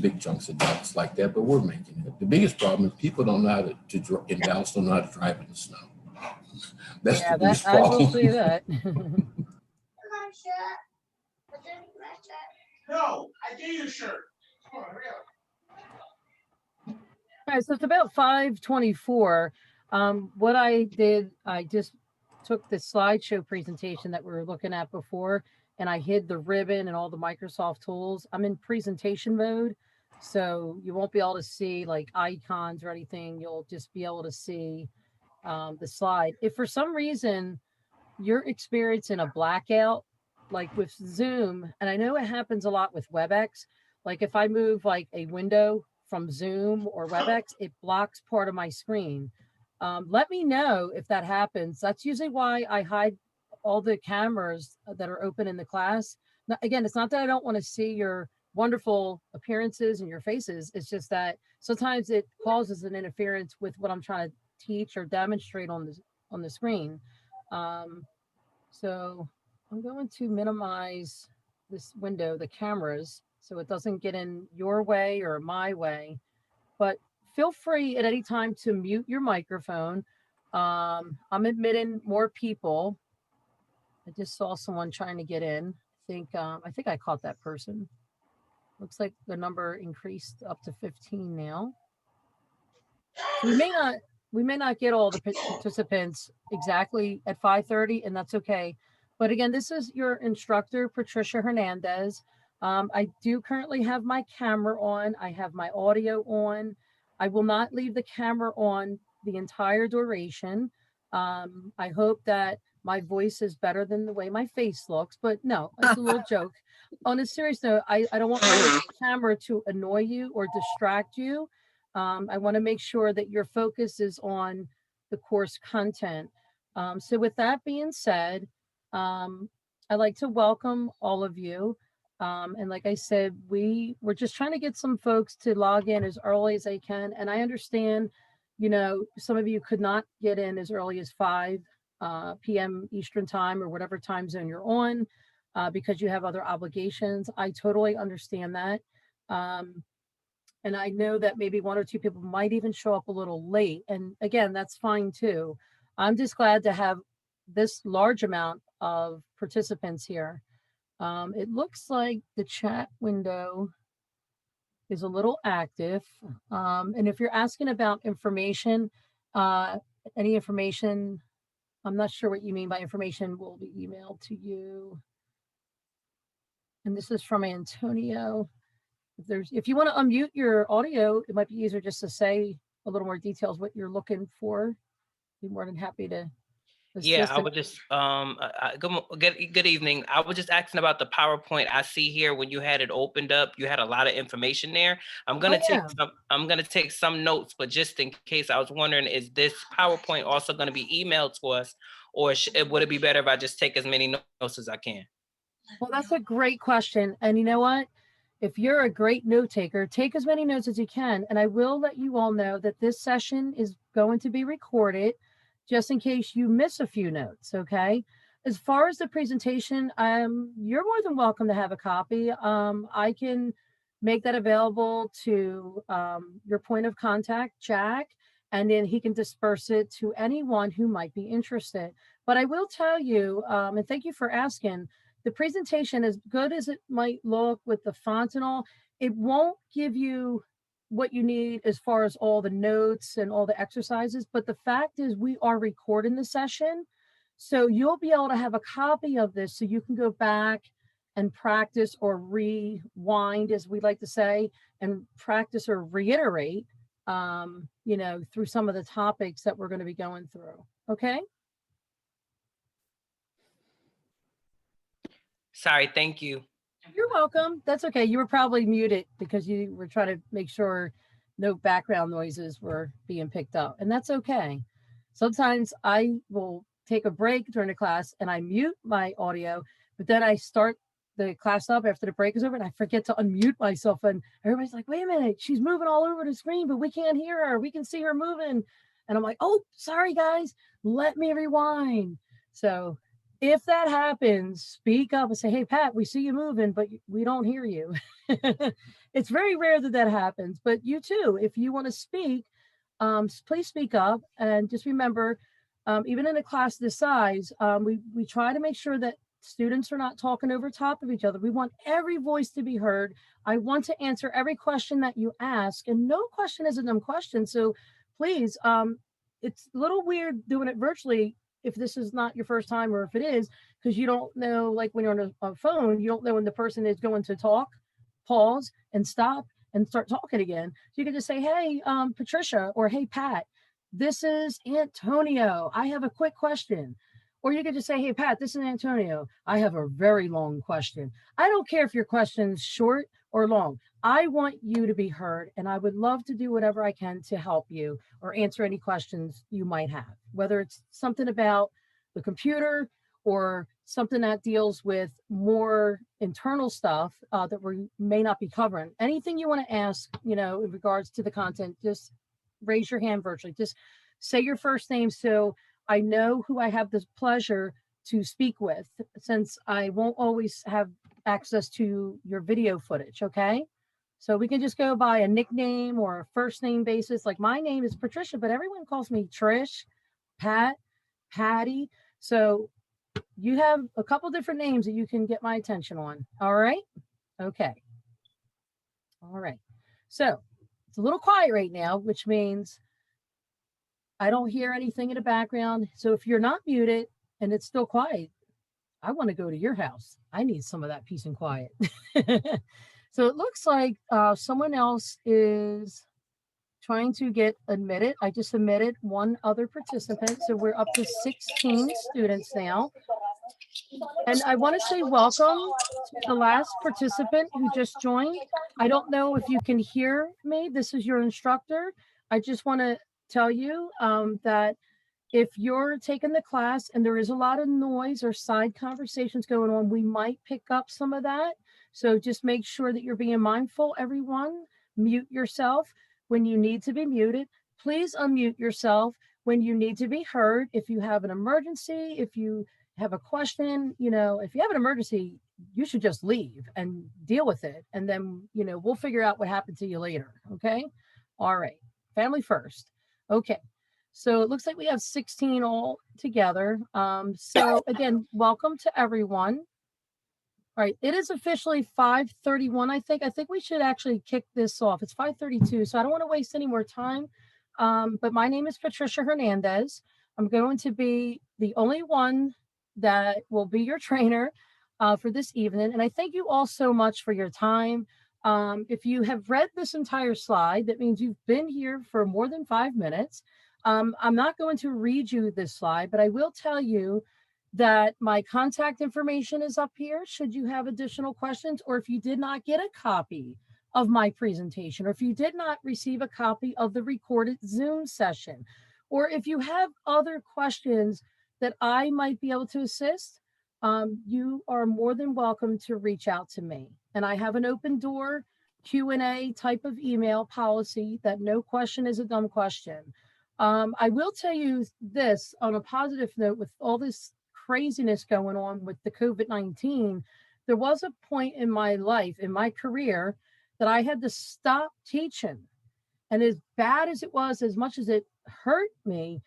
big chunks of Dallas like that, but we're making it. The biggest problem is people don't know how to in Dallas don't know how to drive in the snow. That's the biggest problem. I will say that. No, I gave you a shirt. Come on, hurry up. All right, so it's about 5:24. What I did, I just took the slideshow presentation that we were looking at before, and I hid the ribbon and all the Microsoft tools. I'm in presentation mode, so you won't be able to see like icons or anything. You'll just be able to see the slide. If for some reason you're experiencing a blackout, like with Zoom, and I know it happens a lot with WebEx, like if I move like a window from Zoom or WebEx, it blocks part of my screen. Let me know if that happens. That's usually why I hide all the cameras that are open in the class. Now, again, it's not that I don't want to see your wonderful appearances and your faces. It's just that sometimes it causes an interference with what I'm trying to teach or demonstrate on the screen. So I'm going to minimize this window, the cameras, so it doesn't get in your way or my way. But feel free at any time to mute your microphone. I'm admitting more people. I just saw someone trying to get in. I think I caught that person. Looks like the number increased up to 15 now. So we may not get all the participants exactly at 5:30, and that's okay. But again, this is your instructor, Patricia Hernandez. I do currently have my camera on. I have my audio on. I will not leave the camera on the entire duration. I hope that my voice is better than the way my face looks, but no, it's a little joke. On a serious note, I don't want my camera to annoy you or distract you. I want to make sure that your focus is on the course content. So with that being said, I'd like to welcome all of you. And like I said, we're just trying to get some folks to log in as early as they can. And I understand, some of you could not get in as early as 5 p.m. Eastern time or whatever time zone you're on because you have other obligations. I totally understand that. And I know that maybe 1 or 2 people might even show up a little late. And again, that's fine too. I'm just glad to have this large amount of participants here. It looks like the chat window is a little active. And if you're asking about information, any information, I'm not sure what you mean by information will be emailed to you. And this is from Antonio. If you want to unmute your audio, it might be easier just to say a little more details what you're looking for. Be more than happy to assist. Yeah, I would just good evening. I was just asking about the PowerPoint. I see here when you had it opened up, you had a lot of information there. I'm gonna take some notes, but just in case, I was wondering, is this PowerPoint also going to be emailed to us, or would it be better if I just take as many notes as I can? Well, that's a great question. And you know what? If you're a great note taker, take as many notes as you can. And I will let you all know that this session is going to be recorded just in case you miss a few notes, okay? As far as the presentation, you're more than welcome to have a copy. I can make that available to your point of contact, Jack, and then he can disperse it to anyone who might be interested. But I will tell you, and thank you for asking, the presentation, as good as it might look with the font and all, it won't give you what you need as far as all the notes and all the exercises. But the fact is we are recording the session. So you'll be able to have a copy of this so you can go back and practice or rewind, as we like to say, and practice or reiterate, through some of the topics that we're going to be going through. Okay. Sorry, thank you. You're welcome. That's okay. You were probably muted because you were trying to make sure no background noises were being picked up, and that's okay. Sometimes I will take a break during the class and I mute my audio, but then I start the class up after the break is over and I forget to unmute myself, and everybody's like, wait a minute, she's moving all over the screen, but we can't hear her. We can see her moving. And I'm like, oh, sorry guys, let me rewind. So if that happens, speak up and say, hey, Pat, we see you moving, but we don't hear you. It's very rare that that happens, but you too, if you want to speak, please speak up. And just remember, even in a class this size, we try to make sure that students are not talking over top of each other. We want every voice to be heard. I want to answer every question that you ask, and no question is a dumb question. So please, it's a little weird doing it virtually if this is not your first time, or if it is, because you don't know, like when you're on a phone, you don't know when the person is going to talk, pause, and stop and start talking again. So you can just say, hey, Patricia, or hey, Pat, this is Antonio. I have a quick question. Or you could just say, hey, Pat, this is Antonio. I have a very long question. I don't care if your question's short or long. I want you to be heard, and I would love to do whatever I can to help you or answer any questions you might have, whether it's something about the computer or something that deals with more internal stuff that we may not be covering. Anything you want to ask, in regards to the content, just raise your hand virtually. Just say your first name so I know who I have the pleasure to speak with, since I won't always have access to your video footage, okay? So we can just go by a nickname or a first name basis. Like my name is Patricia, but everyone calls me Trish, Pat, Patty. So you have a couple different names that you can get my attention on. All right? Okay. All right. So it's a little quiet right now, which means I don't hear anything in the background. So if you're not muted and it's still quiet, I want to go to your house. I need some of that peace and quiet. So it looks like someone else is trying to get admitted. I just admitted one other participant. So we're up to 16 students now. And I want to say welcome to the last participant who just joined. I don't know if you can hear me. This is your instructor. I just want to tell you that if you're taking the class and there is a lot of noise or side conversations going on, we might pick up some of that. So just make sure that you're being mindful, everyone. Mute yourself when you need to be muted. Please unmute yourself when you need to be heard. If you have an emergency, if you have a question, if you have an emergency, you should just leave and deal with it. And then, we'll figure out what happened to you later. Okay. All right. Family first. Okay. So it looks like we have 16 all together. So again, welcome to everyone. All right, it is officially 5:31, I think. I think we should actually kick this off. It's 5:32, so I don't want to waste any more time. But my name is Patricia Hernandez. I'm going to be the only one that will be your trainer for this evening. And I thank you all so much for your time. If you have read this entire slide, that means you've been here for more than 5 minutes. I'm not going to read you this slide, but I will tell you that my contact information is up here should you have additional questions, or if you did not get a copy of my presentation, or if you did not receive a copy of the recorded Zoom session, or if you have other questions that I might be able to assist, you are more than welcome to reach out to me. And I have an open door Q&A type of email policy that no question is a dumb question. I will tell you this on a positive note, with all this craziness going on with the COVID-19, there was a point in my life, in my career, that I had to stop teaching. And as bad as it was, as much as it hurt me,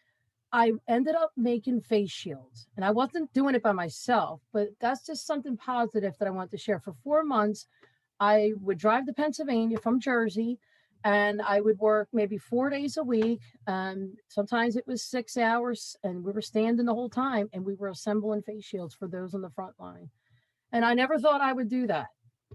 I ended up making face shields. And I wasn't doing it by myself, but that's just something positive that I want to share. For 4 months, I would drive to Pennsylvania from Jersey, and I would work maybe 4 days a week. Sometimes it was 6 hours, and we were standing the whole time, and we were assembling face shields for those on the front line. And I never thought I would do that.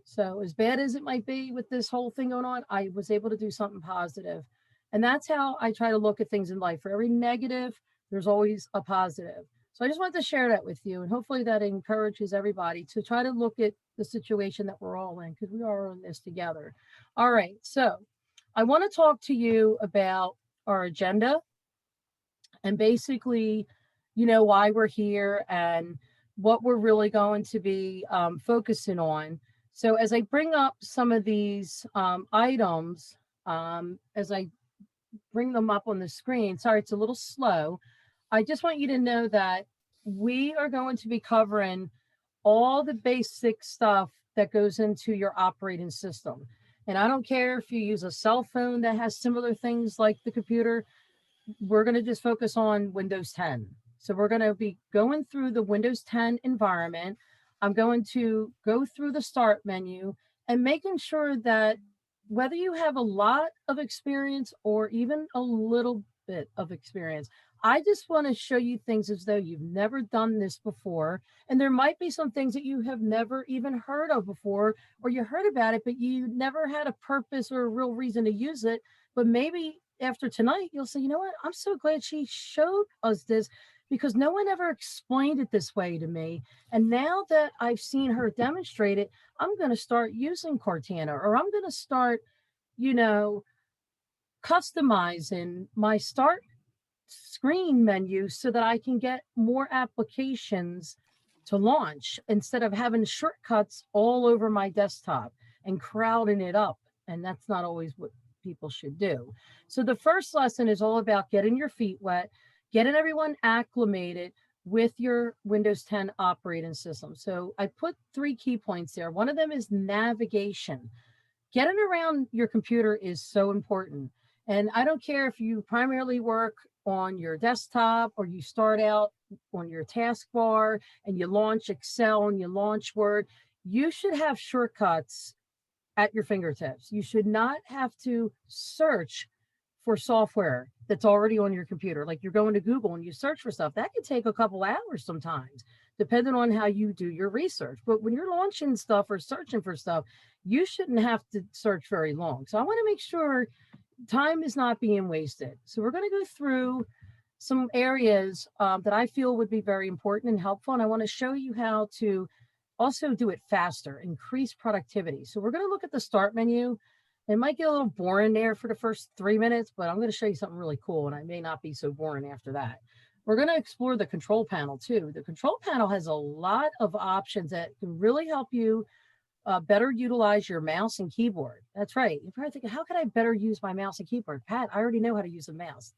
So as bad as it might be with this whole thing going on, I was able to do something positive. And that's how I try to look at things in life. For every negative, there's always a positive. So I just wanted to share that with you. And hopefully that encourages everybody to try to look at the situation that we're all in, because we are in this together. All right. So I want to talk to you about our agenda and basically, why we're here and what we're really going to be focusing on. So as I bring up some of these items, as I bring them up on the screen, sorry, it's a little slow. I just want you to know that we are going to be covering all the basic stuff that goes into your operating system. And I don't care if you use a cell phone that has similar things like the computer, we're going to just focus on Windows 10. So we're going to be going through the Windows 10 environment. I'm going to go through the start menu and making sure that whether you have a lot of experience or even a little bit of experience, I just want to show you things as though you've never done this before. And there might be some things that you have never even heard of before, or you heard about it, but you never had a purpose or a real reason to use it. But maybe after tonight, you'll say, you know what? I'm so glad she showed us this because no one ever explained it this way to me. And now that I've seen her demonstrate it, I'm going to start using Cortana, or I'm going to start, you know, customizing my start screen menu so that I can get more applications to launch instead of having shortcuts all over my desktop and crowding it up. And that's not always what people should do. So the first lesson is all about getting your feet wet, getting everyone acclimated with your Windows 10 operating system. So I put 3 key points there. One of them is navigation. Getting around your computer is so important. And I don't care if you primarily work on your desktop or you start out on your taskbar and you launch Excel and you launch Word, you should have shortcuts at your fingertips. You should not have to search for software that's already on your computer. Like you're going to Google and you search for stuff. That can take a couple hours sometimes, depending on how you do your research. But when you're launching stuff or searching for stuff, you shouldn't have to search very long. So I want to make sure time is not being wasted. So we're going to go through some areas that I feel would be very important and helpful. And I want to show you how to also do it faster, increase productivity. So we're going to look at the start menu. It might get a little boring there for the first 3 minutes, but I'm going to show you something really cool. And I may not be so boring after that. We're going to explore the control panel too. The control panel has a lot of options that can really help you better utilize your mouse and keyboard. That's right. You're probably thinking, how can I better use my mouse and keyboard? Pat, I already know how to use a mouse.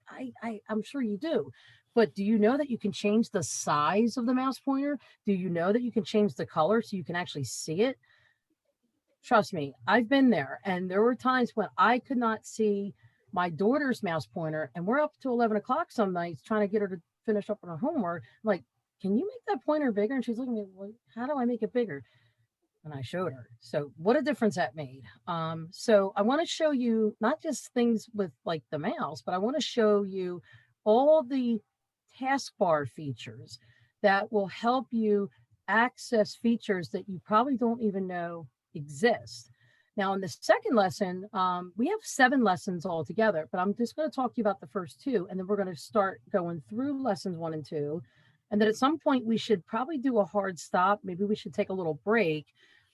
I'm sure you do. But do you know that you can change the size of the mouse pointer? Do you know that you can change the color so you can actually see it? Trust me, I've been there. And there were times when I could not see my daughter's mouse pointer. And we're up to 11 o'clock some nights trying to get her to finish up on her homework. I'm like, can you make that pointer bigger? And she's looking at me, well, how do I make it bigger? And I showed her. So what a difference that made. So I want to show you not just things with like the mouse, but I want to show you all the taskbar features that will help you access features that you probably don't even know exist. Now in the second lesson, we have 7 lessons altogether, but I'm just going to talk to you about the first 2, and then we're going to start going through lessons 1 and 2. And then at some point we should probably do a hard stop. Maybe we should take a little break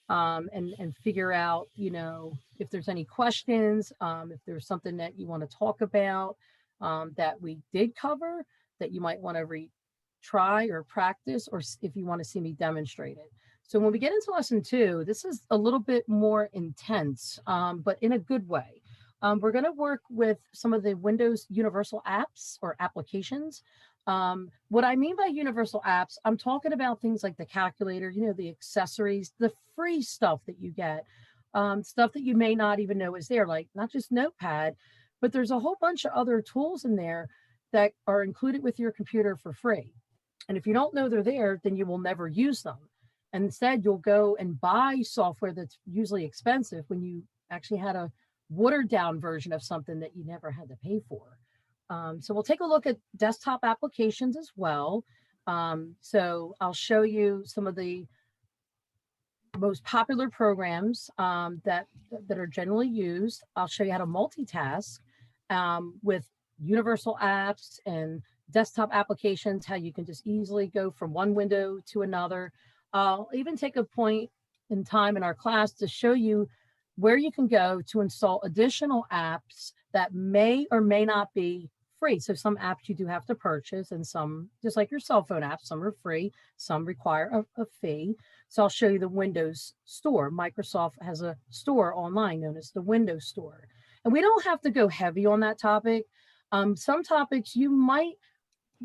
and figure out, you know, if there's any questions, if there's something that you want to talk about that we did cover that you might want to retry or practice, or if you want to see me demonstrate it. So when we get into lesson 2, this is a little bit more intense, but in a good way. We're going to work with some of the Windows Universal apps or applications. What I mean by universal apps, I'm talking about things like the calculator, you know, the accessories, the free stuff that you get, stuff that you may not even know is there, like not just Notepad, but there's a whole bunch of other tools in there that are included with your computer for free. And if you don't know they're there, then you will never use them. And instead, you'll go and buy software that's usually expensive when you actually had a watered down version of something that you never had to pay for. So we'll take a look at desktop applications as well. So I'll show you some of the most popular programs that are generally used. I'll show you how to multitask with universal apps and desktop applications, how you can just easily go from one window to another. I'll even take a point in time in our class to show you where you can go to install additional apps that may or may not be free. So some apps you do have to purchase, and some, just like your cell phone apps, some are free, some require a fee. So I'll show you the Windows Store. Microsoft has a store online known as the Windows Store. And we don't have to go heavy on that topic. Some topics you might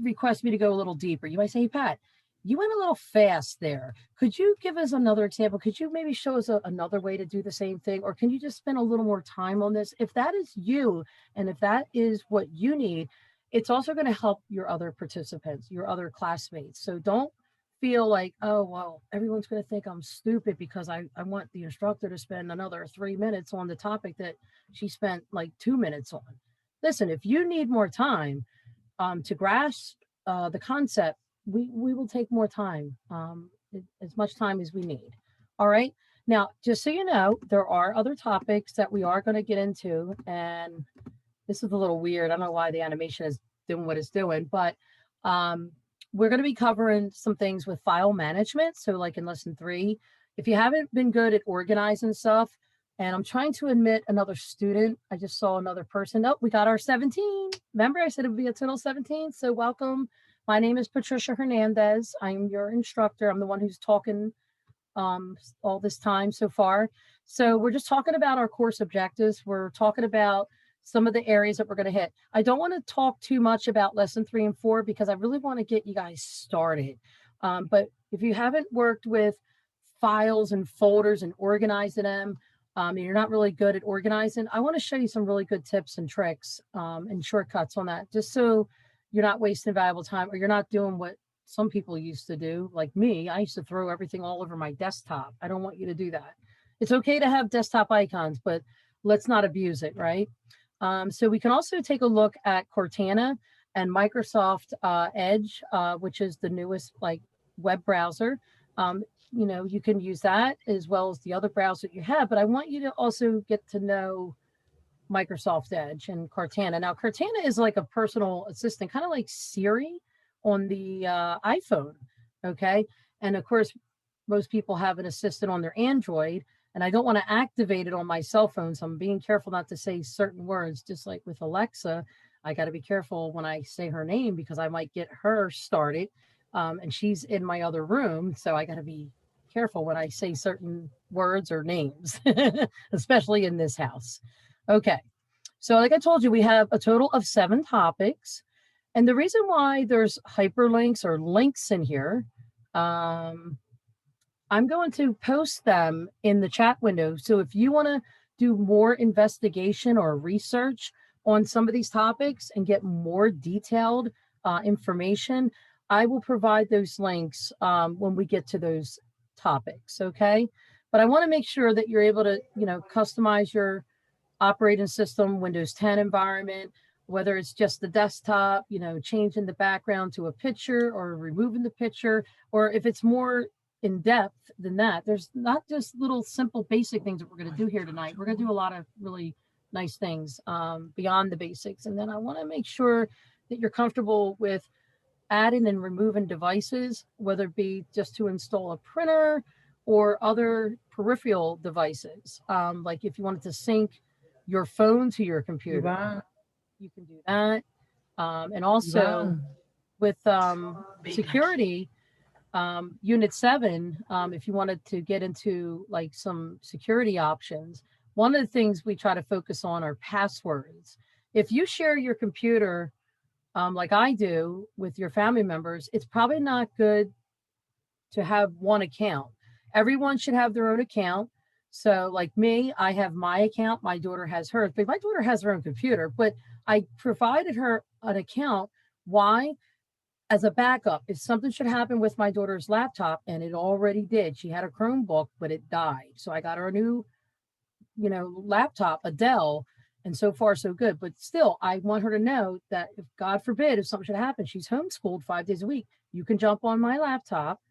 request me to go a little deeper. You might say, hey, Pat, you went a little fast there. Could you give us another example? Could you maybe show us another way to do the same thing? Or can you just spend a little more time on this? If that is you, and if that is what you need, it's also going to help your other participants, your other classmates. So don't feel like, oh, well, everyone's going to think I'm stupid because I want the instructor to spend another 3 minutes on the topic that she spent like 2 minutes on. Listen, if you need more time to grasp the concept, we will take more time, as much time as we need. All right. Now, just so you know, there are other topics that we are going to get into, and this is a little weird. I don't know why the animation is doing what it's doing, but we're going to be covering some things with file management. So like in lesson 3, if you haven't been good at organizing stuff, and I'm trying to admit another student. I just saw another person. Oh, we got our 17. Remember, I said it would be a total 17. So welcome. My name is Patricia Hernandez. I'm your instructor. I'm the one who's talking all this time so far. So we're just talking about our course objectives. We're talking about some of the areas that we're going to hit. I don't want to talk too much about lesson 3 and 4 because I really want to get you guys started. But if you haven't worked with files and folders and organizing them, and you're not really good at organizing, I want to show you some really good tips and tricks and shortcuts on that, just so you're not wasting valuable time, or you're not doing what some people used to do. Like me, I used to throw everything all over my desktop. I don't want you to do that. It's okay to have desktop icons, but let's not abuse it, right? So we can also take a look at Cortana and Microsoft Edge, which is the newest like web browser. You know, you can use that as well as the other browser you have, but I want you to also get to know Microsoft Edge and Cortana. Now, Cortana is like a personal assistant, kind of like Siri on the iPhone, okay? And of course, most people have an assistant on their Android, and I don't want to activate it on my cell phone, so I'm being careful not to say certain words. Just like with Alexa, I got to be careful when I say her name because I might get her started, and she's in my other room, so I got to be careful when I say certain words or names, especially in this house. Okay, so like I told you, we have a total of 7 topics. And the reason why there's hyperlinks or links in here, I'm going to post them in the chat window. So if you want to do more investigation or research on some of these topics and get more detailed information, I will provide those links when we get to those topics, okay? But I want to make sure that you're able to, you know, customize your operating system, Windows 10 environment, whether it's just the desktop, you know, changing the background to a picture or removing the picture, or if it's more in depth than that. There's not just little simple basic things that we're going to do here tonight. We're going to do a lot of really nice things beyond the basics. And then I want to make sure that you're comfortable with adding and removing devices, whether it be just to install a printer or other peripheral devices. Like if you wanted to sync your phone to your computer, you can do that. And also with security, Unit 7, if you wanted to get into like some security options, one of the things we try to focus on are passwords. If you share your computer like I do with your family members, it's probably not good to have one account. Everyone should have their own account. So like me, I have my account, my daughter has hers, but my daughter has her own computer, but I provided her an account. Why? As a backup, if something should happen with my daughter's laptop, and it already did, she had a Chromebook, but it died. So I got her a new, you know, laptop, a Dell, and so far so good. But still, I want her to know that if God forbid, if something should happen, she's homeschooled 5 days a week. You can jump on my laptop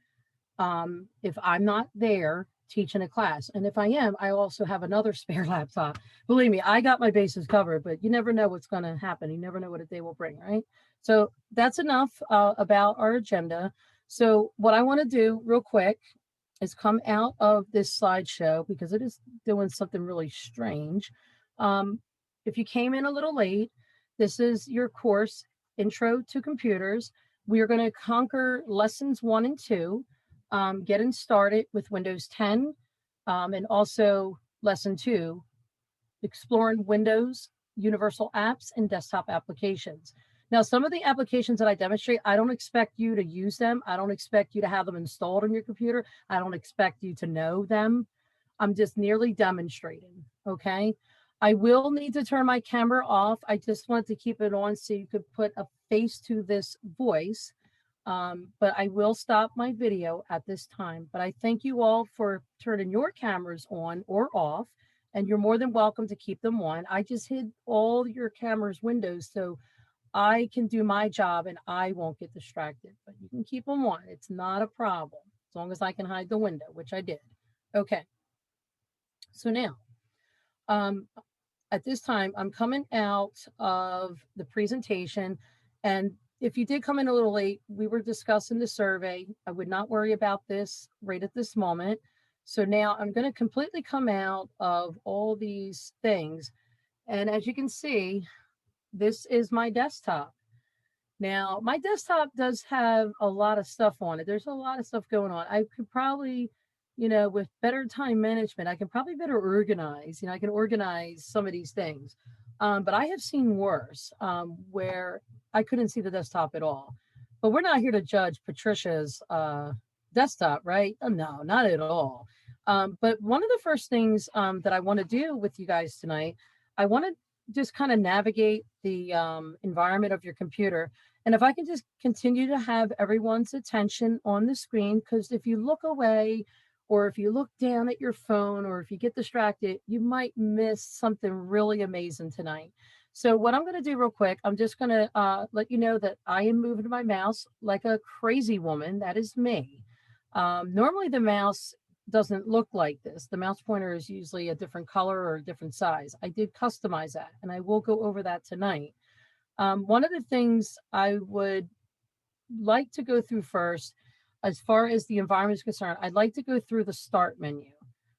if I'm not there teaching a class. And if I am, I also have another spare laptop. Believe me, I got my bases covered, but you never know what's going to happen. You never know what a day will bring, right? So that's enough about our agenda. So what I want to do real quick is come out of this slideshow because it is doing something really strange. If you came in a little late, this is your course, Intro to Computers. We are going to conquer lessons 1 and 2. Getting started with Windows 10 and also lesson 2, exploring Windows, universal apps, and desktop applications. Now, some of the applications that I demonstrate, I don't expect you to use them. I don't expect you to have them installed on your computer. I don't expect you to know them. I'm just merely demonstrating, okay? I will need to turn my camera off. I just want to keep it on so you could put a face to this voice. But I will stop my video at this time. But I thank you all for turning your cameras on or off, and you're more than welcome to keep them on. I just hid all your cameras windows so I can do my job and I won't get distracted, but you can keep them on. It's not a problem as long as I can hide the window, which I did. Okay. So now, at this time, I'm coming out of the presentation. And if you did come in a little late, we were discussing the survey. I would not worry about this right at this moment. So now I'm going to completely come out of all these things. And as you can see, this is my desktop. Now, my desktop does have a lot of stuff on it. There's a lot of stuff going on. I could probably, with better time management, I can probably better organize. I can organize some of these things. But I have seen worse where I couldn't see the desktop at all. But we're not here to judge Patricia's desktop, right? No, not at all. But one of the first things that I want to do with you guys tonight, I want to just kind of navigate the environment of your computer. And if I can just continue to have everyone's attention on the screen, because if you look away or if you look down at your phone or if you get distracted, you might miss something really amazing tonight. So what I'm going to do real quick, I'm just going to let you know that I am moving my mouse like a crazy woman. That is me. Normally the mouse doesn't look like this. The mouse pointer is usually a different color or a different size. I did customize that, and I will go over that tonight. One of the things I would like to go through first, as far as the environment is concerned, I'd like to go through the start menu.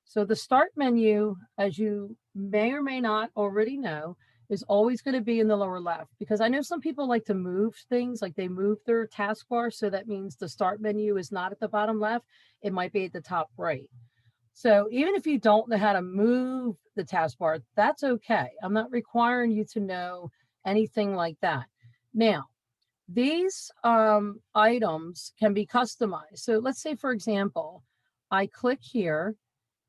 So the start menu, as you may or may not already know, is always going to be in the lower left, because I know some people like to move things, like they move their taskbar. So that means the start menu is not at the bottom left. It might be at the top right. So even if you don't know how to move the taskbar, that's okay. I'm not requiring you to know anything like that. Now, these items can be customized. So let's say, for example, I click here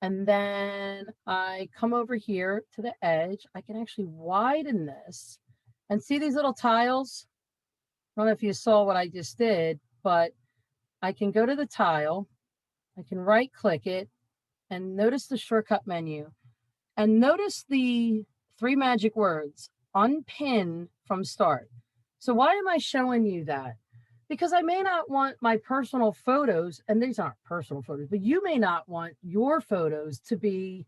and then I come over here to the edge. I can actually widen this and see these little tiles. I don't know if you saw what I just did, but I can go to the tile. I can right click it and notice the shortcut menu and notice the 3 magic words, unpin from start. So why am I showing you that? Because I may not want my personal photos, and these aren't personal photos, but you may not want your photos to be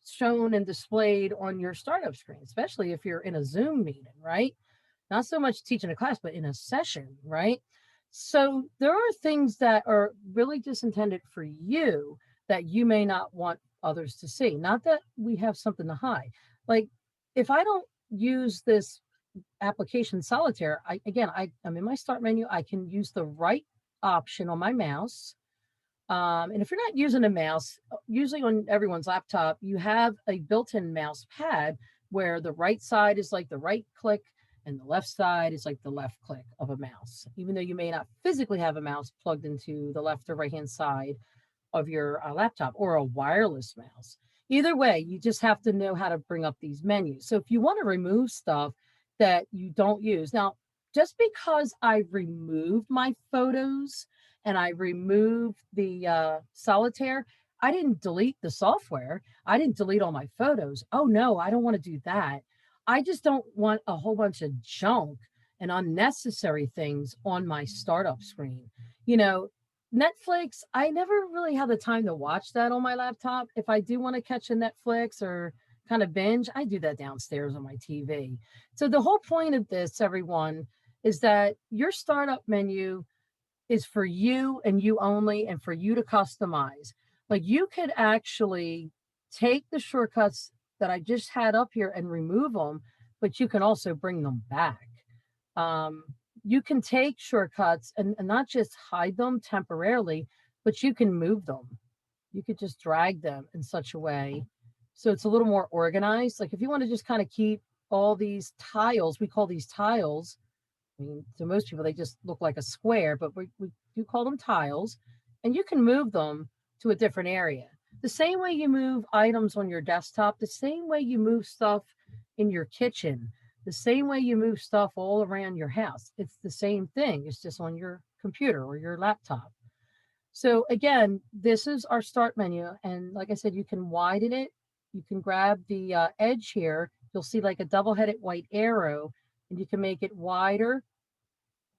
shown and displayed on your startup screen, especially if you're in a Zoom meeting, right? Not so much teaching a class, but in a session, right? So there are things that are really just intended for you that you may not want others to see. Not that we have something to hide. Like if I don't use this application Solitaire, I'm in my start menu. I can use the right option on my mouse. And if you're not using a mouse, usually on everyone's laptop, you have a built-in mouse pad where the right side is like the right click and the left side is like the left click of a mouse, even though you may not physically have a mouse plugged into the left or right-hand side of your laptop or a wireless mouse. Either way, you just have to know how to bring up these menus. So if you want to remove stuff that you don't use. Now, just because I removed my photos and I removed the Solitaire, I didn't delete the software. I didn't delete all my photos. Oh no, I don't want to do that. I just don't want a whole bunch of junk and unnecessary things on my startup screen. Netflix, I never really have the time to watch that on my laptop. If I do want to catch a Netflix or kind of binge, I do that downstairs on my TV. So the whole point of this, everyone, is that your startup menu is for you and you only, and for you to customize. Like you could actually take the shortcuts that I just had up here and remove them, but you can also bring them back. You can take shortcuts and not just hide them temporarily, but you can move them. You could just drag them in such a way so it's a little more organized. Like if you want to just kind of keep all these tiles, we call these tiles, I mean, to most people, they just look like a square, but we do call them tiles, and you can move them to a different area. The same way you move items on your desktop, the same way you move stuff in your kitchen, the same way you move stuff all around your house. It's the same thing. It's just on your computer or your laptop. So again, this is our start menu. And like I said, you can widen it. You can grab the edge here. You'll see like a double-headed white arrow, and you can make it wider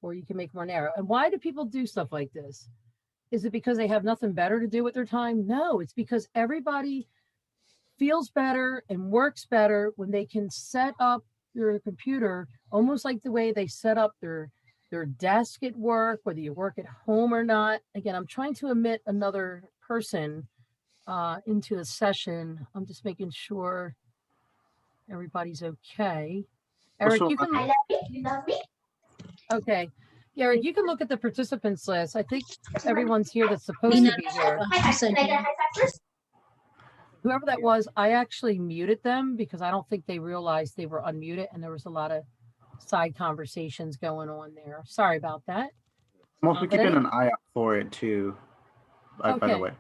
or you can make more narrow. And why do people do stuff like this? Is it because they have nothing better to do with their time? No, it's because everybody feels better and works better when they can set up their computer almost like the way they set up their desk at work, whether you work at home or not. Again, I'm trying to admit another person into the session. I'm just making sure everybody's okay. Eric, you can. I love it. You love me? Okay. Eric, you can look at the participants list. I think everyone's here that's supposed to be here. Can I get a high five first? Whoever that was, I actually muted them because I don't think they realized they were unmuted and there was a lot of side conversations going on there. Sorry about that. I'm also But keeping any- an eye out for it too, by the Okay. way.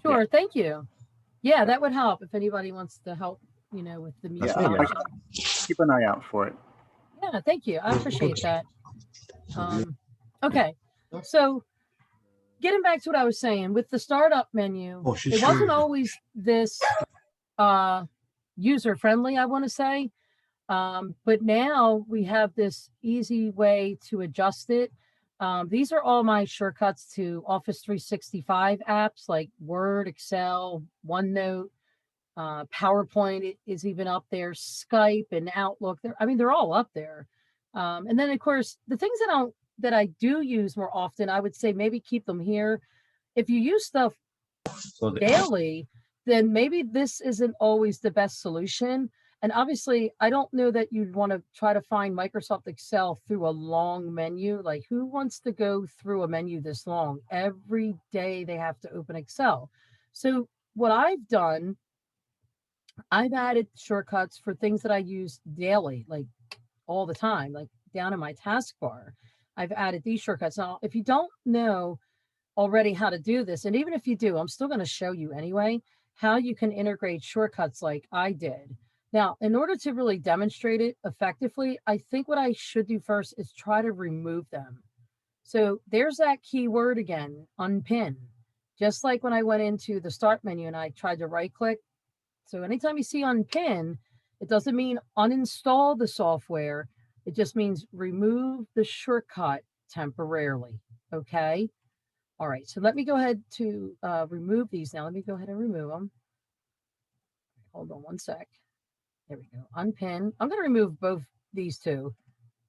Sure, thank you. Yeah, that would help if anybody wants to help, with the mute Yeah, function. keep an eye out for it. Yeah, thank you. I appreciate that. Okay, so getting back to what I was saying with the startup menu, it wasn't always this user friendly, I want to say. But now we have this easy way to adjust it. These are all my shortcuts to Office 365 apps like Word, Excel, OneNote, PowerPoint is even up there, Skype and Outlook. They're all up there. And then of course, the things that I do use more often, I would say maybe keep them here. If you use stuff daily, then maybe this isn't always the best solution. And obviously, I don't know that you'd want to try to find Microsoft Excel through a long menu. Like, who wants to go through a menu this long? Every day they have to open Excel. So what I've done, I've added shortcuts for things that I use daily, like all the time, like down in my taskbar. I've added these shortcuts. Now, if you don't know already how to do this, and even if you do, I'm still going to show you anyway, how you can integrate shortcuts like I did. Now, in order to really demonstrate it effectively, I think what I should do first is try to remove them. So there's that keyword again, unpin. Just like when I went into the start menu and I tried to right click. So anytime you see unpin, it doesn't mean uninstall the software. It just means remove the shortcut temporarily. Okay. All right. So let me go ahead to remove these now. Let me go ahead and remove them. Hold on one sec. There we go. Unpin. I'm going to remove both these two,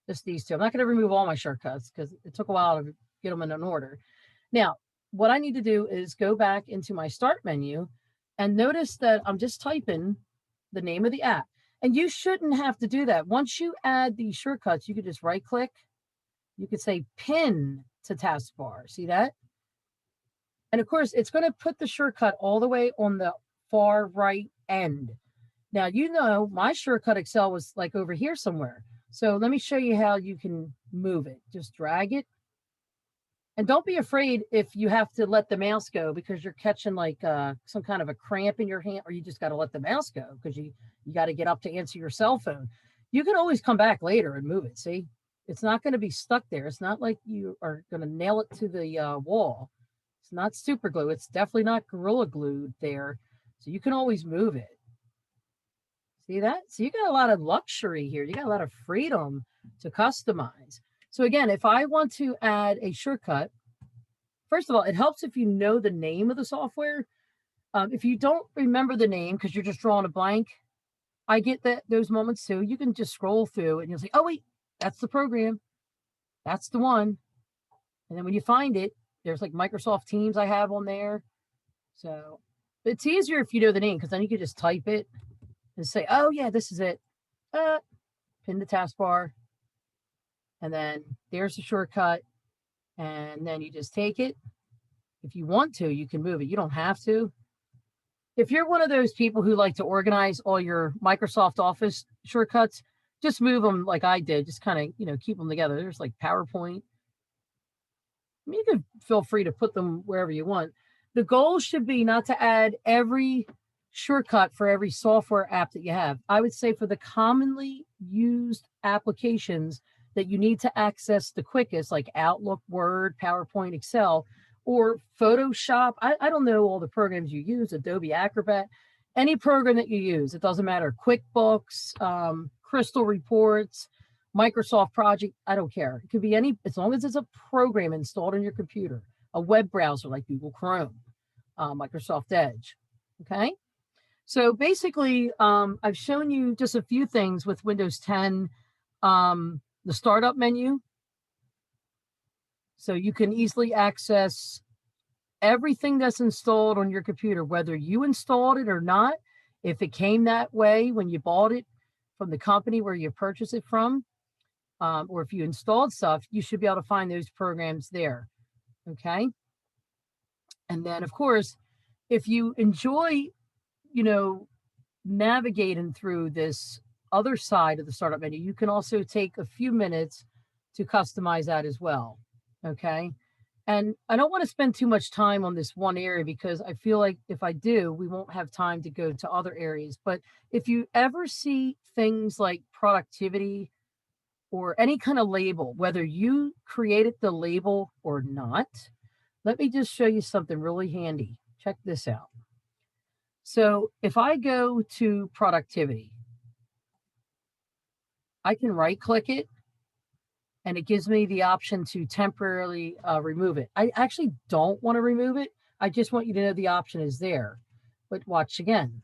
just these two. I'm not going to remove all my shortcuts because it took a while to get them in an order. Now, what I need to do is go back into my start menu and notice that I'm just typing the name of the app. And you shouldn't have to do that. Once you add these shortcuts, you could just right click. You could say pin to taskbar. See that? And of course, it's going to put the shortcut all the way on the far right end. Now, my shortcut Excel was like over here somewhere. So let me show you how you can move it. Just drag it. And don't be afraid if you have to let the mouse go because you're catching like some kind of a cramp in your hand, or you just got to let the mouse go because you got to get up to answer your cell phone. You can always come back later and move it. See, it's not going to be stuck there. It's not like you are going to nail it to the wall. It's not super glue. It's definitely not Gorilla Glued there. So you can always move it. See that? So you got a lot of luxury here. You got a lot of freedom to customize. So again, if I want to add a shortcut, first of all, it helps if you know the name of the software. If you don't remember the name because you're just drawing a blank, I get those moments too. You can just scroll through and you'll say, oh, wait, that's the program. That's the one. And then when you find it, there's like Microsoft Teams I have on there. So it's easier if you know the name because then you can just type it and say, oh, yeah, this is it. Pin the taskbar. And then there's the shortcut. And then you just take it. If you want to, you can move it. You don't have to. If you're one of those people who like to organize all your Microsoft Office shortcuts, just move them like I did, just kind of, keep them together. There's like PowerPoint. I mean, you can feel free to put them wherever you want. The goal should be not to add every shortcut for every software app that you have. I would say for the commonly used applications that you need to access the quickest, like Outlook, Word, PowerPoint, Excel, or Photoshop. I don't know all the programs you use, Adobe Acrobat, any program that you use, it doesn't matter. QuickBooks, Crystal Reports, Microsoft Project, I don't care. It could be any, as long as it's a program installed on your computer, a web browser like Google Chrome, Microsoft Edge, okay? So basically, I've shown you just a few things with Windows 10, the startup menu. So you can easily access everything that's installed on your computer, whether you installed it or not. If it came that way when you bought it from the company where you purchased it from, or if you installed stuff, you should be able to find those programs there, okay? And then, of course, if you enjoy, navigating through this other side of the startup menu, you can also take a few minutes to customize that as well, okay? And I don't want to spend too much time on this one area because I feel like if I do, we won't have time to go to other areas. But if you ever see things like productivity or any kind of label, whether you created the label or not, let me just show you something really handy. Check this out. So if I go to productivity, I can right click it and it gives me the option to temporarily remove it. I actually don't want to remove it. I just want you to know the option is there. But watch again.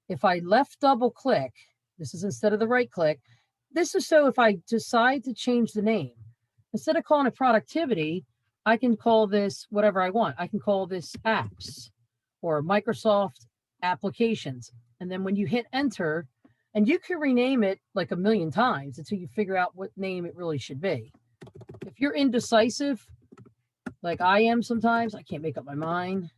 If I left double click, this is instead of the right click, this is so if I decide to change the name, instead of calling it productivity, I can call this whatever I want. I can call this apps or Microsoft applications. And then when you hit enter, and you can rename it like a million times until you figure out what name it really should be. If you're indecisive, like I am sometimes, I can't make up my mind.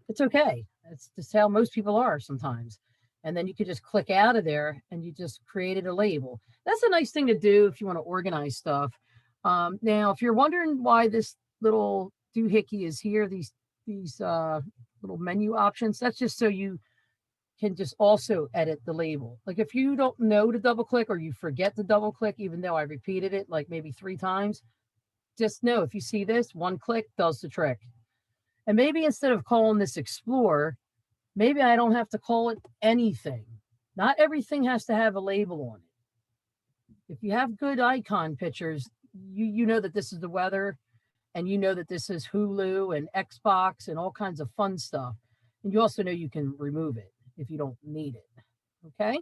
It's okay. That's just how most people are sometimes. And then you could just click out of there and you just created a label. That's a nice thing to do if you want to organize stuff. Now, if you're wondering why this little doohickey is here, these little menu options, that's just so you can just also edit the label. Like if you don't know to double click or you forget to double click, even though I repeated it like maybe 3 times, just know if you see this, one click does the trick. And maybe instead of calling this Explore, maybe I don't have to call it anything. Not everything has to have a label on it. If you have good icon pictures, you know that this is the weather and you know that this is Hulu and Xbox and all kinds of fun stuff. And you also know you can remove it if you don't need it, okay?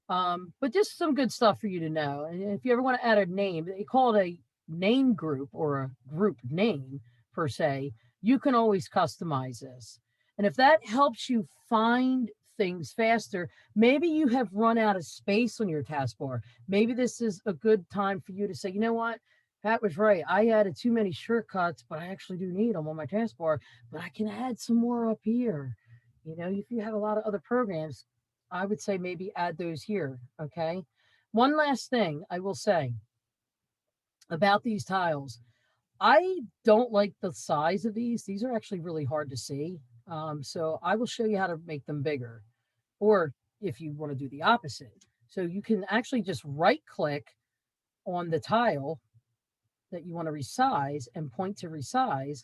But just some good stuff for you to know. And if you ever want to add a name, they call it a name group or a group name per se, you can always customize this. And if that helps you find things faster, maybe you have run out of space on your taskbar. Maybe this is a good time for you to say, you know what? Pat was right. I added too many shortcuts, but I actually do need them on my taskbar, but I can add some more up here. If you have a lot of other programs, I would say maybe add those here, okay? One last thing I will say about these tiles. I don't like the size of these. These are actually really hard to see. So I will show you how to make them bigger, or if you want to do the opposite. So you can actually just right click on the tile that you want to resize and point to resize.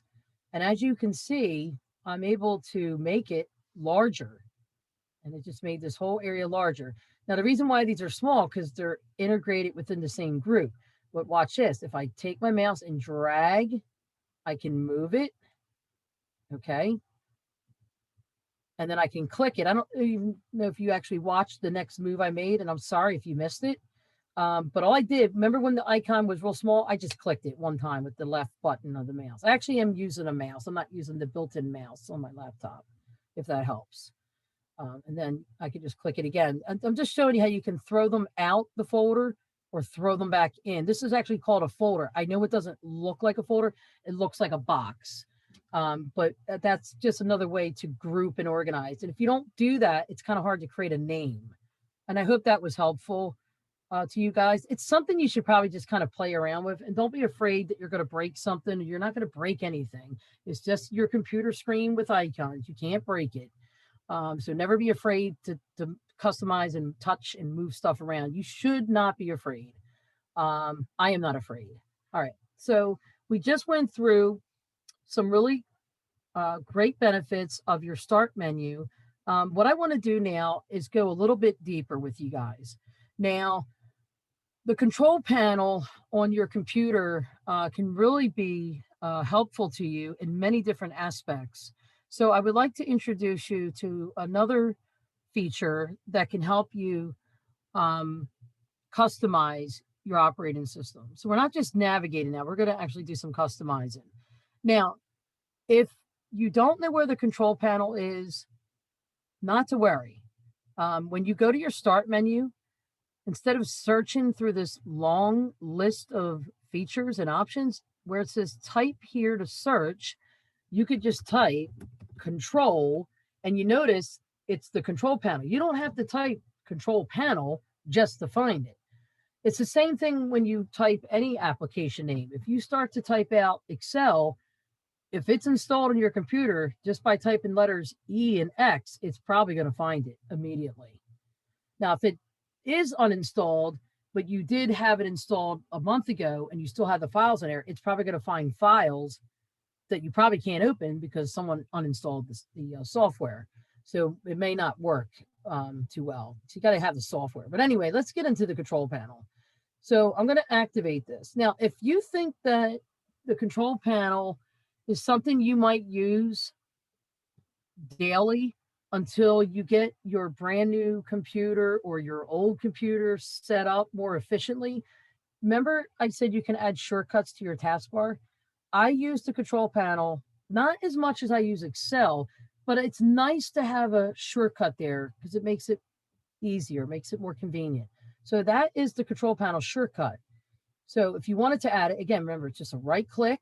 And as you can see, I'm able to make it larger. And it just made this whole area larger. Now, the reason why these are small, because they're integrated within the same group. But watch this. If I take my mouse and drag, I can move it. Okay. And then I can click it. I don't even know if you actually watched the next move I made, and I'm sorry if you missed it. But all I did, remember when the icon was real small, I just clicked it one time with the left button of the mouse. I actually am using a mouse. I'm not using the built-in mouse on my laptop, if that helps. And then I could just click it again. I'm just showing you how you can throw them out the folder or throw them back in. This is actually called a folder. I know it doesn't look like a folder. It looks like a box. But that's just another way to group and organize. And if you don't do that, it's kind of hard to create a name. And I hope that was helpful to you guys. It's something you should probably just kind of play around with, and don't be afraid that you're going to break something. You're not going to break anything. It's just your computer screen with icons. You can't break it. So never be afraid to customize and touch and move stuff around. You should not be afraid. I am not afraid. All right. So we just went through some really great benefits of your start menu. What I want to do now is go a little bit deeper with you guys. Now, the control panel on your computer can really be helpful to you in many different aspects. So I would like to introduce you to another feature that can help you customize your operating system. So we're not just navigating now, we're going to actually do some customizing. Now, if you don't know where the control panel is, not to worry. When you go to your start menu, instead of searching through this long list of features and options where it says type here to search, you could just type control, and you notice it's the control panel. You don't have to type control panel just to find it. It's the same thing when you type any application name. If you start to type out Excel, if it's installed on your computer, just by typing letters E and X, it's probably going to find it immediately. Now, if it is uninstalled, but you did have it installed a month ago and you still have the files in there, it's probably going to find files that you probably can't open because someone uninstalled the software. So it may not work too well. So you got to have the software. But anyway, let's get into the control panel. So I'm going to activate this. Now, if you think that the control panel is something you might use daily until you get your brand new computer or your old computer set up more efficiently. Remember, I said you can add shortcuts to your taskbar. I use the control panel, not as much as I use Excel, but it's nice to have a shortcut there because it makes it easier, makes it more convenient. So that is the control panel shortcut. So if you wanted to add it, again, remember, it's just a right click.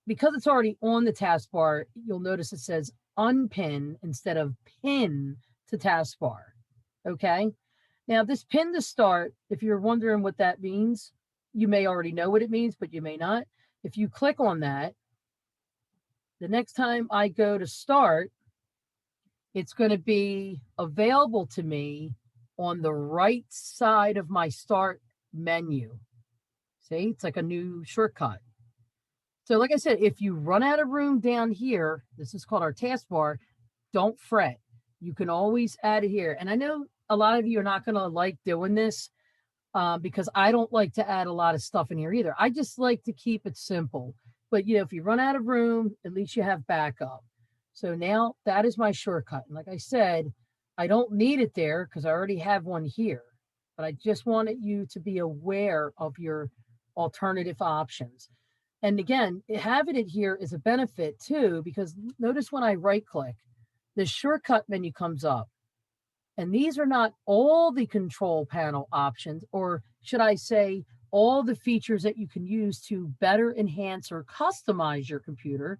Because it's already on the taskbar, you'll notice it says unpin instead of pin to taskbar. Okay. Now this pin to start, if you're wondering what that means, you may already know what it means, but you may not. If you click on that, the next time I go to start, it's going to be available to me on the right side of my start menu. See, it's like a new shortcut. So like I said, if you run out of room down here, this is called our taskbar, don't fret. You can always add it here. And I know a lot of you are not going to like doing this because I don't like to add a lot of stuff in here either. I just like to keep it simple. But, you know, if you run out of room, at least you have backup. So now that is my shortcut. And like I said, I don't need it there because I already have one here. But I just wanted you to be aware of your alternative options. And again, having it here is a benefit too, because notice when I right click, the shortcut menu comes up. And these are not all the control panel options, or should I say, all the features that you can use to better enhance or customize your computer.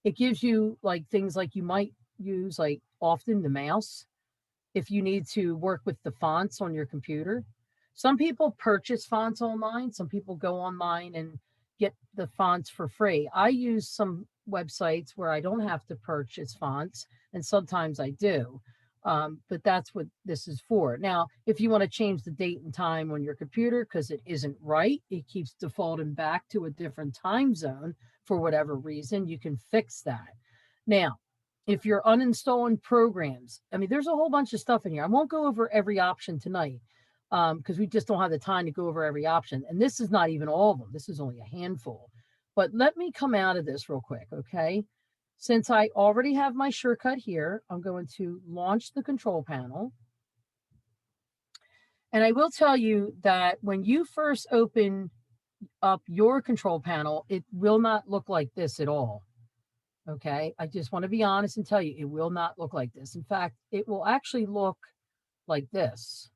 It gives you like things like you might use like often the mouse if you need to work with the fonts on your computer. Some people purchase fonts online. Some people go online and get the fonts for free. I use some websites where I don't have to purchase fonts, and sometimes I do. But that's what this is for. Now, if you want to change the date and time on your computer because it isn't right, it keeps defaulting back to a different time zone for whatever reason, you can fix that. Now, if you're uninstalling programs, I mean, there's a whole bunch of stuff in here. I won't go over every option tonight because we just don't have the time to go over every option. And this is not even all of them. This is only a handful. But let me come out of this real quick, okay? Since I already have my shortcut here, I'm going to launch the control panel. And I will tell you that when you first open up your control panel, it will not look like this at all. Okay, I just want to be honest and tell you, it will not look like this. In fact, it will actually look like this.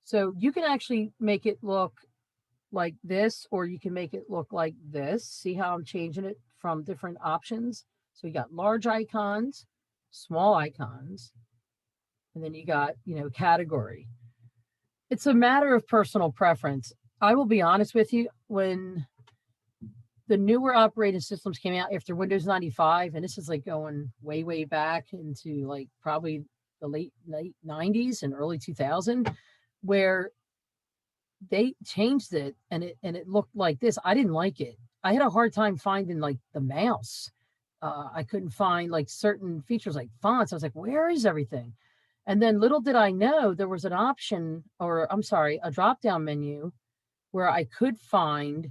So you can actually make it look like this, or you can make it look like this. See how I'm changing it from different options? So you got large icons, small icons, and and then you got, category. It's a matter of personal preference. I will be honest with you, when the newer operating systems came out after Windows 95, and this is like going way, way back into like probably the late 90s and early 2000, where they changed it and it looked like this. I didn't like it. I had a hard time finding like the mouse. I couldn't find like certain features like fonts. I was like, where is everything? And then little did I know there was an option, or I'm sorry, a drop down menu where I could find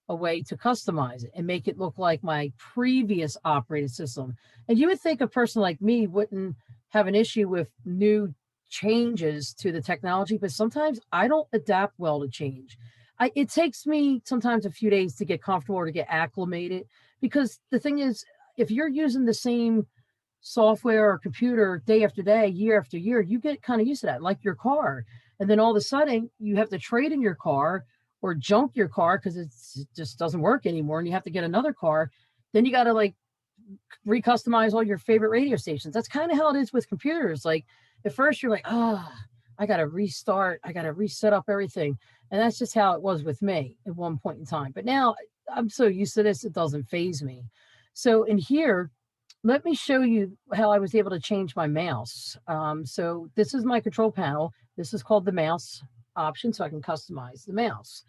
a way to customize it and make it look like my previous operating system. And you would think a person like me wouldn't have an issue with new changes to the technology, but sometimes I don't adapt well to change. It takes me sometimes a few days to get comfortable or to get acclimated, because the thing is, if you're using the same software or computer day after day, year after year, you get kind of used to that, like your car. And then all of a sudden you have to trade in your car or junk your car because it just doesn't work anymore, and you have to get another car. Then you got to like recustomize all your favorite radio stations. That's kind of how it is with computers. Like at first you're like, I got to restart. I got to reset up everything. And that's just how it was with me at one point in time. But now I'm so used to this, it doesn't faze me. So in here, let me show you how I was able to change my mouse. So this is my control panel. This is called the mouse option, so I can customize the mouse.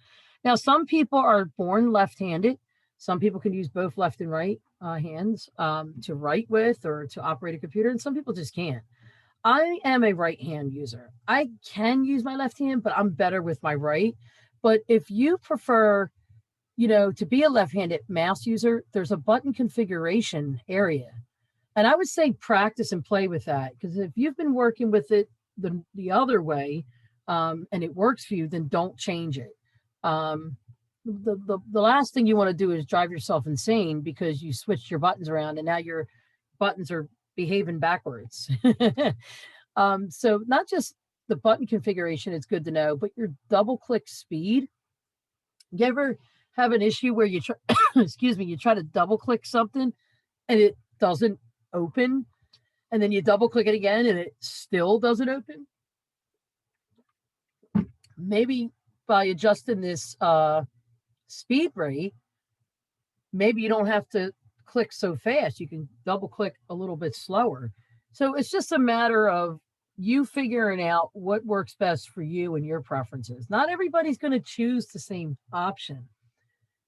Now, some people are born left-handed. Some people can use both left and right hands to write with or to operate a computer, and some people just can't. I am a right hand user. I can use my left hand, but I'm better with my right. But if you prefer, to be a left-handed mouse user, there's a button configuration area. And I would say practice and play with that, because if you've been working with it the other way and it works for you, then don't change it. The last thing you want to do is drive yourself insane because you switched your buttons around and now your buttons are behaving backwards. So not just the button configuration is good to know, but your double click speed. You ever have an issue where you try, you try to double click something and it doesn't open, and then you double click it again and it still doesn't open? Maybe by adjusting this speed rate, maybe you don't have to click so fast. You can double click a little bit slower. So it's just a matter of you figuring out what works best for you and your preferences. Not everybody's going to choose the same option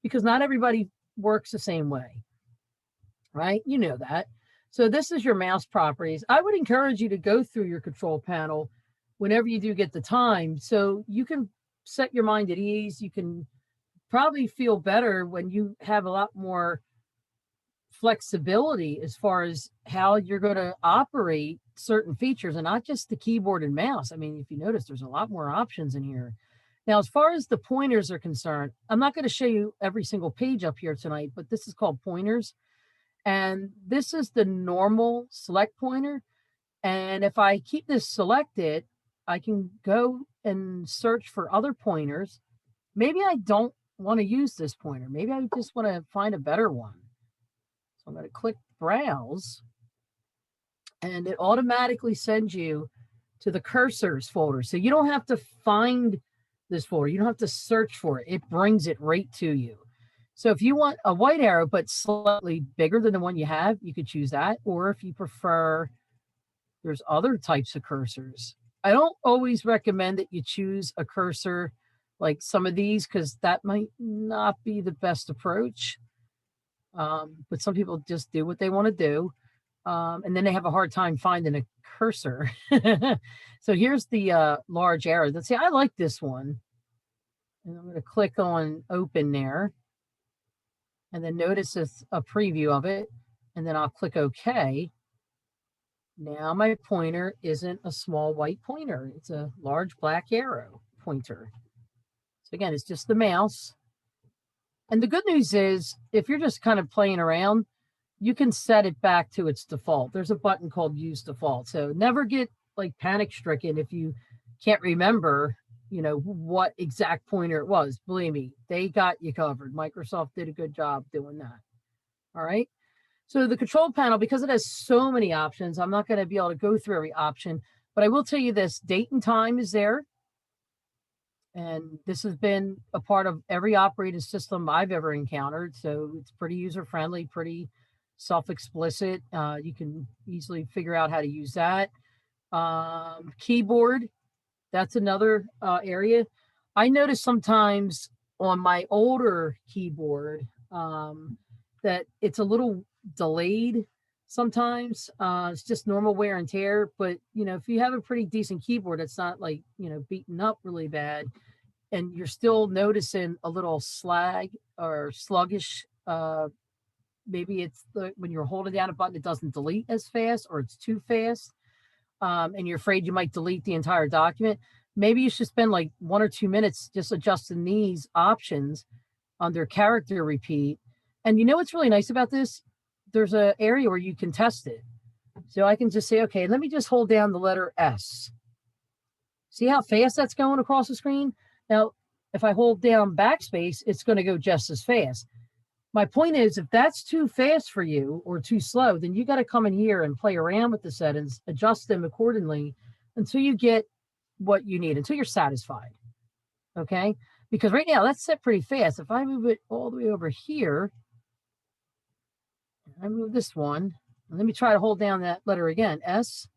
because not everybody works the same way, right? You know that. So this is your mouse properties. I would encourage you to go through your control panel whenever you do get the time, so you can set your mind at ease. You can probably feel better when you have a lot more flexibility as far as how you're going to operate certain features, and not just the keyboard and mouse. I mean, if you notice, there's a lot more options in here. Now, as far as the pointers are concerned, I'm not going to show you every single page up here tonight, but this is called pointers. And this is the normal select pointer. And if I keep this selected, I can go and search for other pointers. Maybe I don't want to use this pointer. Maybe I just want to find a better one. So I'm going to click browse, and it automatically sends you to the cursors folder. So you don't have to find this folder. You don't have to search for it. It brings it right to you. So if you want a white arrow, but slightly bigger than the one you have, you could choose that. Or if you prefer, there's other types of cursors. I don't always recommend that you choose a cursor like some of these, because that might not be the best approach. But some people just do what they want to do. And then they have a hard time finding a cursor. So here's the large arrow. Let's see, I like this one. And I'm going to click on open there. And then notice it's a preview of it. And then I'll click OK. Now my pointer isn't a small white pointer. It's a large black arrow pointer. So again, it's just the mouse. And the good news is, if you're just kind of playing around, you can set it back to its default. There's a button called use default. So never get like panic stricken if you can't remember, what exact pointer it was. Believe me, they got you covered. Microsoft did a good job doing that. All right. So the control panel, because it has so many options, I'm not going to be able to go through every option, But I will tell you this, date and time is there. And this has been a part of every operating system I've ever encountered. So it's pretty user-friendly, pretty self-explicit. You can easily figure out how to use that. Keyboard, that's another area. I notice sometimes on my older keyboard that it's a little delayed sometimes. It's just normal wear and tear. But, you know, if you have a pretty decent keyboard, it's not like, you know, beaten up really bad, and you're still noticing a little slag or sluggish, maybe it's when you're holding down a button, it doesn't delete as fast, or it's too fast, and you're afraid you might delete the entire document. Maybe you should spend like 1 or 2 minutes just adjusting these options under character repeat. And you know what's really nice about this? There's an area where you can test it. So I can just say, okay, let me just hold down the letter S. See how fast that's going across the screen? Now, if I hold down backspace, it's going to go just as fast. My point is, if that's too fast for you or too slow, then you got to come in here and play around with the settings, adjust them accordingly until you get what you need, until you're satisfied. Okay? Because right now that's set pretty fast. If I move it all the way over here, I move this one, and let me try to hold down that letter again, S.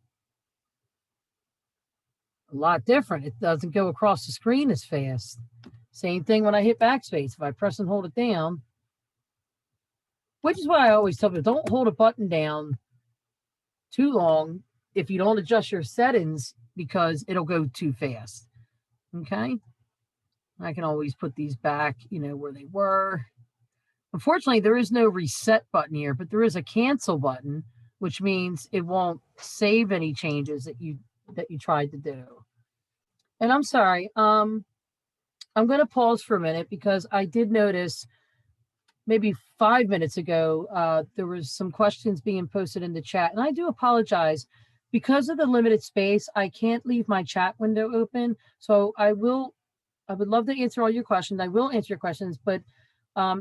A lot different. It doesn't go across the screen as fast. Same thing when I hit backspace. If I press and hold it down, which is why I always tell people, don't hold a button down too long if you don't adjust your settings, because it'll go too fast. Okay. I can always put these back, you know, where they were. Unfortunately, there is no reset button here, but there is a cancel button, which means it won't save any changes that you tried to do. And I'm sorry, I'm going to pause for a minute because I did notice maybe 5 minutes ago, there was some questions being posted in the chat, and I do apologize. Because of the limited space, I can't leave my chat window open. So I would love to answer all your questions. I will answer your questions, but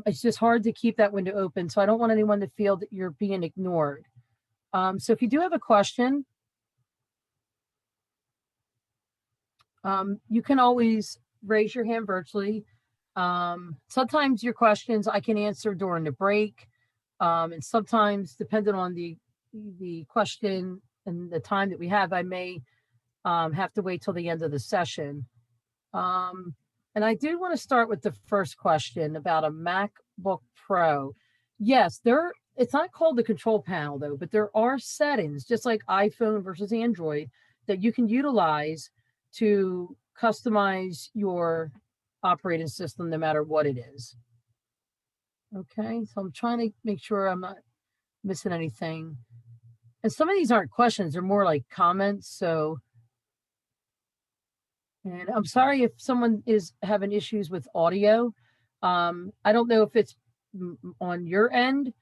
it's just hard to keep that window open. So I don't want anyone to feel that you're being ignored. So if you do have a question, you can always raise your hand virtually. Sometimes your questions I can answer during the break. And sometimes, depending on the question and the time that we have, I may have to wait till the end of the session. And I do want to start with the first question about a MacBook Pro. Yes, it's not called the control panel though, but there are settings, just like iPhone versus Android, that you can utilize to customize your operating system no matter what it is. Okay, so I'm trying to make sure I'm not missing anything. And some of these aren't questions, they're more like comments. So, and I'm sorry if someone is having issues with audio. I don't know if it's on your end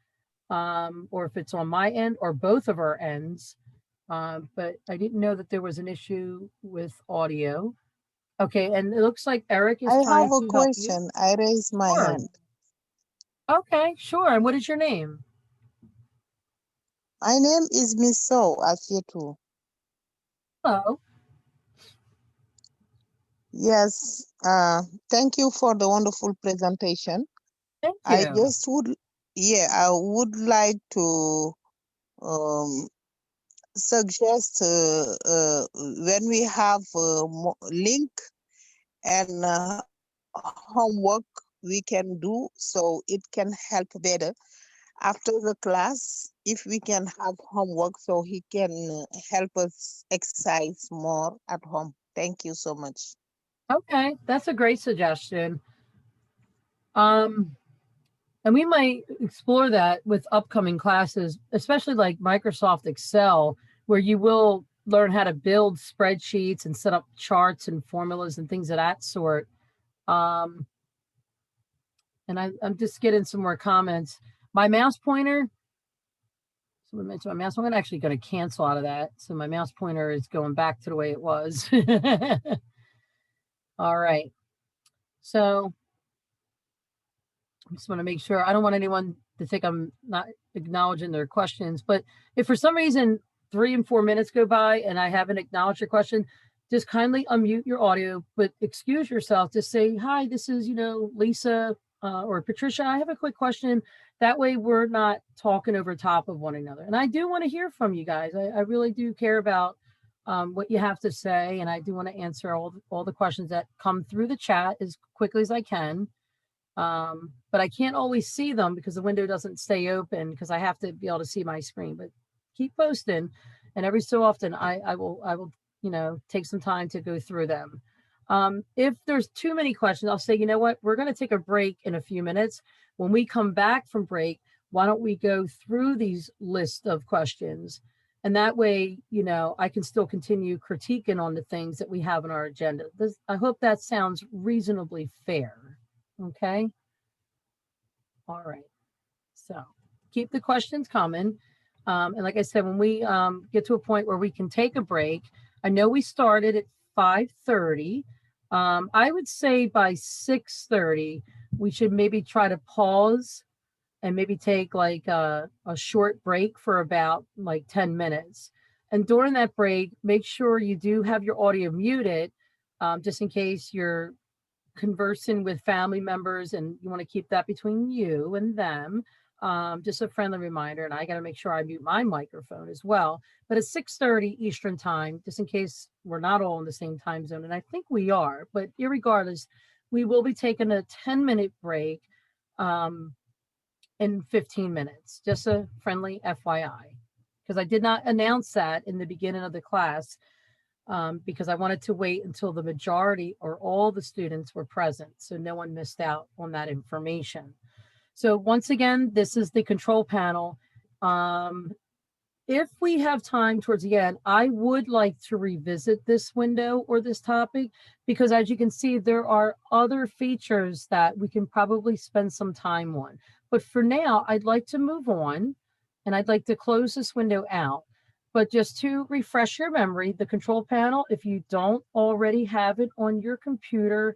or if it's on my end or both of our ends. But I didn't know that there was an issue with audio. Okay, and it looks like Eric is I trying have a to help you. question. I raised my Sure. hand. Okay, sure. And what is your name? My name is Miss So Afietu. Hello. Yes, thank you for the wonderful presentation. Thank I you. just I would like to suggest when we have link and homework we can do, so it can help better after the class, if we can have homework so he can help us exercise more at home. Thank you so much. Okay, that's a great suggestion. And we might explore that with upcoming classes, especially like Microsoft Excel, where you will learn how to build spreadsheets and set up charts and formulas and things of that sort. And I'm just getting some more comments. My mouse pointer, someone mentioned my mouse. I'm actually going to cancel out of that. So my mouse pointer is going back to the way it was. All right. So I just want to make sure, I don't want anyone to think I'm not acknowledging their questions, but if for some reason 3 and 4 minutes go by and I haven't acknowledged your question, just kindly unmute your audio, but excuse yourself. Just say, hi, this is, Lisa or Patricia. I have a quick question. That way we're not talking over top of one another. And I do want to hear from you guys. I really do care about what you have to say. And I do want to answer all the questions that come through the chat as quickly as I can. But I can't always see them because the window doesn't stay open because I have to be able to see my screen. But keep posting, and every so often I will take some time to go through them. If there's too many questions, I'll say, you know what, we're going to take a break in a few minutes. When we come back from break, why don't we go through these list of questions? And that way, I can still continue critiquing on the things that we have on our agenda. I hope that sounds reasonably fair. Okay. All right. So keep the questions coming. And like I said, when we get to a point where we can take a break, I know we started at 5:30. I would say by 6:30, we should maybe try to pause and maybe take like a short break for about like 10 minutes. And during that break, make sure you do have your audio muted, just in case you're conversing with family members and you want to keep that between you and them. Just a friendly reminder, and I got to make sure I mute my microphone as well. But at 6:30 Eastern time, just in case we're not all in the same time zone, and I think we are, but irregardless, we will be taking a 10-minute break in 15 minutes. Just a friendly FYI, because I did not announce that in the beginning of the class because I wanted to wait until the majority or all the students were present, so no one missed out on that information. So once again, this is the control panel. If we have time towards the end, I would like to revisit this window or this topic, because as you can see, there are other features that we can probably spend some time on. But for now, I'd like to move on and I'd like to close this window out. But just to refresh your memory, the control panel, if you don't already have it on your computer,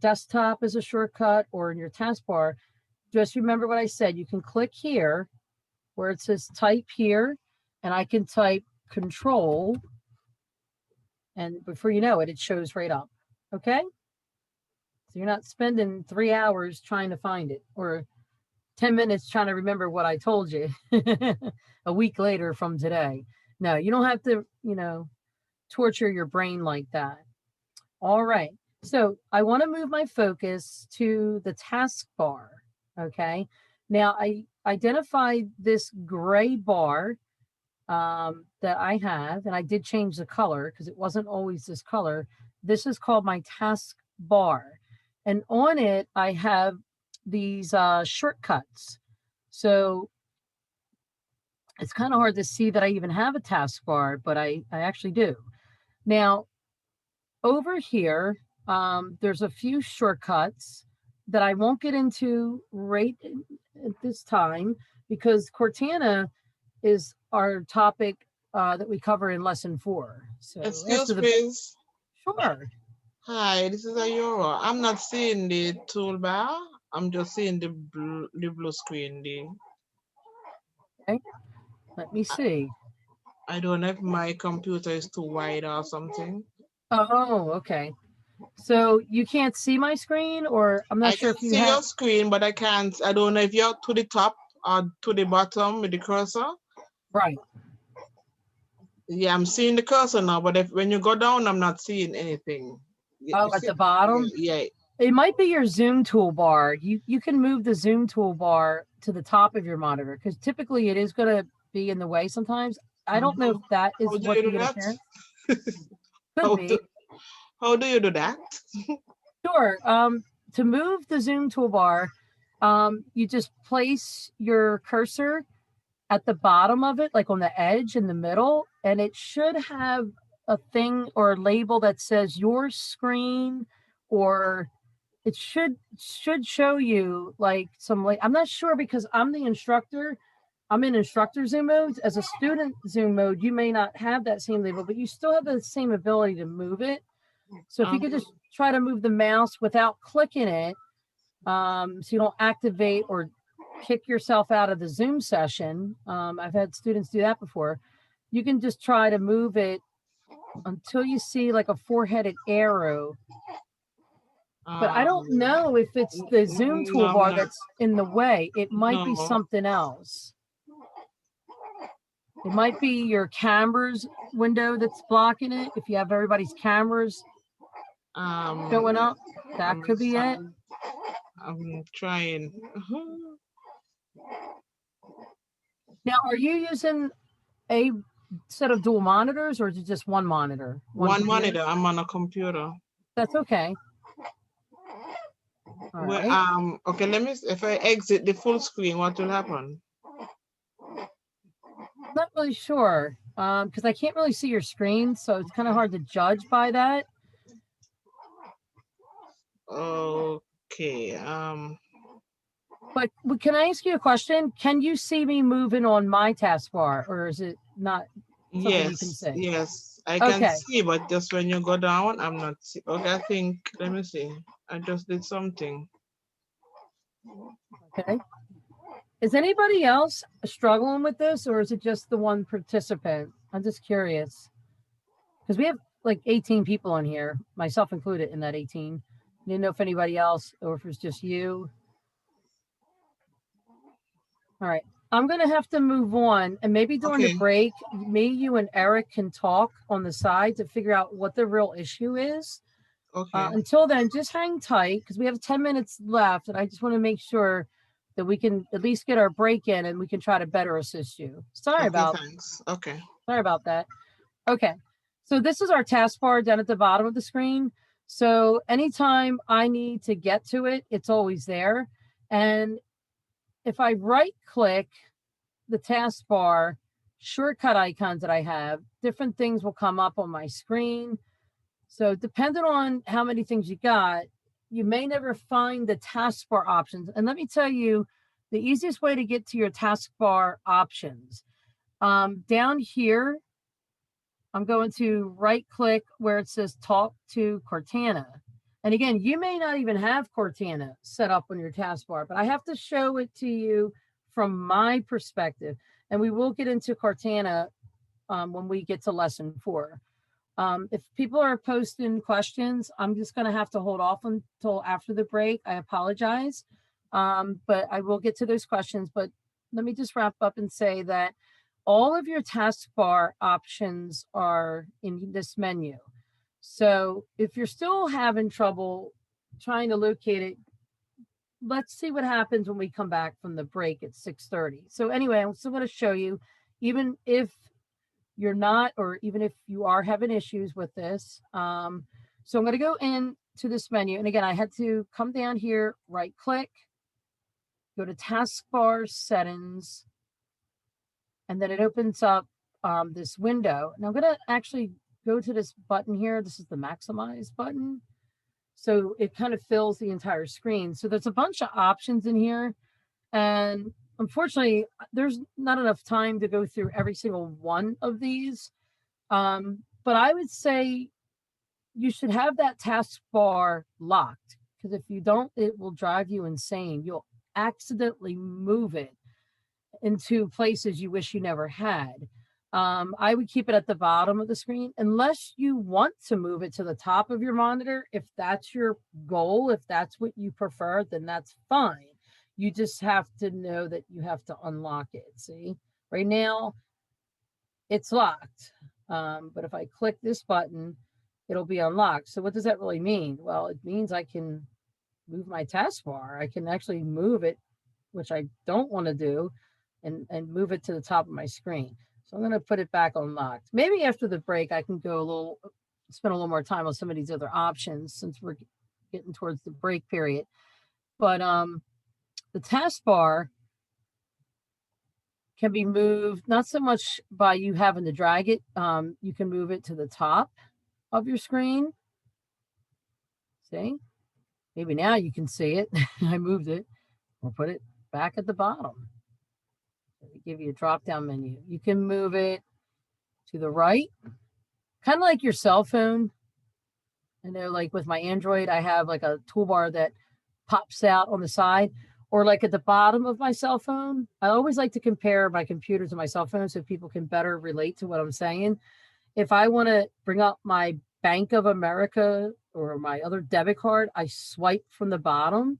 desktop as a shortcut or in your taskbar, just remember what I said. You can click here where it says type here, and I can type control, and before you know it, it shows right up. Okay, so you're not spending 3 hours trying to find it or 10 minutes trying to remember what I told you a week later from today. No, you don't have to, torture your brain like that. All right, so I want to move my focus to the taskbar. Okay, now I identified this gray bar that I have, and I did change the color because it wasn't always this color. This is called my task bar, and on it I have these shortcuts. So it's kind of hard to see that I even have a task bar, but I actually do. Now over here, there's a few shortcuts that I won't get into right at this time because Cortana is our topic that we cover in lesson 4. So Excuse me. Sure. Hi, this is Ayora. I'm not seeing the toolbar. I'm just seeing the blue screen. Okay. Let me see. I don't know if my computer is too wide or something. Oh, okay. So you can't see my screen, or I'm not sure if you see have your screen, but I can't. I don't know if you're to the top or to the bottom with the cursor. Right. Yeah, I'm seeing the cursor now, but when you go down, I'm not seeing anything. Oh, at the bottom? Yeah. It might be your Zoom toolbar. You can move the Zoom toolbar to the top of your monitor because typically it is going to be in the way sometimes. I don't know if that is what the interference could be. How do you do that? Sure. To move the Zoom toolbar, you just place your cursor at the bottom of it, like on the edge in the middle, and it should have a thing or a label that says your screen, or it should show you like some, like, I'm not sure because I'm the instructor. I'm in instructor Zoom mode. As a student Zoom mode, you may not have that same label, but you still have the same ability to move it. So if you could just try to move the mouse without clicking it, so you don't activate or kick yourself out of the Zoom session. I've had students do that before. you can just try to move it until you see like a four-headed arrow. But I don't know if it's the Zoom no, I'm toolbar not. that's in the way. It might be No. something else. It might be your cameras window that's blocking it. If you have everybody's cameras going up, that could be it. I'm trying. Now, are you using a set of dual monitors or is it just one monitor? One computer? monitor. I'm on a computer. That's okay. All Well, right. okay, let me, if I exit the full screen, what will happen? Not really sure because I can't really see your screen, so it's kind of hard to judge by that. Okay. But can I ask you a question? Can you see me moving on my taskbar, or is it not something you can Yes, see? yes, I can Okay. see, but just when you go down, I'm not see. Okay, I think, let me see. I just did something. Okay. Is anybody else struggling with this, or is it just the one participant? I'm just curious because we have like 18 people in here, myself included in that 18. Didn't know if anybody else or if it's just you. All right. I'm going to have to move on, and maybe during the Okay. break, me, you, and Eric can talk on the side to figure out what the real issue is. Okay. Until then, just hang tight because we have 10 minutes left, and I just want to make sure that we can at least get our break in and we can try to better assist you. Sorry Okay, about thanks. Okay. that. Okay. So this is our taskbar down at the bottom of the screen. So anytime I need to get to it, it's always there. And if I right click the taskbar, shortcut icons that I have, different things will come up on my screen. So depending on how many things you got, you may never find the taskbar options. And let me tell you, the easiest way to get to your taskbar options, down here, I'm going to right click where it says talk to Cortana. And again, you may not even have Cortana set up on your taskbar, but I have to show it to you from my perspective. And we will get into Cortana when we get to lesson 4. If people are posting questions, I'm just going to have to hold off until after the break. I apologize, but I will get to those questions. But let me just wrap up and say that all of your taskbar options are in this menu. So if you're still having trouble trying to locate it, let's see what happens when we come back from the break at 6:30. So anyway, I'm still going to show you, even if you're not, or even if you are having issues with this. So I'm going to go into this menu. And again, I had to come down here, right click, go to taskbar settings, and then it opens up this window. And I'm going to actually go to this button here. This is the maximize button. So it kind of fills the entire screen. So there's a bunch of options in here. And unfortunately, there's not enough time to go through every single one of these. But I would say you should have that taskbar locked, because if you don't, it will drive you insane. You'll accidentally move it into places you wish you never had. I would keep it at the bottom of the screen unless you want to move it to the top of your monitor. If that's your goal, if that's what you prefer, then that's fine. You just have to know that you have to unlock it. See, right now it's locked. But if I click this button, it'll be unlocked. So what does that really mean? Well, it means I can move my taskbar. I can actually move it, which I don't want to do, and move it to the top of my screen. So I'm going to put it back unlocked. Maybe after the break, I can go spend a little more time on some of these other options since we're getting towards the break period. But the taskbar can be moved, not so much by you having to drag it. You can move it to the top of your screen. See? Maybe now you can see it. I moved it. Or put it back at the bottom. They give you a drop-down menu. You can move it to the right, kind of like your cell phone. I know, like with my Android, I have like a toolbar that pops out on the side. or like at the bottom of my cell phone. I always like to compare my computer to my cell phone so people can better relate to what I'm saying. If I want to bring up my Bank of America or my other debit card, I swipe from the bottom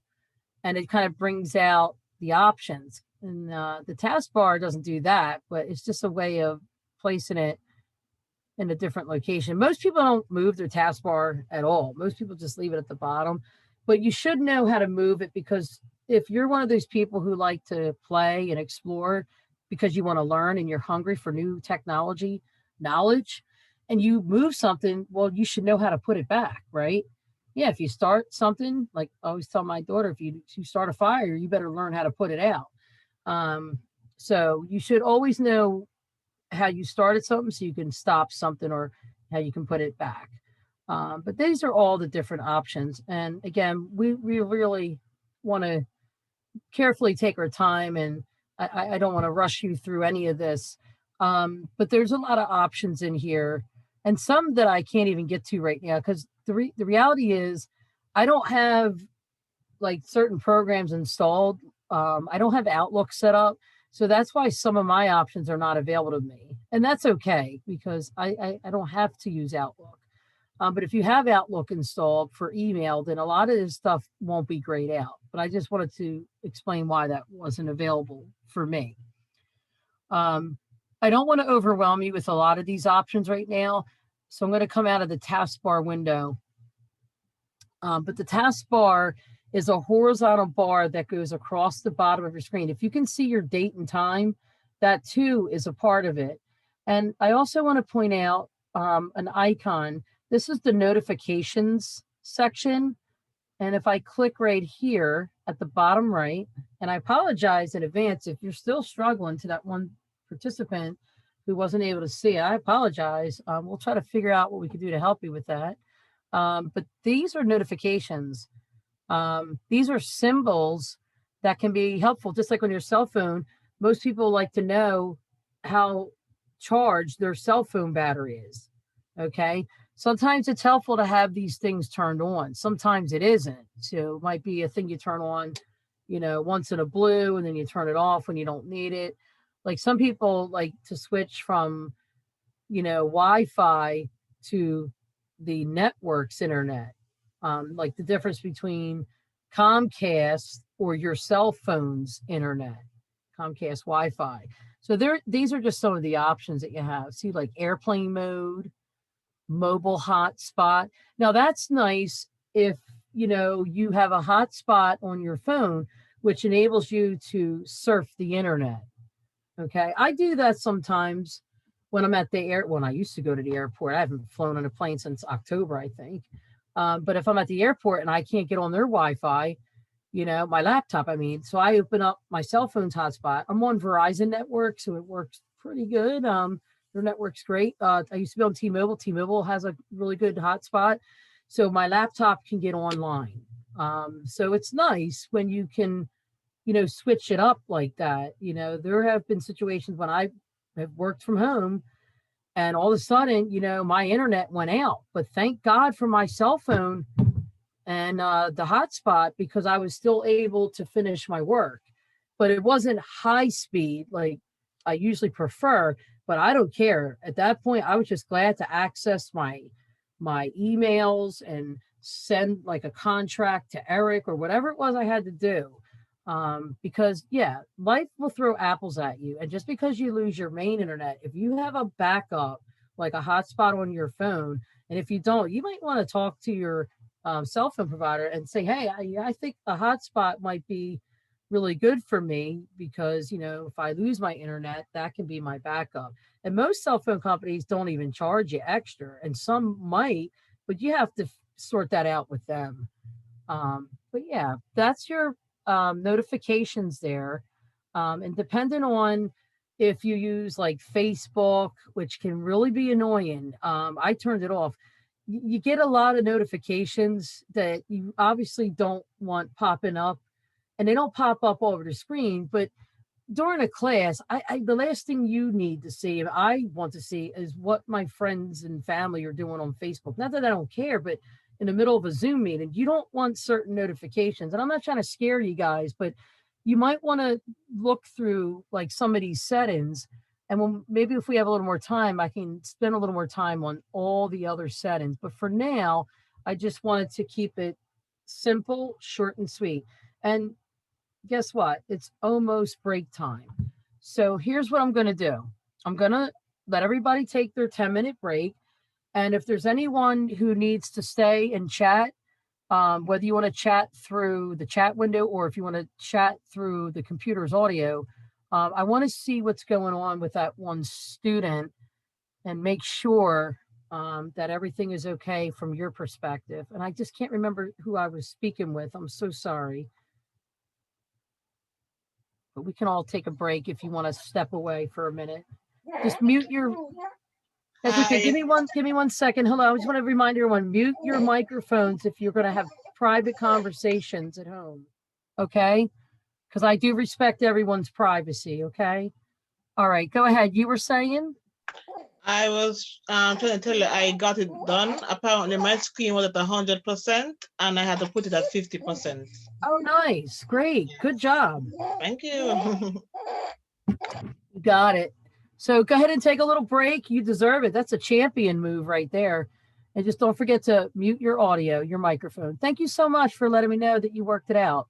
and it kind of brings out the options. And the taskbar doesn't do that, but it's just a way of placing it in a different location. Most people don't move their taskbar at all. Most people just leave it at the bottom, but you should know how to move it, because if you're one of those people who like to play and explore because you want to learn and you're hungry for new technology knowledge and you move something, well, you should know how to put it back, right? Yeah, if you start something, like I always tell my daughter, if you start a fire, you better learn how to put it out. So you should always know how you started something so you can stop something, or how you can put it back. But these are all the different options. And again, we really want to carefully take our time, and I don't want to rush you through any of this. But there's a lot of options in here, and some that I can't even get to right now, because the reality is I don't have like certain programs installed. I don't have Outlook set up. So that's why some of my options are not available to me. And that's okay, because I don't have to use Outlook. But if you have Outlook installed for email, then a lot of this stuff won't be grayed out. But I just wanted to explain why that wasn't available for me. I don't want to overwhelm you with a lot of these options right now. So I'm going to come out of the taskbar window. But the taskbar is a horizontal bar that goes across the bottom of your screen. If you can see your date and time, that too is a part of it. And I also want to point out an icon. This is the notifications section. And if I click right here at the bottom right, and I apologize in advance if you're still struggling, to that one participant who wasn't able to see it, I apologize. We'll try to figure out what we can do to help you with that. But these are notifications. These are symbols that can be helpful, just like on your cell phone. Most people like to know how charged their cell phone battery is. Okay. Sometimes it's helpful to have these things turned on. Sometimes it isn't. So it might be a thing you turn on, once in a blue, and then you turn it off when you don't need it. Like some people like to switch from, Wi-Fi to the network's internet. Like the difference between Comcast or your cell phone's internet, Comcast Wi-Fi. So these are just some of the options that you have. See, like airplane mode, mobile hotspot. Now that's nice if you have a hotspot on your phone, which enables you to surf the internet. Okay, I do that sometimes when I'm at the when I used to go to the airport. I haven't flown on a plane since October, I think. But if I'm at the airport and I can't get on their Wi-Fi, my laptop, so I open up my cell phone's hotspot. I'm on Verizon network, so it works pretty good. Their network's great. I used to be on T-Mobile. T-Mobile has a really good hotspot, so my laptop can get online. So it's nice when you can, switch it up like that. There have been situations when I have worked from home, and all of a sudden, my internet went out. But thank God for my cell phone and the hotspot, because I was still able to finish my work. But it wasn't high speed like I usually prefer, but I don't care. At that point, I was just glad to access my emails and send like a contract to Eric or whatever it was I had to do. Because life will throw apples at you. And just because you lose your main internet, if you have a backup, like a hotspot on your phone, and if you don't, you might want to talk to your cell phone provider and say, hey, I think a hotspot might be really good for me, because, if I lose my internet, that can be my backup. And most cell phone companies don't even charge you extra, and some might, but you have to sort that out with them. But yeah, that's your notifications there. And depending on if you use like Facebook, which can really be annoying, I turned it off. You get a lot of notifications that you obviously don't want popping up, and they don't pop up all over the screen. But during a class, the last thing you need to see, and I want to see, is what my friends and family are doing on Facebook. Not that I don't care, but in the middle of a Zoom meeting, you don't want certain notifications. And I'm not trying to scare you guys, but you might want to look through like some of these settings. And when, maybe if we have a little more time, I can spend a little more time on all the other settings. But for now, I just wanted to keep it simple, short and sweet. And guess what? It's almost break time. So here's what I'm going to do. I'm going to let everybody take their 10-minute break. And if there's anyone who needs to stay and chat, whether you want to chat through the chat window or if you want to chat through the computer's audio, I want to see what's going on with that one student and make sure that everything is okay from your perspective. And I just can't remember who I was speaking with. I'm so sorry. But we can all take a break if you want to step away for a minute. Just mute your... That's okay. Give me one second. Hello. I just want to remind everyone, mute your microphones if you're going to have private conversations at home. Okay? Because I do respect everyone's privacy. Okay? All right. Go ahead. You were saying? I was trying to tell you I got it done. Apparently my screen was at 100% and I had to put it at 50%. Oh, nice. Great. Good job. Thank you. You got it. So go ahead and take a little break. You deserve it. That's a champion move right there. And just don't forget to mute your audio, your microphone. Thank you so much for letting me know that you worked it out.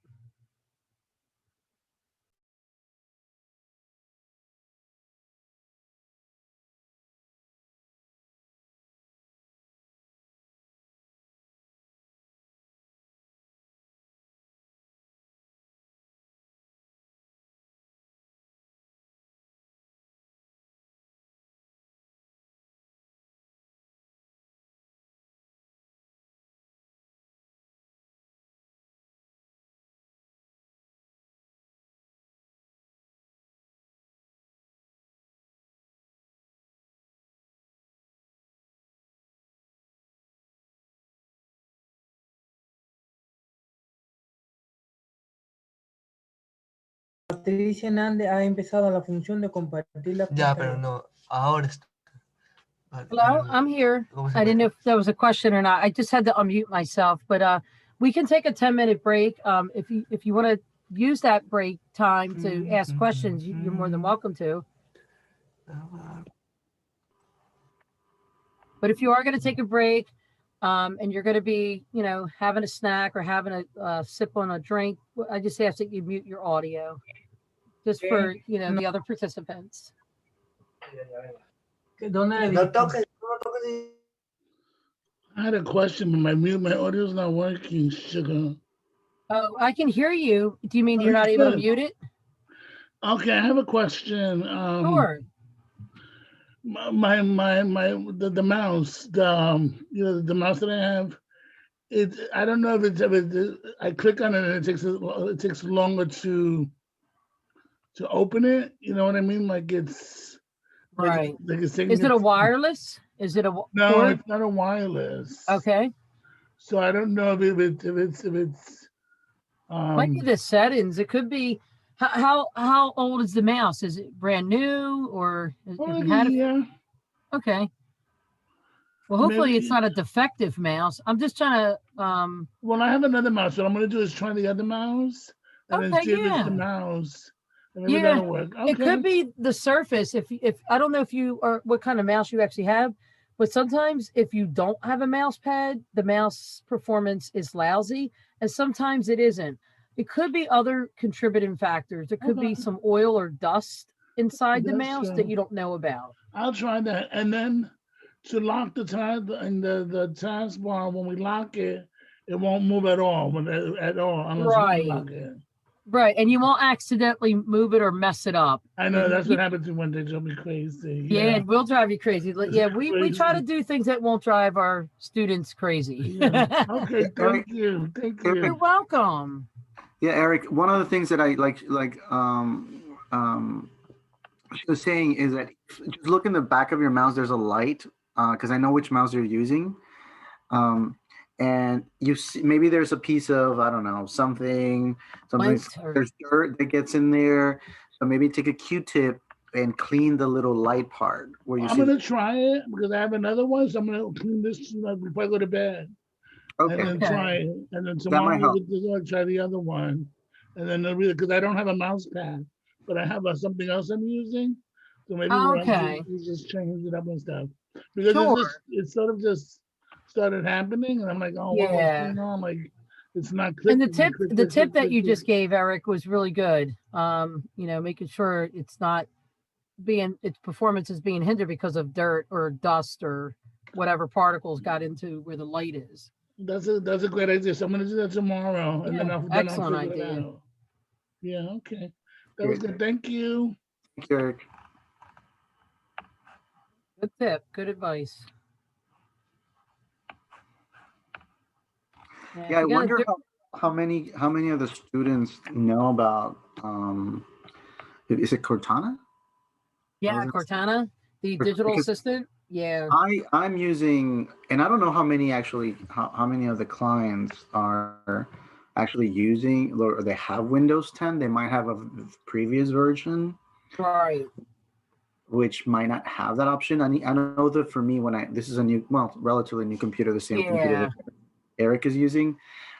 Patricia Hernández ha empezado la función de compartir la Ya, pantalla. pero no, ahora está. Hello, I'm here. I didn't know if that was a question or not. I just had to unmute myself, but we can take a 10-minute break. If you want to use that break time to ask questions, you're more than welcome to. But if you are going to take a break and you're going to be, you know, having a snack or having a sip on a drink, I just ask that you mute your audio just for, you know, the other participants. No toques. I had a question, but my audio's not working, sugar. Oh, I can hear you. Do you mean you're not able to mute it? Okay, I have a question. Sure. The mouse, the mouse that I have, I don't know if I click on it and it takes longer to open it. You know what I mean? Like it's right. Like it's Is it a wireless? Is it a no? cord? It's not a wireless. Okay. So I don't know if it's might be the settings. It could be. How old is the mouse? Is it brand new or have you had it? Yeah. Okay. Well, hopefully it's not a defective mouse. I'm just trying to. Well, I have another mouse. What I'm going to do is try the other mouse and then see if it's the mouse. Maybe that'll work. Okay. It could be the Surface. If I don't know if you are what kind of mouse you actually have, but sometimes if you don't have a mouse pad, the mouse performance is lousy, and sometimes it isn't. It could be other contributing factors. It could be some oil or dust inside the mouse that you don't know about. I'll try that. And then to lock the tab and the taskbar, when we lock it, it won't move at all. Unless we lock it. Right. And you won't accidentally move it or mess it up. I know that's what happens when they drive me crazy. Yeah, it will drive you crazy. Yeah, we try to do things that won't drive our students crazy. Yeah. Okay, thank you. Thank you. You're welcome. Yeah, Eric, one of the things that I she was saying is that just look in the back of your mouse, there's a light, because I know which mouse you're using. And you see, maybe there's a piece of, I don't know, something, there's dirt that gets in there. So maybe take a Q-tip and clean the little light part where you I'm going to try it because I have another one. So I'm going to clean this before I go to bed. Okay. And then try it. And then tomorrow I'll try the other one. and then they'll read it, because I don't have a mouse pad, but I have something else I'm using. So maybe Okay. we just change it up and stuff. Because Sure. it's sort of just started happening, and I'm like, oh, what's Yeah. going on? Like, it's not And clicking. the tip that you just gave, Eric, was really good. Making sure its performance is being hindered because of dirt or dust or whatever particles got into where the light is. That's a great idea. So I'm gonna do that tomorrow, and then Yeah, I'll excellent figure it idea. out. Yeah, okay. That was good. Thank you. Thank you, Eric. Good tip. Good advice. Yeah, I if you got a wonder di- how many of the students know about is it Cortana? Yeah, Cortana, the digital Because assistant. Yeah. I'm using, and I don't know how many actually how many of the clients are actually using, or they have Windows 10. They might have a previous version, Right. which might not have that option. I know that for me, this is a relatively new computer, the same computer that Eric is using.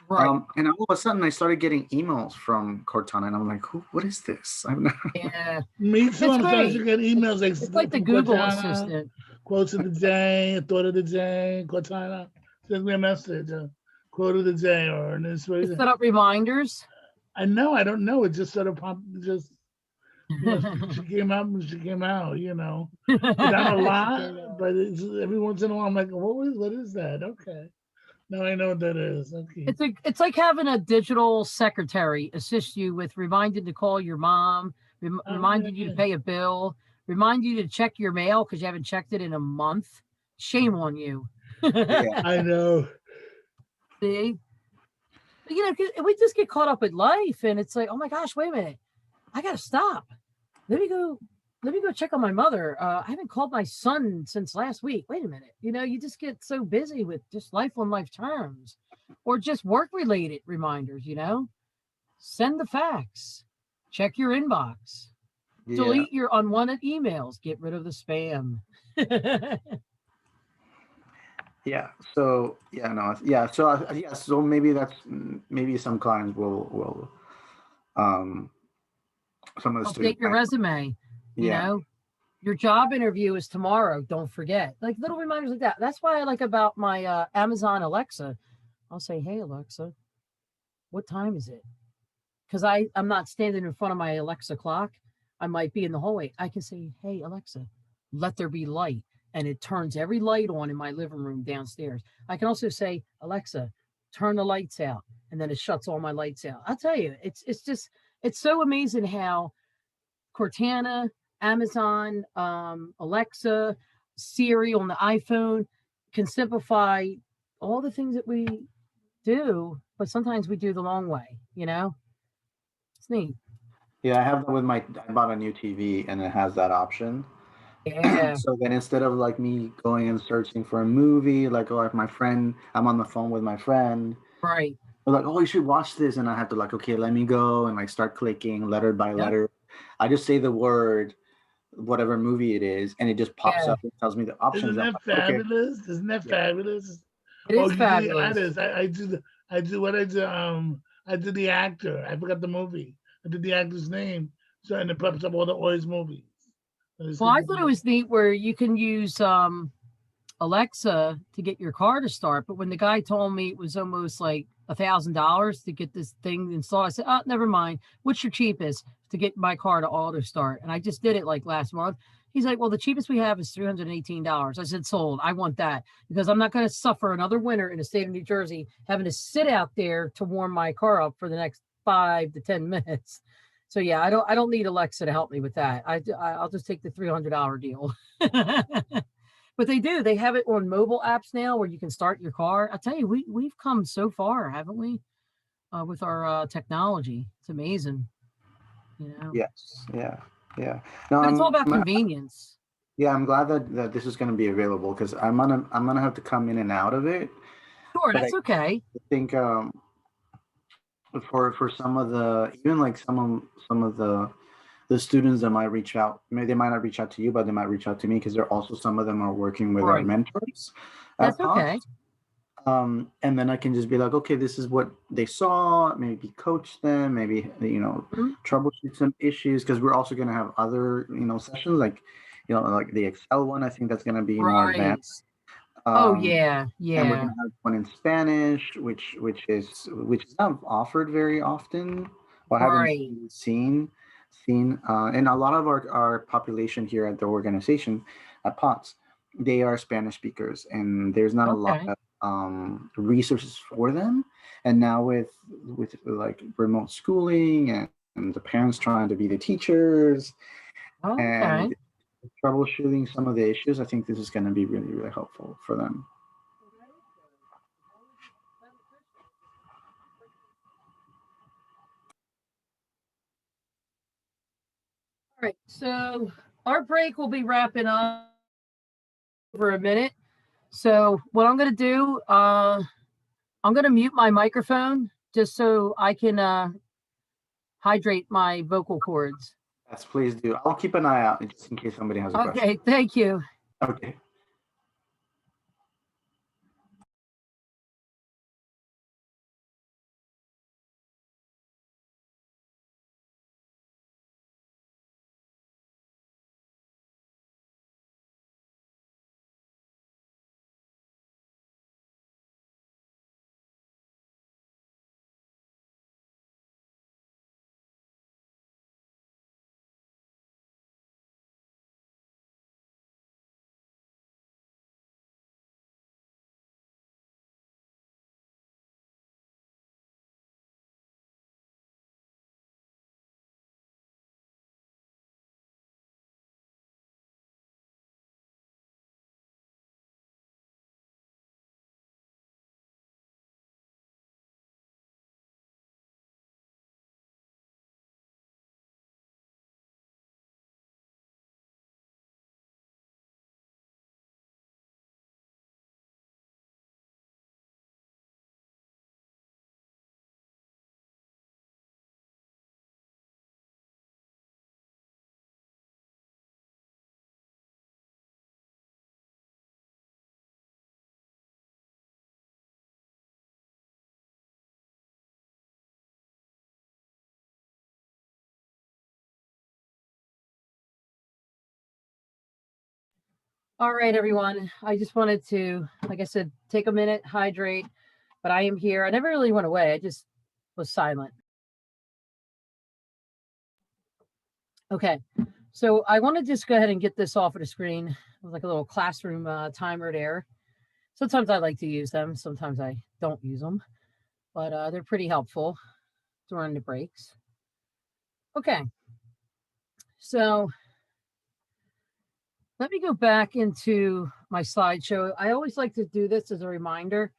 Right. And all of a sudden I started getting emails from Cortana, and I'm like, what is this? I'm not. Yeah. Me too. I'm starting great. to get emails It's like the Google Cortana, assistant. Quotes of the day, thought of the day, Cortana. Send me a message, quote of the day, or an inspiration. Set up reminders. I know. I don't know. It just sort of popped. She came out when she came out. Not a lot, but every once in a while I'm like, what is that? Okay. Now I know what that is. Okay. It's like having a digital secretary assist you with reminding to call your mom, reminding you to pay a bill, remind you to check your mail because you haven't checked it in a month. Shame on you. Yeah. I know. See? We just get caught up with life, and it's like, oh my gosh, wait a minute. I gotta stop. Let me go check on my mother. I haven't called my son since last week. Wait a minute. You just get so busy with just life on life terms or just work related reminders, Send the fax, check your inbox, delete your unwanted emails, get rid of the spam. Yeah. So So maybe some clients will some of the update your resume. Your job interview is tomorrow. Don't forget. Like little reminders like that. That's why I like about my Amazon Alexa. I'll say, hey, Alexa, what time is it? Because I'm not standing in front of my Alexa clock. I might be in the hallway. I can say, hey, Alexa, let there be light. And it turns every light on in my living room downstairs. I can also say, Alexa, turn the lights out. And then it shuts all my lights out. I'll tell you, it's so amazing how Cortana, Amazon, Alexa, Siri on the iPhone can simplify all the things that we do, but sometimes we do the long way, It's neat. Yeah, I have that with I bought a new TV and it has that option. Yeah. So then instead of like me going and searching for a movie, like my friend, I'm on the phone with my friend. Right. They're like, oh, you should watch this. And I have to okay, let me go and start clicking letter by letter. I just say the word, whatever movie it is, and it just pops up and tells me the options. Isn't that fabulous? Okay. Isn't that fabulous? It is fabulous. I do what I do. I did the actor. I forgot the movie. I did the actor's name. So and it pops up all the Oz movies. Well, I thought it was neat where you can use Alexa to get your car to start. But when the guy told me it was almost like $1,000 to get this thing installed, I said, oh, never mind. What's your cheapest to get my car to auto start? And I just did it like last month. He's like, well, the cheapest we have is $318. I said, sold. I want that because I'm not going to suffer another winter in the state of New Jersey having to sit out there to warm my car up for the next 5 to 10 minutes. So yeah, I don't need Alexa to help me with that. I'll just take the $300 deal. But they do. They have it on mobile apps now where you can start your car. I'll tell you, we've come so far, haven't we? With our technology, it's amazing. Yes. Yeah. No, but it's all about convenience. Yeah, I'm glad that this is going to be available because I'm gonna have to come in and out of it. Sure, that's okay. I think for some of some of the students that might reach out, maybe they might not reach out to you, but they might reach out to me because they're also some of them are working with our mentors. That's okay. And then I can just be like, okay, this is what they saw, maybe coach them, maybe, Mhm. troubleshoot some issues, because we're also going to have other, sessions like, like the Excel one. I think that's going to be more Right. advanced. Oh, Um, yeah. and we're Yeah. going to have one in Spanish, which is not offered very often, or haven't Right. seen. And a lot of our population here at the organization at POTS, they are Spanish speakers, and there's not a lot Okay. of resources for them. And now with like remote schooling and the parents trying to be the teachers Okay. and troubleshooting some of the issues, I think this is going to be really, really helpful for them. All right. So our break will be wrapping up over a minute. So what I'm going to do, I'm going to mute my microphone just so I can hydrate my vocal cords. Yes, please do. I'll keep an eye out just in case somebody has a question. Okay. Thank you. Okay. All right, everyone. I just wanted to, like I said, take a minute, hydrate, but I am here. I never really went away. I just was silent. Okay. So I want to just go ahead and get this off of the screen. It was like a little classroom timer there. Sometimes I like to use them. Sometimes I don't use them, but they're pretty helpful during the breaks. Okay. So let me go back into my slideshow. I always like to do this as a reminder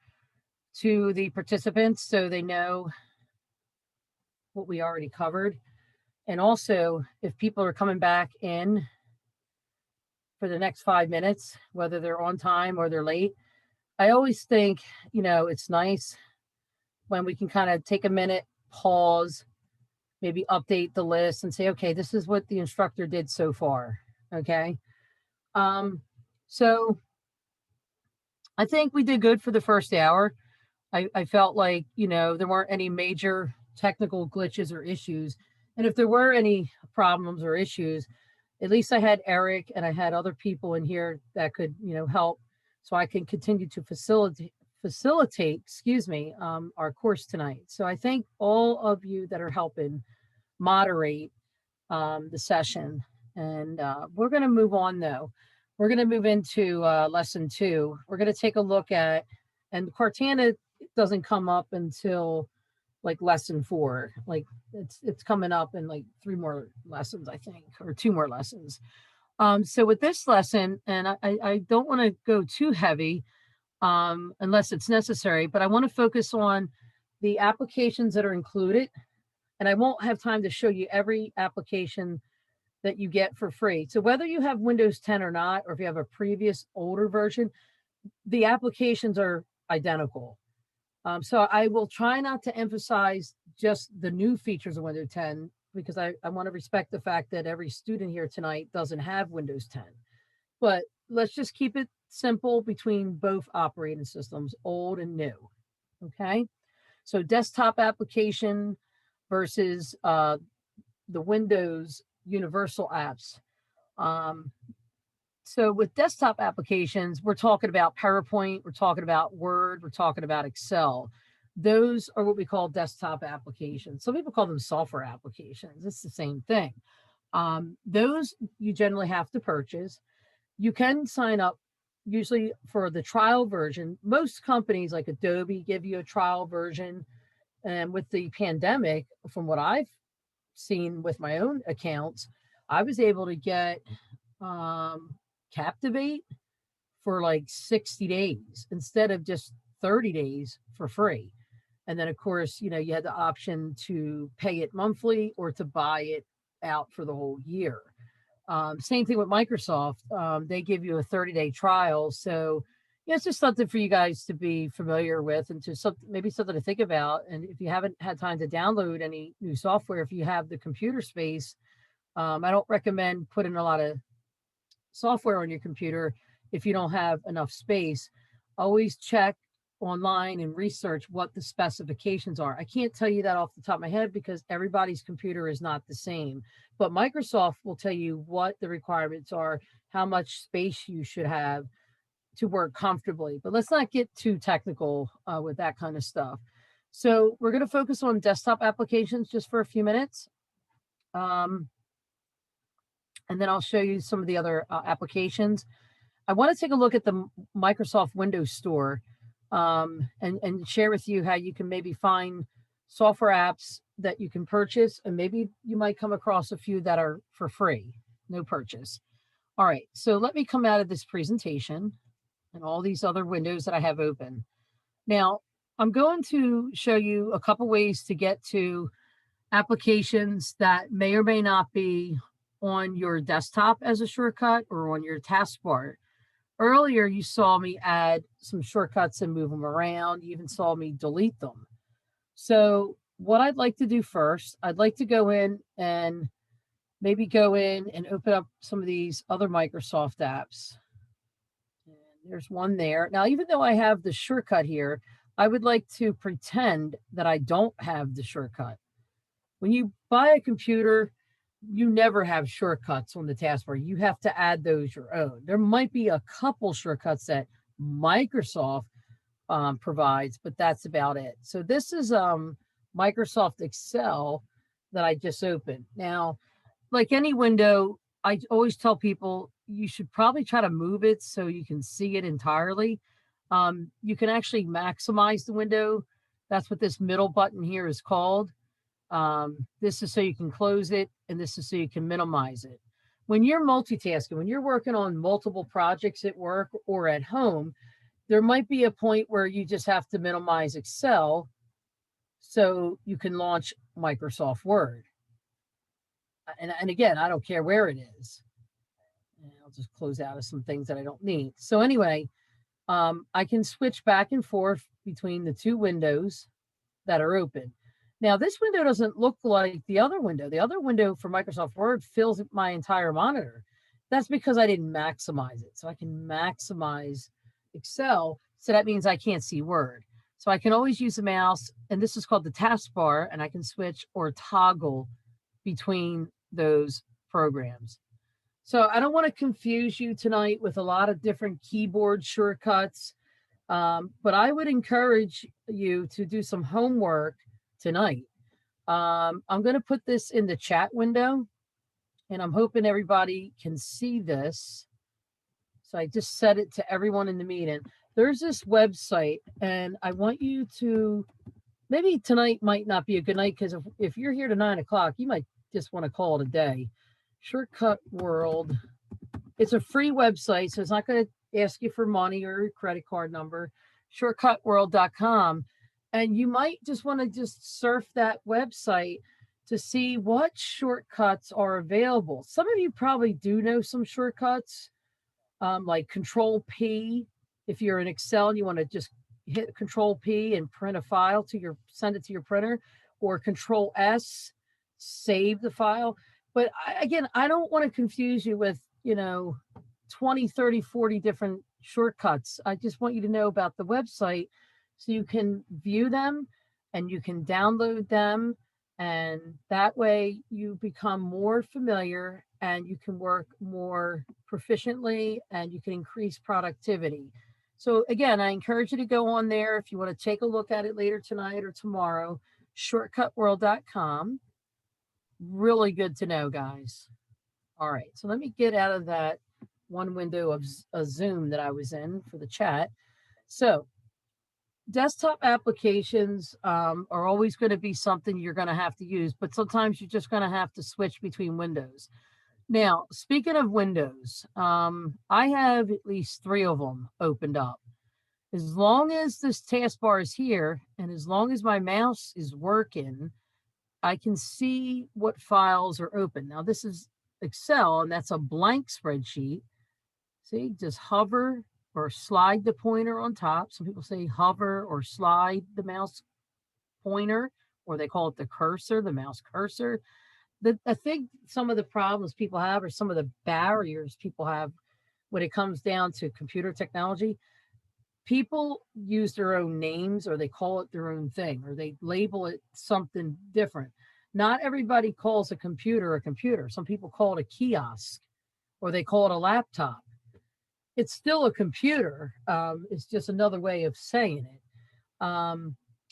to the participants so they know what we already covered. And also, if people are coming back in for the next 5 minutes, whether they're on time or they're late, I always think, it's nice when we can kind of take a minute, pause, maybe update the list and say, okay, this is what the instructor did so far. Okay. So I think we did good for the first hour. I felt like, there weren't any major technical glitches or issues. And if there were any problems or issues, at least I had Eric and I had other people in here that could, help so I can continue to facilitate, our course tonight. So I thank all of you that are helping moderate the session. And we're going to move on though. We're going to move into lesson 2. We're going to take a look at, and Cortana doesn't come up until like lesson 4. Like it's coming up in like 3 more lessons, I think, or 2 more lessons. So with this lesson, and I don't want to go too heavy unless it's necessary, but I want to focus on the applications that are included. And I won't have time to show you every application that you get for free. So whether you have Windows 10 or not, or if you have a previous older version, the applications are identical. So I will try not to emphasize just the new features of Windows 10 because I want to respect the fact that every student here tonight doesn't have Windows 10. But let's just keep it simple between both operating systems, old and new. Okay. So desktop application versus the Windows universal apps. So with desktop applications, we're talking about PowerPoint, we're talking about Word, we're talking about Excel. Those are what we call desktop applications. Some people call them software applications. It's the same thing. Those you generally have to purchase. You can sign up usually for the trial version. Most companies like Adobe give you a trial version. And with the pandemic, from what I've seen with my own accounts, I was able to get Captivate for like 60 days instead of just 30 days for free. And then of course, you had the option to pay it monthly or to buy it out for the whole year. Same thing with Microsoft. They give you a 30-day trial. So it's just something for you guys to be familiar with and to maybe something to think about. And if you haven't had time to download any new software, if you have the computer space, I don't recommend putting a lot of software on your computer if you don't have enough space. Always check online and research what the specifications are. I can't tell you that off the top of my head because everybody's computer is not the same, but Microsoft will tell you what the requirements are, how much space you should have to work comfortably. But let's not get too technical with that kind of stuff. So we're going to focus on desktop applications just for a few minutes. And then I'll show you some of the other applications. I want to take a look at the Microsoft Windows Store and share with you how you can maybe find software apps that you can purchase, and maybe you might come across a few that are for free, no purchase. All right, so let me come out of this presentation and all these other windows that I have open. Now, I'm going to show you a couple ways to get to applications that may or may not be on your desktop as a shortcut or on your taskbar. Earlier, you saw me add some shortcuts and move them around. You even saw me delete them. So what I'd like to do first, I'd like to go in and maybe go in and open up some of these other Microsoft apps. And there's one there. Now, even though I have the shortcut here, I would like to pretend that I don't have the shortcut. When you buy a computer, you never have shortcuts on the taskbar. You have to add those your own. There might be a couple shortcuts that Microsoft provides, but that's about it. So this is Microsoft Excel that I just opened. Now, like any window, I always tell people you should probably try to move it so you can see it entirely. You can actually maximize the window. That's what this middle button here is called. This is so you can close it, and this is so you can minimize it. When you're multitasking, when you're working on multiple projects at work or at home, there might be a point where you just have to minimize Excel so you can launch Microsoft Word. And again, I don't care where it is. And I'll just close out of some things that I don't need. So anyway, I can switch back and forth between the two windows that are open. Now, this window doesn't look like the other window. The other window for Microsoft Word fills my entire monitor. That's because I didn't maximize it. So I can maximize Excel. So that means I can't see Word. So I can always use the mouse, and this is called the taskbar, and I can switch or toggle between those programs. So I don't want to confuse you tonight with a lot of different keyboard shortcuts, but I would encourage you to do some homework tonight. I'm going to put this in the chat window, and I'm hoping everybody can see this. So I just set it to everyone in the meeting. There's this website, and I want you to, maybe tonight might not be a good night, because if you're here to 9 o'clock, you might just want to call it a day. Shortcut World. It's a free website, so it's not going to ask you for money or credit card number. Shortcutworld.com. And you might just want to just surf that website to see what shortcuts are available. Some of you probably do know some shortcuts, like Control P. If you're in Excel and you want to just hit Control P and print a file to send it to your printer, or Control S, save the file. But again, I don't want to confuse you with, 20, 30, 40 different shortcuts. I just want you to know about the website so you can view them and you can download them. And that way you become more familiar and you can work more proficiently and you can increase productivity. So again, I encourage you to go on there if you want to take a look at it later tonight or tomorrow, shortcutworld.com. Really good to know, guys. All right, so let me get out of that one window of a Zoom that I was in for the chat. So desktop applications are always going to be something you're going to have to use, but sometimes you're just going to have to switch between windows. Now, speaking of windows, I have at least 3 of them opened up. As long as this taskbar is here and as long as my mouse is working, I can see what files are open. Now, this is Excel, and that's a blank spreadsheet. See, just hover or slide the pointer on top. Some people say hover or slide the mouse pointer, or they call it the cursor, the mouse cursor. I think some of the problems people have, or some of the barriers people have when it comes down to computer technology, people use their own names or they call it their own thing or they label it something different. Not everybody calls a computer. Some people call it a kiosk or they call it a laptop. It's still a computer. It's just another way of saying it.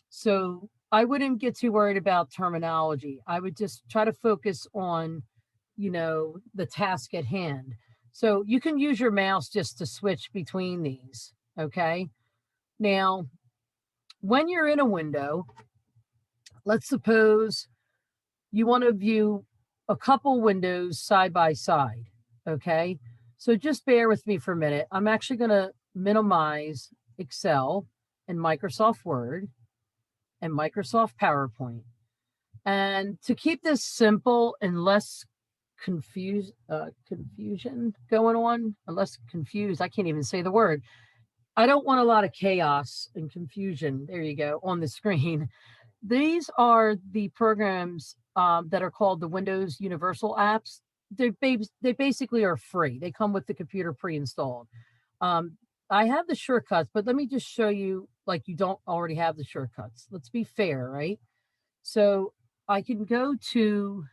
So I wouldn't get too worried about terminology. I would just try to focus on, the task at hand. So you can use your mouse just to switch between these. Okay. Now, when you're in a window, let's suppose you want to view a couple windows side by side. Okay. So just bear with me for a minute. I'm actually going to minimize Excel and Microsoft Word and Microsoft PowerPoint. And to keep this simple and less confusion going on, unless confused, I can't even say the word. I don't want a lot of chaos and confusion, there you go, on the screen. These are the programs that are called the Windows Universal apps. They basically are free. They come with the computer pre-installed. I have the shortcuts, but let me just show you like you don't already have the shortcuts. Let's be fair, right? So I can go to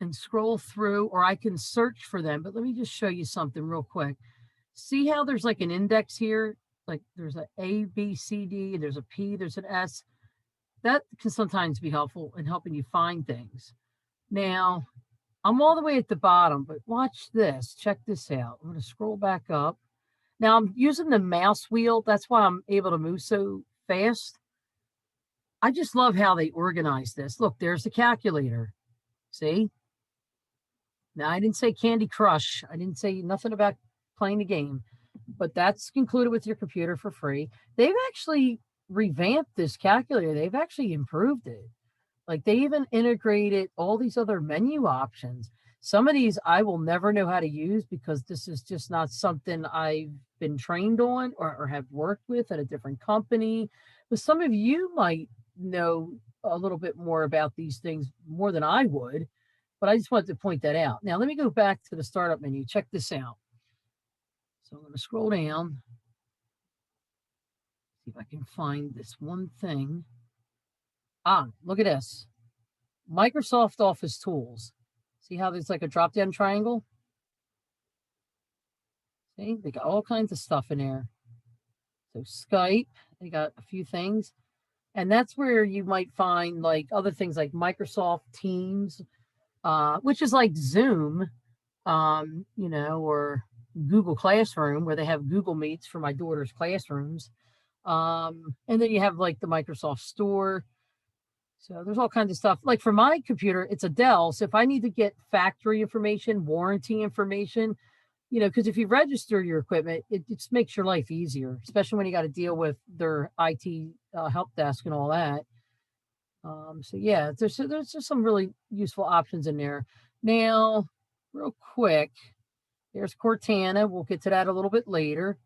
and scroll through, or I can search for them, but let me just show you something real quick. See how there's like an index here? Like there's a A, B, C, D, there's a P, there's an S. That can sometimes be helpful in helping you find things. Now, I'm all the way at the bottom, but watch this. Check this out. I'm going to scroll back up. Now, I'm using the mouse wheel. That's why I'm able to move so fast. I just love how they organize this. Look, there's the calculator. See? Now, I didn't say Candy Crush. I didn't say nothing about playing the game, but that's included with your computer for free. They've actually revamped this calculator. They've actually improved it. Like they even integrated all these other menu options. Some of these I will never know how to use because this is just not something I've been trained on or have worked with at a different company. But some of you might know a little bit more about these things more than I would, but I just wanted to point that out. Now, let me go back to the startup menu. Check this out. So I'm going to scroll down, see if I can find this one thing. Look at this. Microsoft Office Tools. See how there's like a drop-down triangle? See, they got all kinds of stuff in there. So Skype, they got a few things. And that's where you might find like other things like Microsoft Teams, which is like Zoom, or Google Classroom, where they have Google Meets for my daughter's classrooms. And then you have like the Microsoft Store. So there's all kinds of stuff. Like for my computer, it's a Dell. So if I need to get factory information, warranty information, because if you register your equipment, it just makes your life easier, especially when you got to deal with their IT help desk and all that. So yeah, there's just some really useful options in there. Now, real quick, there's Cortana. We'll get to that a little bit later.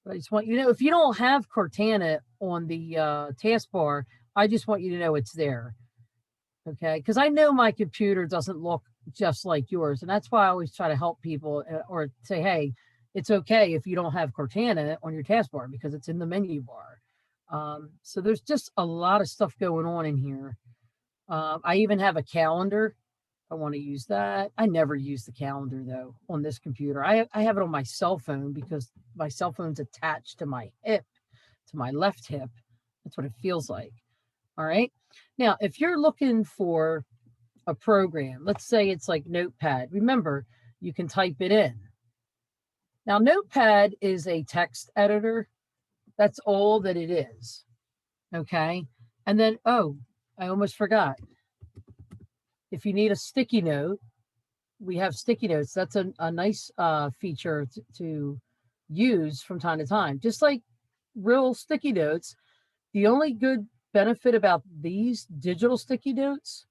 But I just want you to know, if you don't have Cortana on the taskbar, I just want you to know it's there. Okay, because I know my computer doesn't look just like yours. And that's why I always try to help people or say, hey, it's okay if you don't have Cortana on your taskbar because it's in the menu bar. So there's just a lot of stuff going on in here. I even have a calendar. I want to use that. I never use the calendar though on this computer. I have it on my cell phone because my cell phone's attached to my hip, to my left hip. That's what it feels like. All right. Now, if you're looking for a program, let's say it's like Notepad, remember, you can type it in. Now, Notepad is a text editor. That's all that it is. Okay. And then, oh, I almost forgot. If you need a sticky note, we have sticky notes. That's a nice feature to use from time to time. Just like real sticky notes, the only good benefit about these digital sticky notes,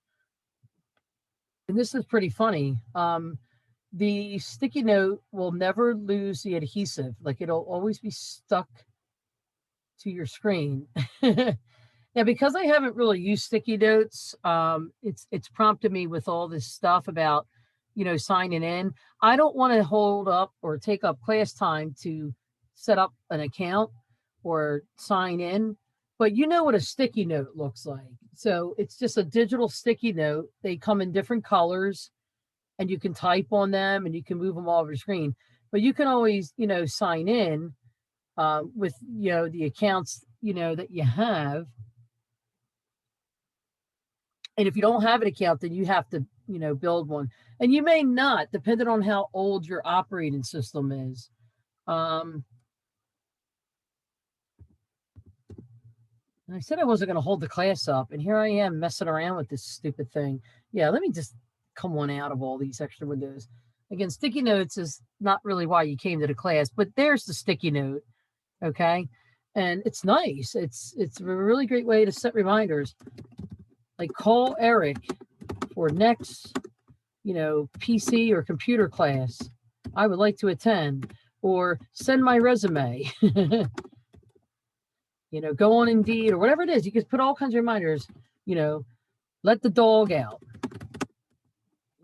and this is pretty funny, the sticky note will never lose the adhesive. Like it'll always be stuck to your screen. Now, because I haven't really used sticky notes, it's prompted me with all this stuff about, you know, signing in. I don't want to hold up or take up class time to set up an account or sign in, but you know what a sticky note looks like. So it's just a digital sticky note. They come in different colors and you can type on them and you can move them all over the screen, but you can always, you know, sign in with, you know, the accounts, you know, that you have. And if you don't have an account, then you have to, you know, build one. And you may not, depending on how old your operating system is. And I said I wasn't going to hold the class up, and here I am messing around with this stupid thing. Yeah, let me just come on out of all these extra windows. Again, sticky notes is not really why you came to the class, but there's the sticky note, okay? And it's nice. It's a really great way to set reminders. Like call Eric for next, you know, PC or computer class. I would like to attend, or send my resume. You know, go on Indeed or whatever it is. You can put all kinds of reminders, you know, let the dog out.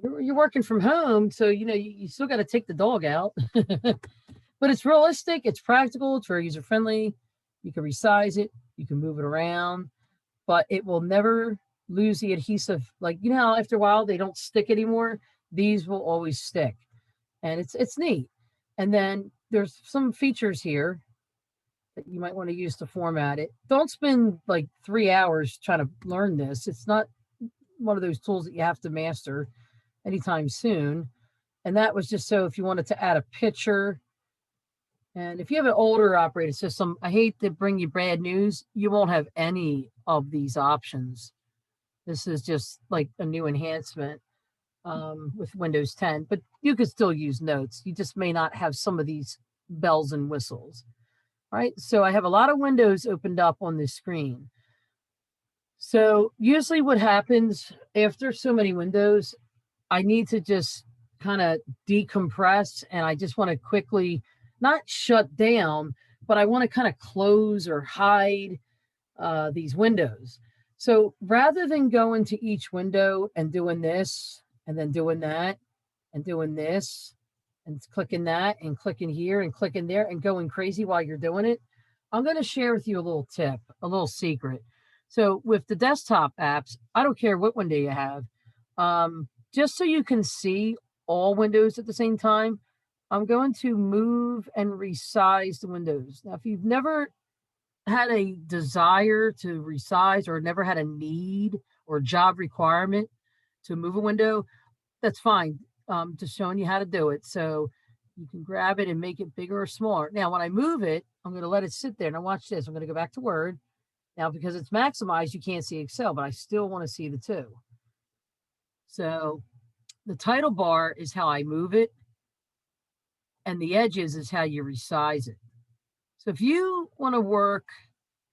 You're working from home, so, you know, you still got to take the dog out. But it's realistic. It's practical. It's very user-friendly. You can resize it. You can move it around. But it will never lose the adhesive. Like, you know how after a while they don't stick anymore? These will always stick. And it's neat. And then there's some features here that you might want to use to format it. Don't spend like 3 hours trying to learn this. It's not one of those tools that you have to master anytime soon. And that was just so if you wanted to add a picture. And if you have an older operating system, I hate to bring you bad news, you won't have any of these options. This is just like a new enhancement with Windows 10, but you could still use notes. You just may not have some of these bells and whistles. All right, so I have a lot of windows opened up on this screen. So usually what happens after so many windows, I need to just kind of decompress, and I just want to quickly not shut down, but I want to kind of close or hide these windows. So rather than going to each window and doing this and then doing that and doing this and clicking that and clicking here and clicking there and going crazy while you're doing it, I'm going to share with you a little tip, a little secret. So with the desktop apps, I don't care what window you have, just so you can see all windows at the same time, I'm going to move and resize the windows. Now, if you've never had a desire to resize or never had a need or job requirement to move a window, that's fine. Just showing you how to do it. So you can grab it and make it bigger or smaller. Now, when I move it, I'm going to let it sit there. Now watch this. I'm going to go back to Word. Now, because it's maximized, you can't see Excel, but I still want to see the two. So the title bar is how I move it, and the edges is how you resize it. So if you want to work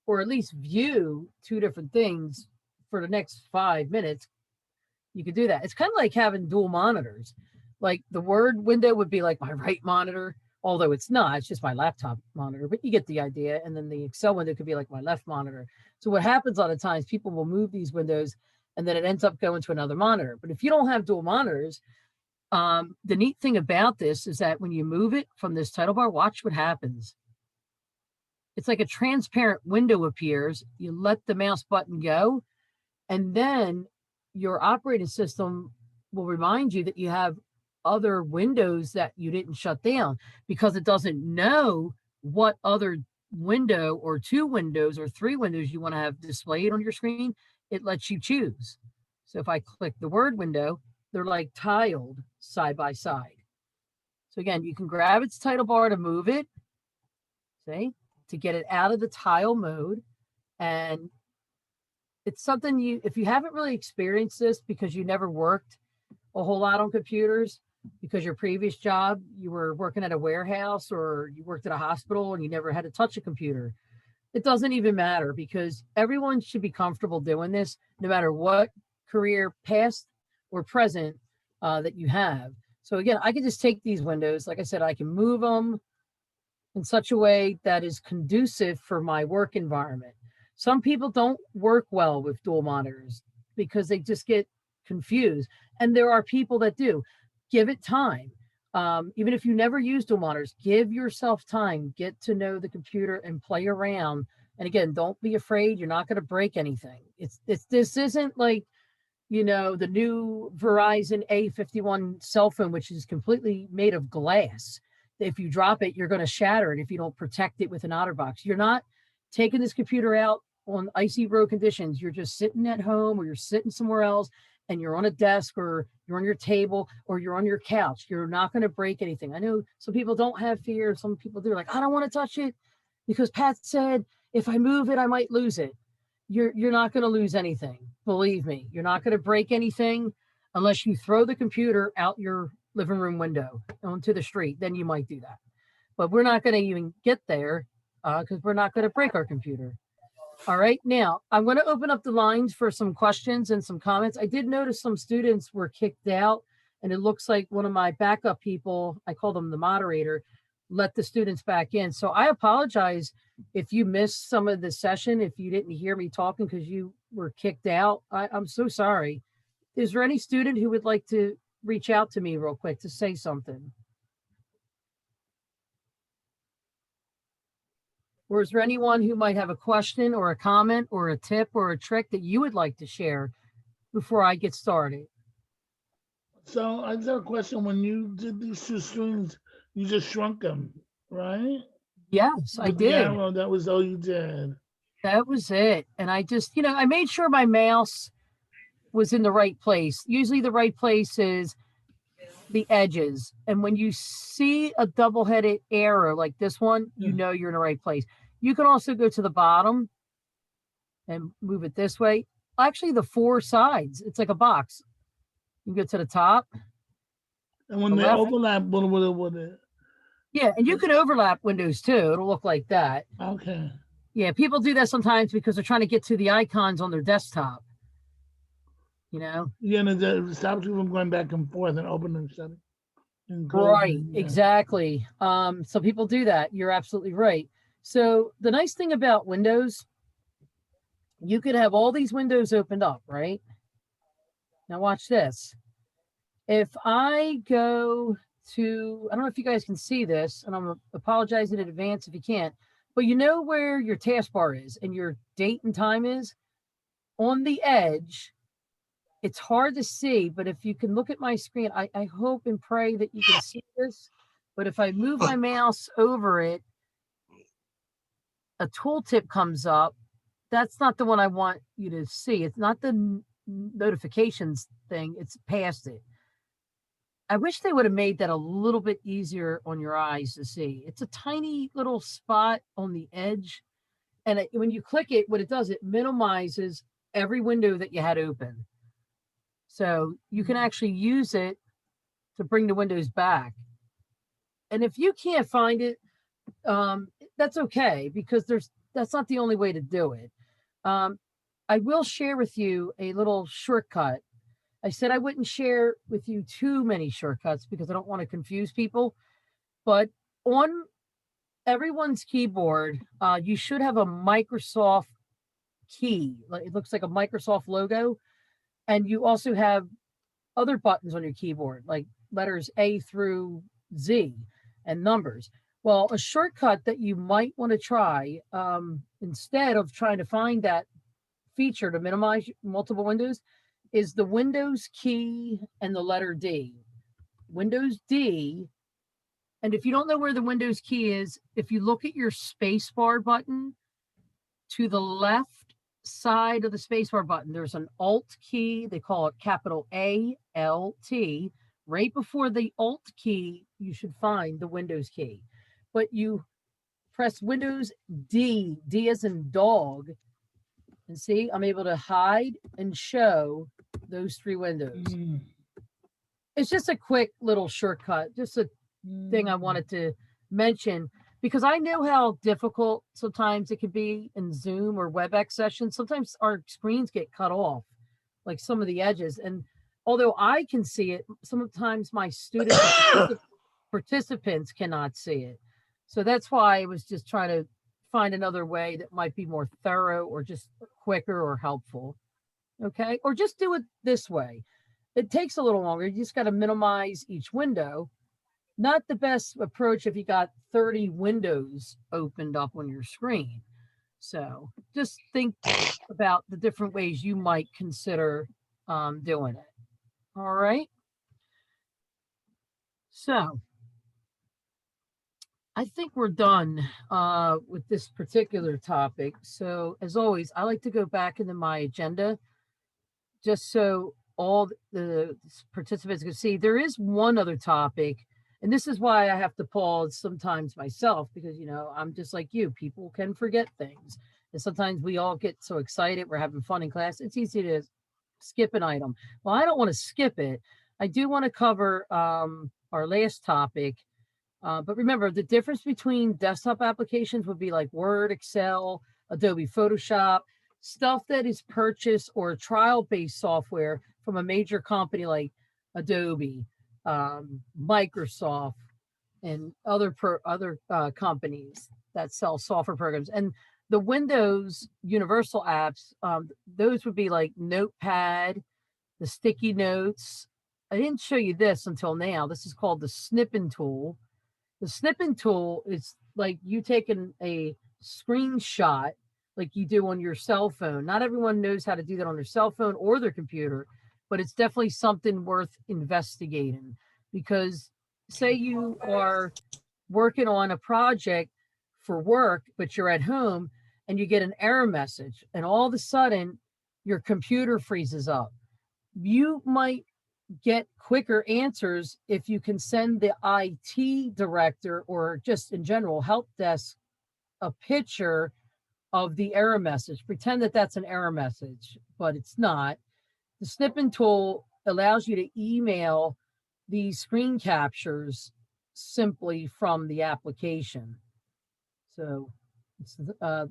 or at least view two different things for the next 5 minutes, you could do that. It's kind of like having dual monitors. Like the Word window would be like my right monitor, although it's not, it's just my laptop monitor, but you get the idea. And then the Excel window could be like my left monitor. So what happens a lot of times, people will move these windows and then it ends up going to another monitor. But if you don't have dual monitors, The neat thing about this is that when you move it from this title bar, watch what happens. It's like a transparent window appears. You let the mouse button go, and then your operating system will remind you that you have other windows that you didn't shut down, because it doesn't know what other window or 2 windows or 3 windows you want to have displayed on your screen. It lets you choose. So if I click the Word window, they're like tiled side by side. So again, you can grab its title bar to move it, see, to get it out of the tile mode. And it's something if you haven't really experienced this because you never worked a whole lot on computers, because your previous job, you were working at a warehouse or you worked at a hospital and you never had to touch a computer, it doesn't even matter, because everyone should be comfortable doing this no matter what career, past or present, that you have. So again, I can just take these windows. Like I said, I can move them in such a way that is conducive for my work environment. Some people don't work well with dual monitors because they just get confused. And there are people that do. Give it time. Even if you never use dual monitors, give yourself time, get to know the computer and play around. And again, don't be afraid. You're not going to break anything. This isn't like, you know, the new Verizon A51 cell phone, which is completely made of glass. If you drop it, you're going to shatter it if you don't protect it with an OtterBox. You're not taking this computer out on icy road conditions. You're just sitting at home, or you're sitting somewhere else, and you're on a desk, or you're on your table, or you're on your couch. You're not going to break anything. I know some people don't have fear. Some people do, like, I don't want to touch it because Pat said if I move it, I might lose it. You're not going to lose anything. Believe me, you're not going to break anything unless you throw the computer out your living room window onto the street. Then you might do that. But we're not going to even get there because we're not going to break our computer. All right, now I'm going to open up the lines for some questions and some comments. I did notice some students were kicked out, and it looks like one of my backup people, I call them the moderator, let the students back in. So I apologize if you missed some of the session, if you didn't hear me talking because you were kicked out. I'm so sorry. Is there any student who would like to reach out to me real quick to say something? Or is there anyone who might have a question or a comment or a tip or a trick that you would like to share before I get started? So I just have a question. When you did these 2 screens, you just shrunk them, right? Yes, I With the did. arrow, that was all you did. That was it. And I just, you know, I made sure my mouse was in the right place. Usually the right place is the edges. And when you see a double-headed arrow like this one, you know you're in the right place. You can also go to the bottom and move it this way. Actually, the 4 sides, it's like a box. You can go to the top. And when they overlap, what would it? Yeah, and you can overlap windows too. It'll look like that. Okay. Yeah, people do that sometimes because they're trying to get to the icons on their desktop. You know? Yeah, and it stops you from going back and forth and opening and shutting. Right, exactly. So people do that. You're absolutely right. So the nice thing about Windows, you could have all these windows opened up, right? Now watch this. If I go to, I don't know if you guys can see this, and I'm apologizing in advance if you can't, but you know where your taskbar is and your date and time is? On the edge, it's hard to see, but if you can look at my screen, I hope and pray that you can see this. But if I move my mouse over it, a tooltip comes up. That's not the one I want you to see. It's not the notifications thing. It's past it. I wish they would have made that a little bit easier on your eyes to see. It's a tiny little spot on the edge. And when you click it, what it does, it minimizes every window that you had open. So you can actually use it to bring the windows back. And if you can't find it, that's okay, because that's not the only way to do it. I will share with you a little shortcut. I said I wouldn't share with you too many shortcuts because I don't want to confuse people. But on everyone's keyboard, you should have a Microsoft key. It looks like a Microsoft logo. And you also have other buttons on your keyboard, like letters A through Z and numbers. Well, a shortcut that you might want to try, instead of trying to find that feature to minimize multiple windows, is the Windows key and the letter D. Windows D. And if you don't know where the Windows key is, if you look at your spacebar button, to the left side of the spacebar button, there's an Alt key. They call it capital A-L-T. Right before the Alt key, you should find the Windows key. But you press Windows D, D as in dog, and see, I'm able to hide and show those three windows. It's just a quick little shortcut, just a thing I wanted to mention, because I know how difficult sometimes it can be in Zoom or WebEx sessions. Sometimes our screens get cut off, like some of the edges. And although I can see it, sometimes my students and participants cannot see it. So that's why I was just trying to find another way that might be more thorough or just quicker or helpful. Okay, or just do it this way. It takes a little longer. You just got to minimize each window. Not the best approach if you got 30 windows opened up on your screen. So just think about the different ways you might consider doing it. All right. So I think we're done with this particular topic. So as always, I like to go back into my agenda just so all the participants can see. There is one other topic, and this is why I have to pause sometimes myself, because, you know, I'm just like you. People can forget things. And sometimes we all get so excited. We're having fun in class. It's easy to skip an item. Well, I don't want to skip it. I do want to cover our last topic. But remember, the difference between desktop applications would be like Word, Excel, Adobe Photoshop, stuff that is purchased or trial-based software from a major company like Adobe, Microsoft, and other companies that sell software programs. And the Windows Universal apps, those would be like Notepad, the sticky notes. I didn't show you this until now. This is called the snipping tool. The snipping tool is like you taking a screenshot like you do on your cell phone. Not everyone knows how to do that on their cell phone or their computer, but it's definitely something worth investigating, because say you are working on a project for work, but you're at home and you get an error message and all of a sudden your computer freezes up. You might get quicker answers if you can send the IT director or just in general help desk a picture of the error message. Pretend that that's an error message, but it's not. The snipping tool allows you to email these screen captures simply from the application. So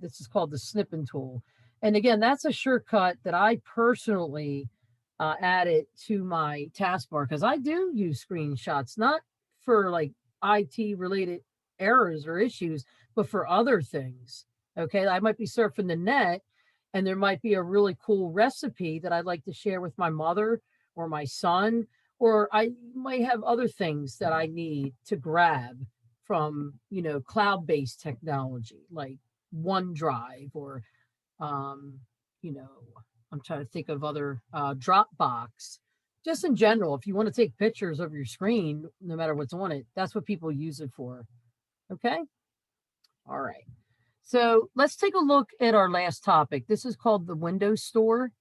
this is called the snipping tool. And again, that's a shortcut that I personally added to my taskbar, because I do use screenshots, not for like IT related errors or issues, but for other things. Okay, I might be surfing the net and there might be a really cool recipe that I'd like to share with my mother or my son, or I might have other things that I need to grab from, you know, cloud-based technology like OneDrive or, you know, I'm trying to think of other Dropbox. Just in general, if you want to take pictures of your screen, no matter what's on it, that's what people use it for. Okay. All right. So let's take a look at our last topic. This is called the Windows Store.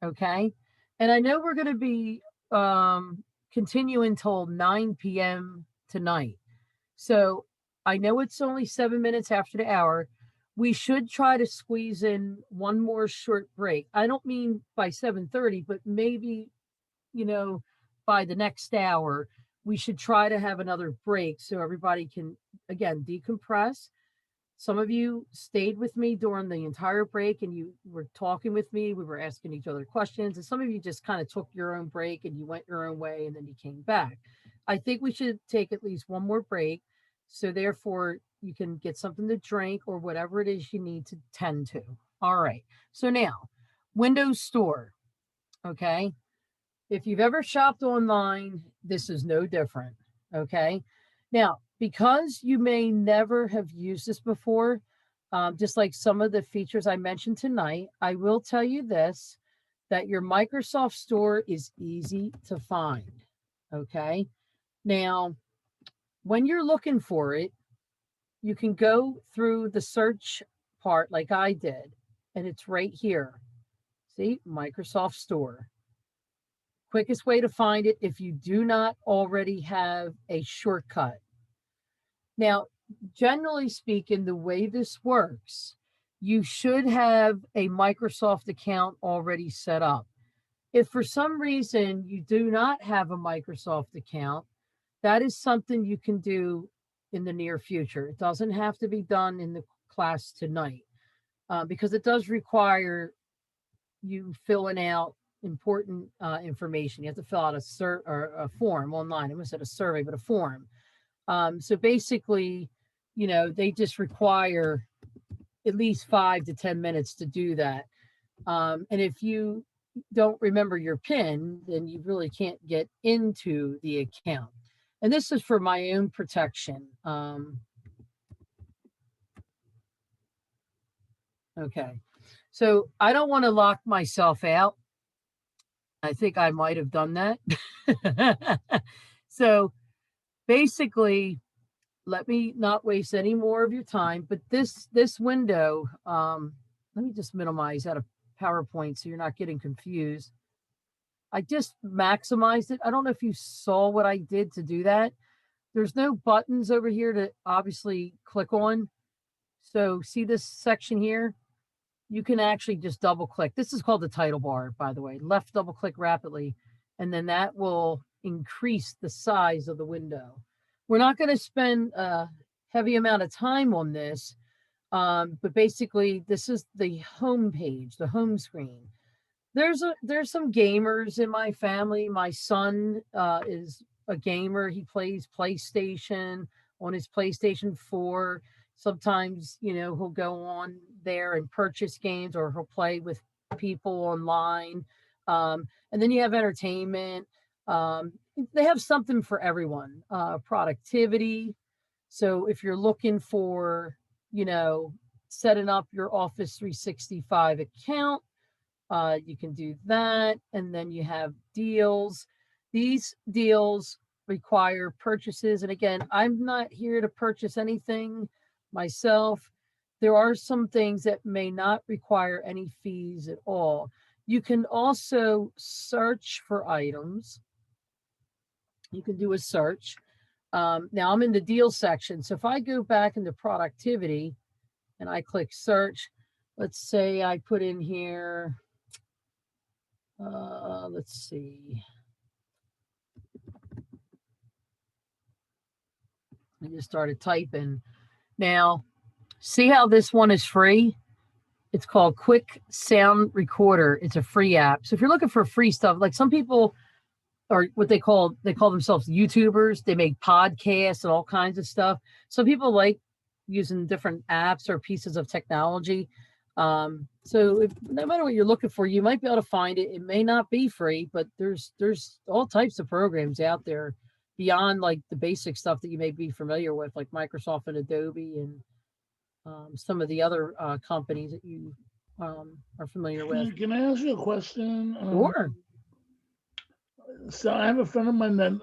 Okay. And I know we're going to be continuing till 9 p.m. tonight. So I know it's only 7 minutes after the hour. We should try to squeeze in one more short break. I don't mean by 7:30, but maybe, you know, by the next hour, we should try to have another break so everybody can, again, decompress. Some of you stayed with me during the entire break and you were talking with me. We were asking each other questions. And some of you just kind of took your own break and you went your own way and then you came back. I think we should take at least one more break. So therefore, you can get something to drink or whatever it is you need to tend to. All right. So now, Windows Store. Okay. If you've ever shopped online this is no different. Okay. Now, because you may never have used this before, just like some of the features I mentioned tonight, I will tell you this, that your Microsoft Store is easy to find. Okay. Now, when you're looking for it, you can go through the search part like I did, and it's right here. See, Microsoft Store. Quickest way to find it if you do not already have a shortcut. Now, generally speaking, the way this works, you should have a Microsoft account already set up. If for some reason you do not have a Microsoft account, that is something you can do in the near future. It doesn't have to be done in the class tonight, because it does require you filling out important information. You have to fill out a form online. I almost said a survey, but a form. So basically, you know, they just require at least 5 to 10 minutes to do that. And if you don't remember your PIN, then you really can't get into the account. And this is for my own protection. Okay. So I don't want to lock myself out. I think I might have done that. So basically, let me not waste any more of your time, but this window, let me just minimize out of PowerPoint so you're not getting confused. I just maximized it. I don't know if you saw what I did to do that. There's no buttons over here to obviously click on. So see this section here? You can actually just double click. This is called the title bar, by the way. Left double click rapidly, and then that will increase the size of the window. We're not going to spend a heavy amount of time on this, but basically this is the home page, the home screen. There's some gamers in my family. My son is a gamer. He plays PlayStation on his PlayStation 4. Sometimes, you know, he'll go on there and purchase games, or he'll play with people online. And then you have entertainment. They have something for everyone. Productivity. So if you're looking for, you know, setting up your Office 365 account, you can do that. And then you have deals. These deals require purchases. And again, I'm not here to purchase anything myself. There are some things that may not require any fees at all. You can also search for items. You can do a search. Now I'm in the deal section. So if I go back into productivity and I click search, let's say I put in here, let's see. I just started typing. Now, see how this one is free? It's called Quick Sound Recorder. It's a free app. So if you're looking for free stuff, like some people are what they call themselves YouTubers. They make podcasts and all kinds of stuff. Some people like using different apps or pieces of technology. So no matter what you're looking for, you might be able to find it. It may not be free, but there's all types of programs out there beyond like the basic stuff that you may be familiar with, like Microsoft and Adobe and some of the other companies that you are familiar with. Can I ask you a question? Sure. So I have a friend of mine that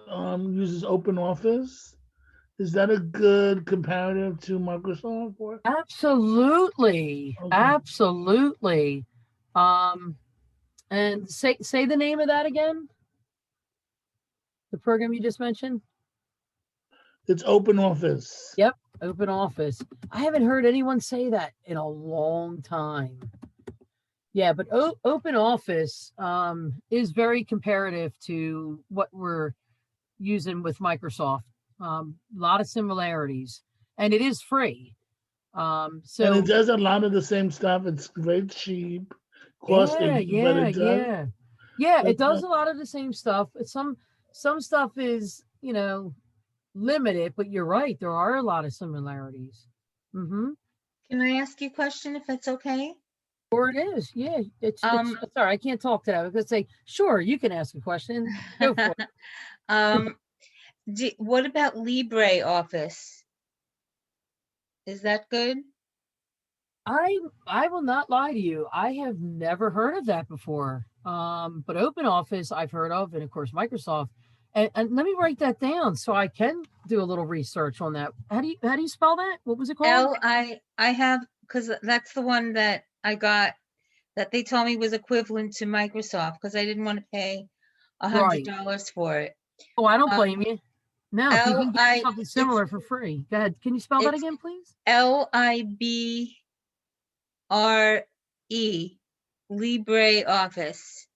uses OpenOffice. Is that a good comparative to Microsoft? Or? Absolutely. Okay. Absolutely. And say the name of that again. The program you just mentioned? It's OpenOffice. Yep, OpenOffice. I haven't heard anyone say that in a long time. Yeah, but OpenOffice is very comparative to what we're using with Microsoft. A lot of similarities, and it is free. So and it does a lot of the same stuff. It's very cheap, but it does. Yeah, it does a lot of the same stuff. Some stuff is, you know, limited, but you're right. There are a lot of similarities. Mm-hmm. Can I ask you a question if it's okay? Sure it is. Yeah. It's sorry, I can't talk to that. I was gonna say, sure, you can ask a question. Go for it. What about Libre Office? Is that good? I will not lie to you. I have never heard of that before. But Open Office I've heard of, and of course Microsoft. And let me write that down so I can do a little research on that. How do you spell that? What was it called? I have, because that's the one that I got that they told me was equivalent to Microsoft because I didn't want to pay $100 for it. Oh, I don't blame you. No, if you can get L-I- something similar for free. Go ahead. Can you spell that it's again, please? LIBRE, Libre Office.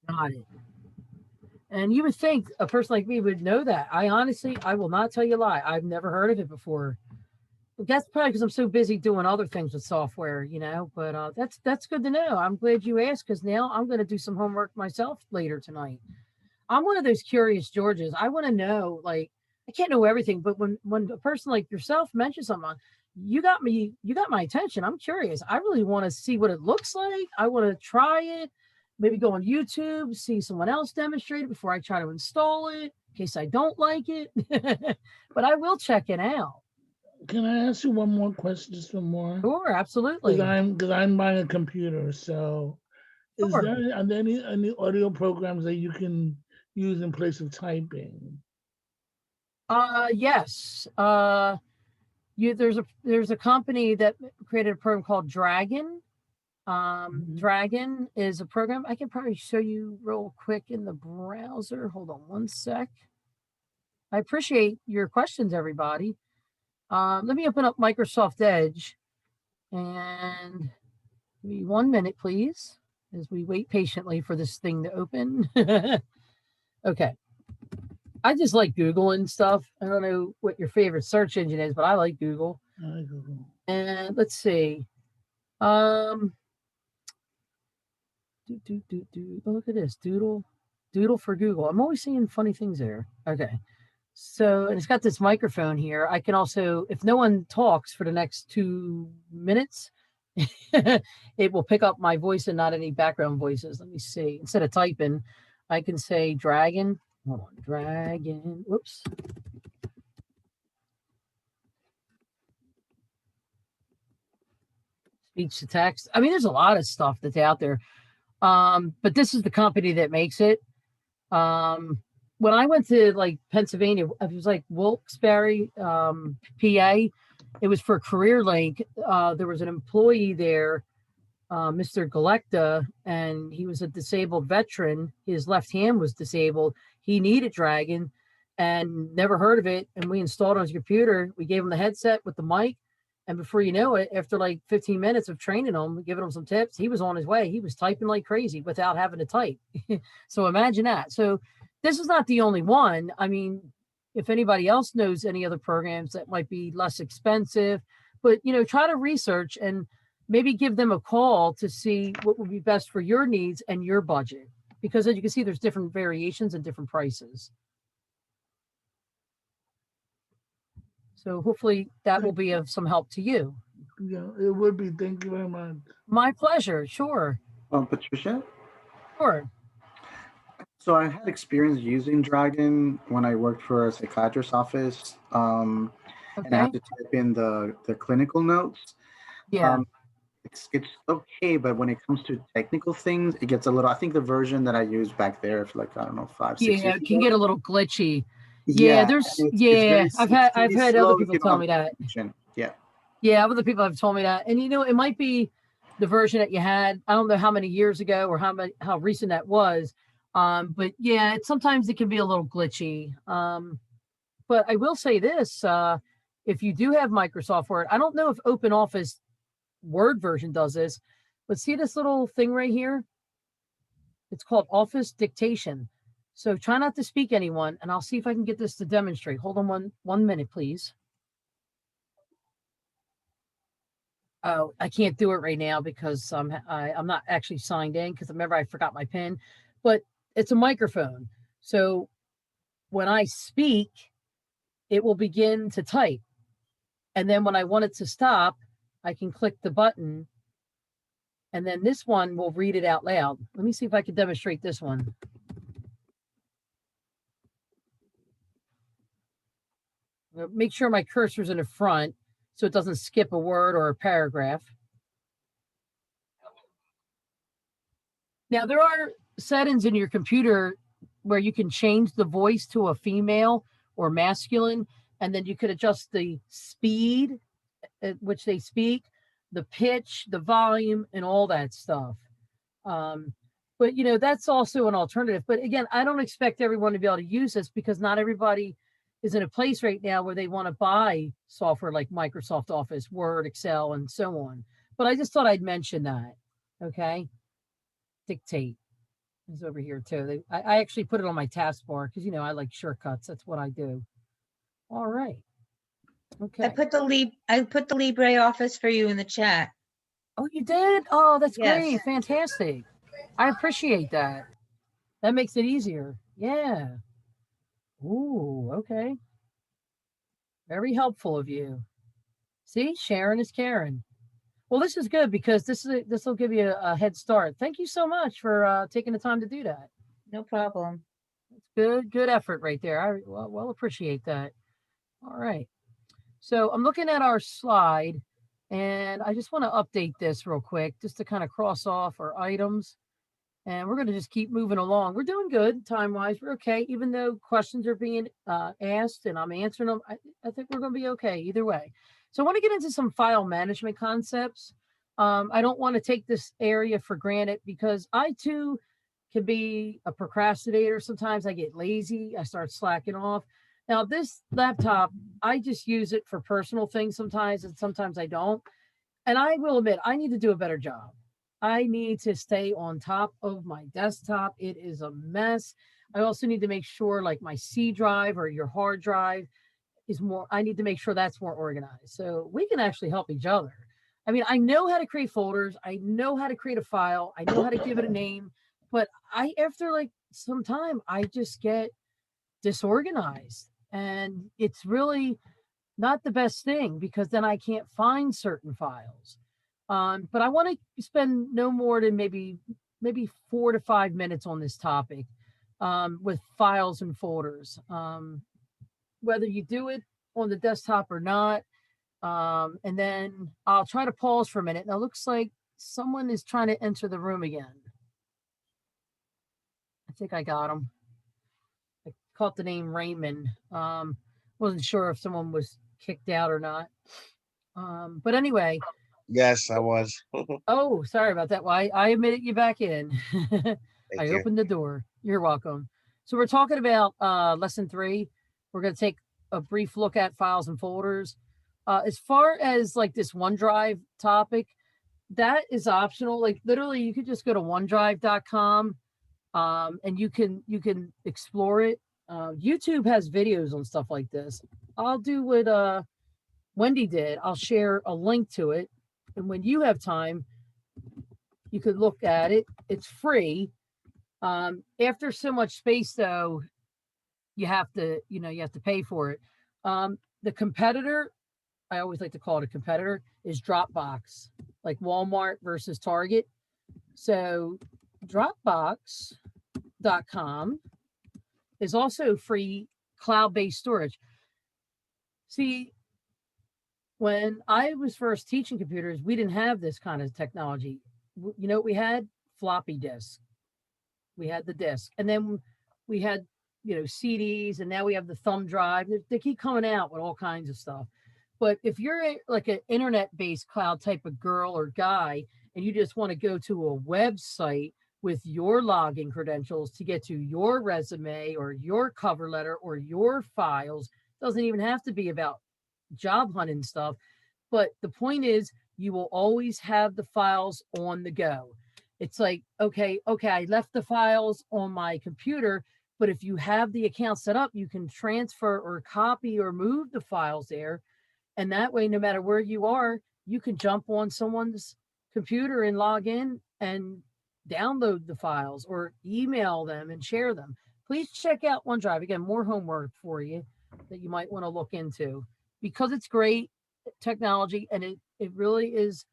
Got it. And you would think a person like me would know that. I will not tell you a lie. I've never heard of it before. That's probably because I'm so busy doing other things with software, but that's good to know. I'm glad you asked because now I'm going to do some homework myself later tonight. I'm one of those curious Georges. I want to know, like, I can't know everything, but when a person like yourself mentions something, you got my attention. I'm curious. I really want to see what it looks like. I want to try it. Maybe go on YouTube, see someone else demonstrate it before I try to install it in case I don't like it. But I will check it out. Can I ask you one more question, just one more? Sure, absolutely. Because I'm buying a computer, so are there any audio programs that you use in place of typing? Yes. There's a company that created a program called Dragon. Dragon is a program I can probably show you real quick in the browser. Hold on one sec. I appreciate your questions, everybody. Let me open up Microsoft Edge and give me 1 minute, please, as we wait patiently for this thing to open. Okay. I just like Googling stuff. I don't know what your favorite search engine is, but I like Google. I like Google. And let's see. Look at this Doodle for Google. I'm always seeing funny things there. Okay. So, and it's got this microphone here. I can also, if no one talks for the next 2 minutes, it will pick up my voice and not any background voices. Let me see. Instead of typing, I can say Dragon. Hold on, Dragon. Whoops. Speech to text. I mean, there's a lot of stuff that's out there. But this is the company that makes it. When I went to like Pennsylvania, it was like Wilkes-Barre, PA. It was for CareerLink. There was an employee there, Mr. Galecta, and he was a disabled veteran. His left hand was disabled. He needed Dragon and never heard of it. And we installed it on his computer. We gave him the headset with the mic. And before you know it, after like 15 minutes of training him, giving him some tips, he was on his way. He was typing like crazy without having to type. So imagine that. So this is not the only one. I mean, if anybody else knows any other programs that might be less expensive, but, try to research and maybe give them a call to see what would be best for your needs and your budget. Because as you can see, there's different variations and different prices. So hopefully that will be of some help to you. Yeah, it would be. Thank you very much. My pleasure. Sure. Patricia? Sure. So I had experience using Dragon when I worked for a psychiatrist's office. And I have to type in the clinical notes. Yeah. It's okay, but when it comes to technical things, it gets a little, I think the version that I used back there for like, I don't know, 5, 6 years it can get a little glitchy. Yeah, I've had other people tell me that. Yeah, Other people have told me that. And it might be the version that you had. I don't know how many years ago or how recent that was. But yeah, sometimes it can be a little glitchy. But I will say this, if you do have Microsoft Word, I don't know if Open Office Word version does this, but see this little thing right here? It's called Office Dictation. So try not to speak anyone, and I'll see if I can get this to demonstrate. Hold on one minute, please. Oh, I can't do it right now because I'm not actually signed in because remember I forgot my PIN, but it's a microphone. So when I speak, it will begin to type. And then when I want it to stop, I can click the button. And then this one will read it out loud. Let me see if I can demonstrate this one. Make sure my cursor's in the front so it doesn't skip a word or a paragraph. Now, there are settings in your computer where you can change the voice to a female or masculine, and then you could adjust the speed at which they speak, the pitch, the volume, and all that stuff. But, you know, that's also an alternative. But again, I don't expect everyone to be able to use this because not everybody is in a place right now where they want to buy software like Microsoft Office, Word, Excel, and so on. But I just thought I'd mention that. Okay. Dictate is over here too. I actually put it on my taskbar because, you know, I like shortcuts. That's what I do. All right. Okay. I put the LibreOffice for you in the chat. Oh, you did? Oh, that's Yes. great. Fantastic. I appreciate that. That makes it easier. Yeah. Ooh, okay. Very helpful of you. See, Sharon is Karen. Well, this is good because this will give you a head start. Thank you so much for taking the time to do that. No problem. It's good effort right there. I well appreciate that. All right. So I'm looking at our slide and I just want to update this real quick just to kind of cross off our items. And we're going to just keep moving along. We're doing good time-wise. We're okay. Even though questions are being asked and I'm answering them, I think we're going to be okay either way. So I want to get into some file management concepts. I don't want to take this area for granted because I too can be a procrastinator. Sometimes I get lazy. I start slacking off. Now this laptop, I just use it for personal things sometimes and sometimes I don't. And I will admit, I need to do a better job. I need to stay on top of my desktop. It is a mess. I also need to make sure like my C drive or your hard drive is more, I need to make sure that's more organized. So we can actually help each other. I mean, I know how to create folders. I know how to create a file. I know how to give it a name, but after like some time, I just get disorganized and it's really not the best thing because then I can't find certain files. But I want to spend no more than maybe 4 to 5 minutes on this topic with files and folders. Whether you do it on the desktop or not. And then I'll try to pause for a minute. Now it looks like someone is trying to enter the room again. I think I got him. I caught the name Raymond. Wasn't sure if someone was kicked out or not. But anyway. Yes, I was. Oh, sorry about that. Well, I admitted you back in. I you. opened the door. You're welcome. So we're talking about lesson 3. We're going to take a brief look at files and folders. As far as like this OneDrive topic, that is optional. Like literally you could just go to onedrive.com and you can explore it. YouTube has videos on stuff like this. I'll do what Wendy did. I'll share a link to it. And when you have time, you could look at it. It's free. After so much space though, you have to pay for it. The competitor, I always like to call it a competitor, is Dropbox, like Walmart versus Target. So Dropbox.com is also free cloud-based storage. See, when I was first teaching computers, we didn't have this kind of technology. You know what we had? Floppy disk. We had the disk. And then we had, CDs, and now we have the thumb drive. They keep coming out with all kinds of stuff. But if you're like an internet-based cloud type of girl or guy, and you just want to go to a website with your login credentials to get to your resume or your cover letter or your files, doesn't even have to be about job hunting stuff. But the point is, you will always have the files on the go. It's like, okay, I left the files on my computer, but if you have the account set up, you can transfer or copy or move the files there. And that way, no matter where you are, you can jump on someone's computer and log in and download the files or email them and share them. Please check out OneDrive. Again, more homework for you that you might want to look into because it's great technology and it really is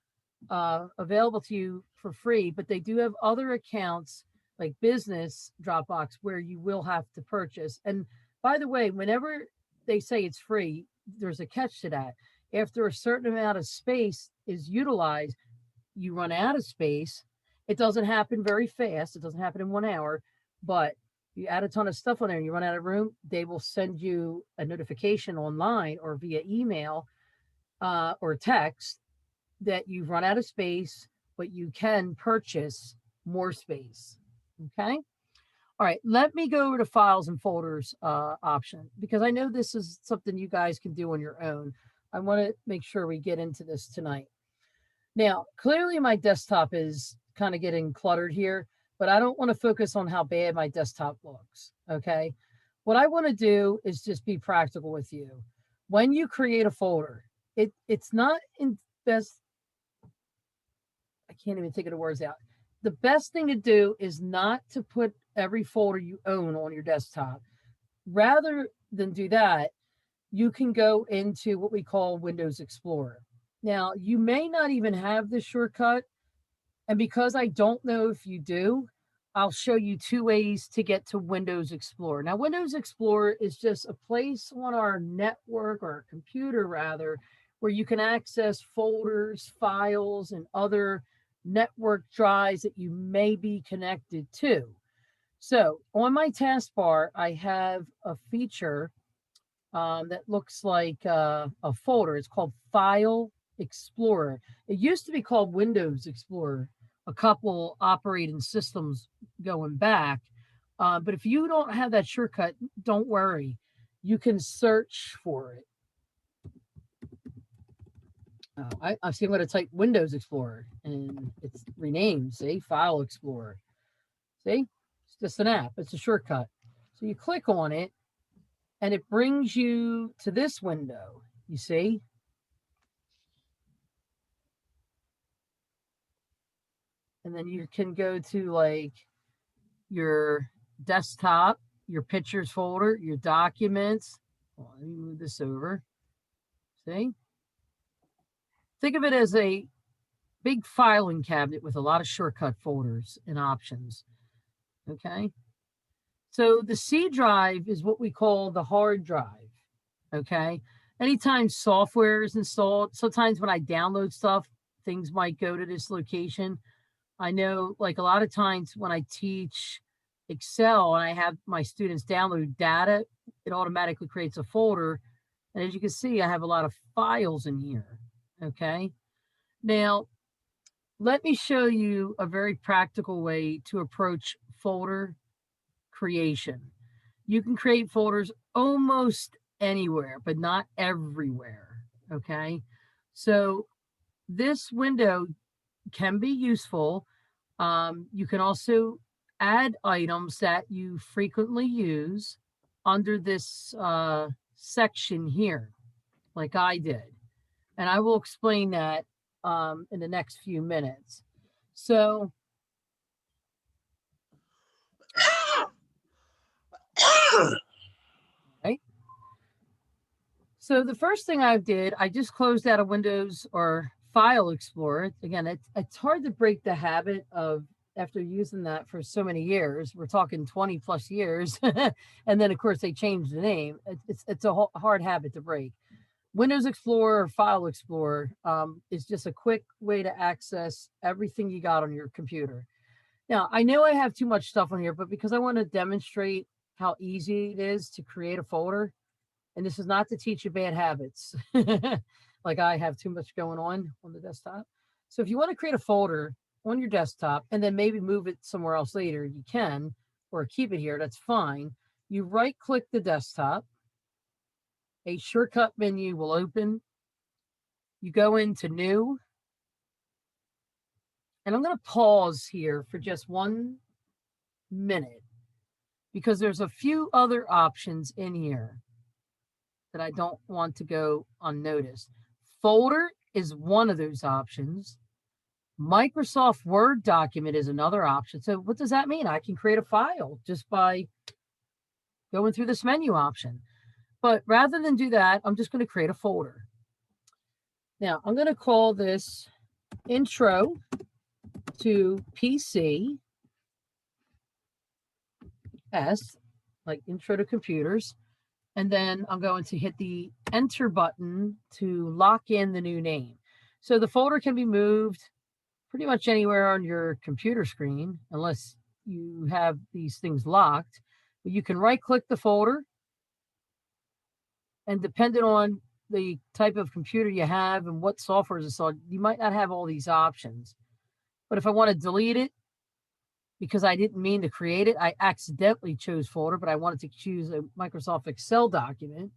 available to you for free, but they do have other accounts like business Dropbox where you will have to purchase. And by the way, whenever they say it's free, there's a catch to that. After a certain amount of space is utilized, you run out of space. It doesn't happen very fast. It doesn't happen in 1 hour, but you add a ton of stuff on there and you run out of room, they will send you a notification online or via email or text that you've run out of space, but you can purchase more space. Okay. All right. Let me go over to files and folders option, because I know this is something you guys can do on your own. I want to make sure we get into this tonight. Now, clearly my desktop is kind of getting cluttered here, but I don't want to focus on how bad my desktop looks. Okay. What I want to do is just be practical with you. When you create a folder, it's not in best. I can't even think of the words out. The best thing to do is not to put every folder you own on your desktop. Rather than do that, you can go into what we call Windows Explorer. Now, you may not even have this shortcut. And because I don't know if you do, I'll show you 2 ways to get to Windows Explorer. Now, Windows Explorer is just a place on our network, or our computer rather, where you can access folders, files, and other network drives that you may be connected to. So on my taskbar, I have a feature that looks like a folder. It's called File Explorer. It used to be called Windows Explorer, a couple operating systems going back. But if you don't have that shortcut, don't worry. You can search for it. I see I'm going to type Windows Explorer and it's renamed, see, File Explorer. See, it's just an app. It's a shortcut. So you click on it and it brings you to this window, you see? And then you can go to like your desktop, your pictures folder, your documents. Well, let me move this over. See? Think of it as a big filing cabinet with a lot of shortcut folders and options. Okay. So the C drive is what we call the hard drive. Okay. Anytime software is installed, sometimes when I download stuff, things might go to this location. I know, like, a lot of times when I teach Excel and I have my students download data, it automatically creates a folder. And as you can see, I have a lot of files in here. Okay. Now, let me show you a very practical way to approach folder creation. You can create folders almost anywhere, but not everywhere. Okay. So this window can be useful. You can also add items that you frequently use under this section here, like I did. And I will explain that in the next few minutes. So, right. So the first thing I did, I just closed out of Windows or File Explorer. Again, it's hard to break the habit of, after using that for so many years, we're talking 20 plus years. And then of course they changed the name. It's a hard habit to break. Windows Explorer or File Explorer is just a quick way to access everything you got on your computer. Now, I know I have too much stuff on here, but because I want to demonstrate how easy it is to create a folder, and this is not to teach you bad habits, like I have too much going on the desktop. So if you want to create a folder on your desktop and then maybe move it somewhere else later, you can, or keep it here, that's fine. You right-click the desktop. A shortcut menu will open. You go into New. And I'm going to pause here for just 1 minute because there's a few other options in here that I don't want to go unnoticed. Folder is one of those options. Microsoft Word document is another option. So what does that mean? I can create a file just by going through this menu option. But rather than do that, I'm just going to create a folder. Now, I'm going to call this Intro to PC S, like Intro to Computers. And then I'm going to hit the enter button to lock in the new name. So the folder can be moved pretty much anywhere on your computer screen, unless you have these things locked. But you can right click the folder, and depending on the type of computer you have and what software is installed, you might not have all these options. But if I want to delete it, because I didn't mean to create it, I accidentally chose folder, but I wanted to choose a Microsoft Excel document,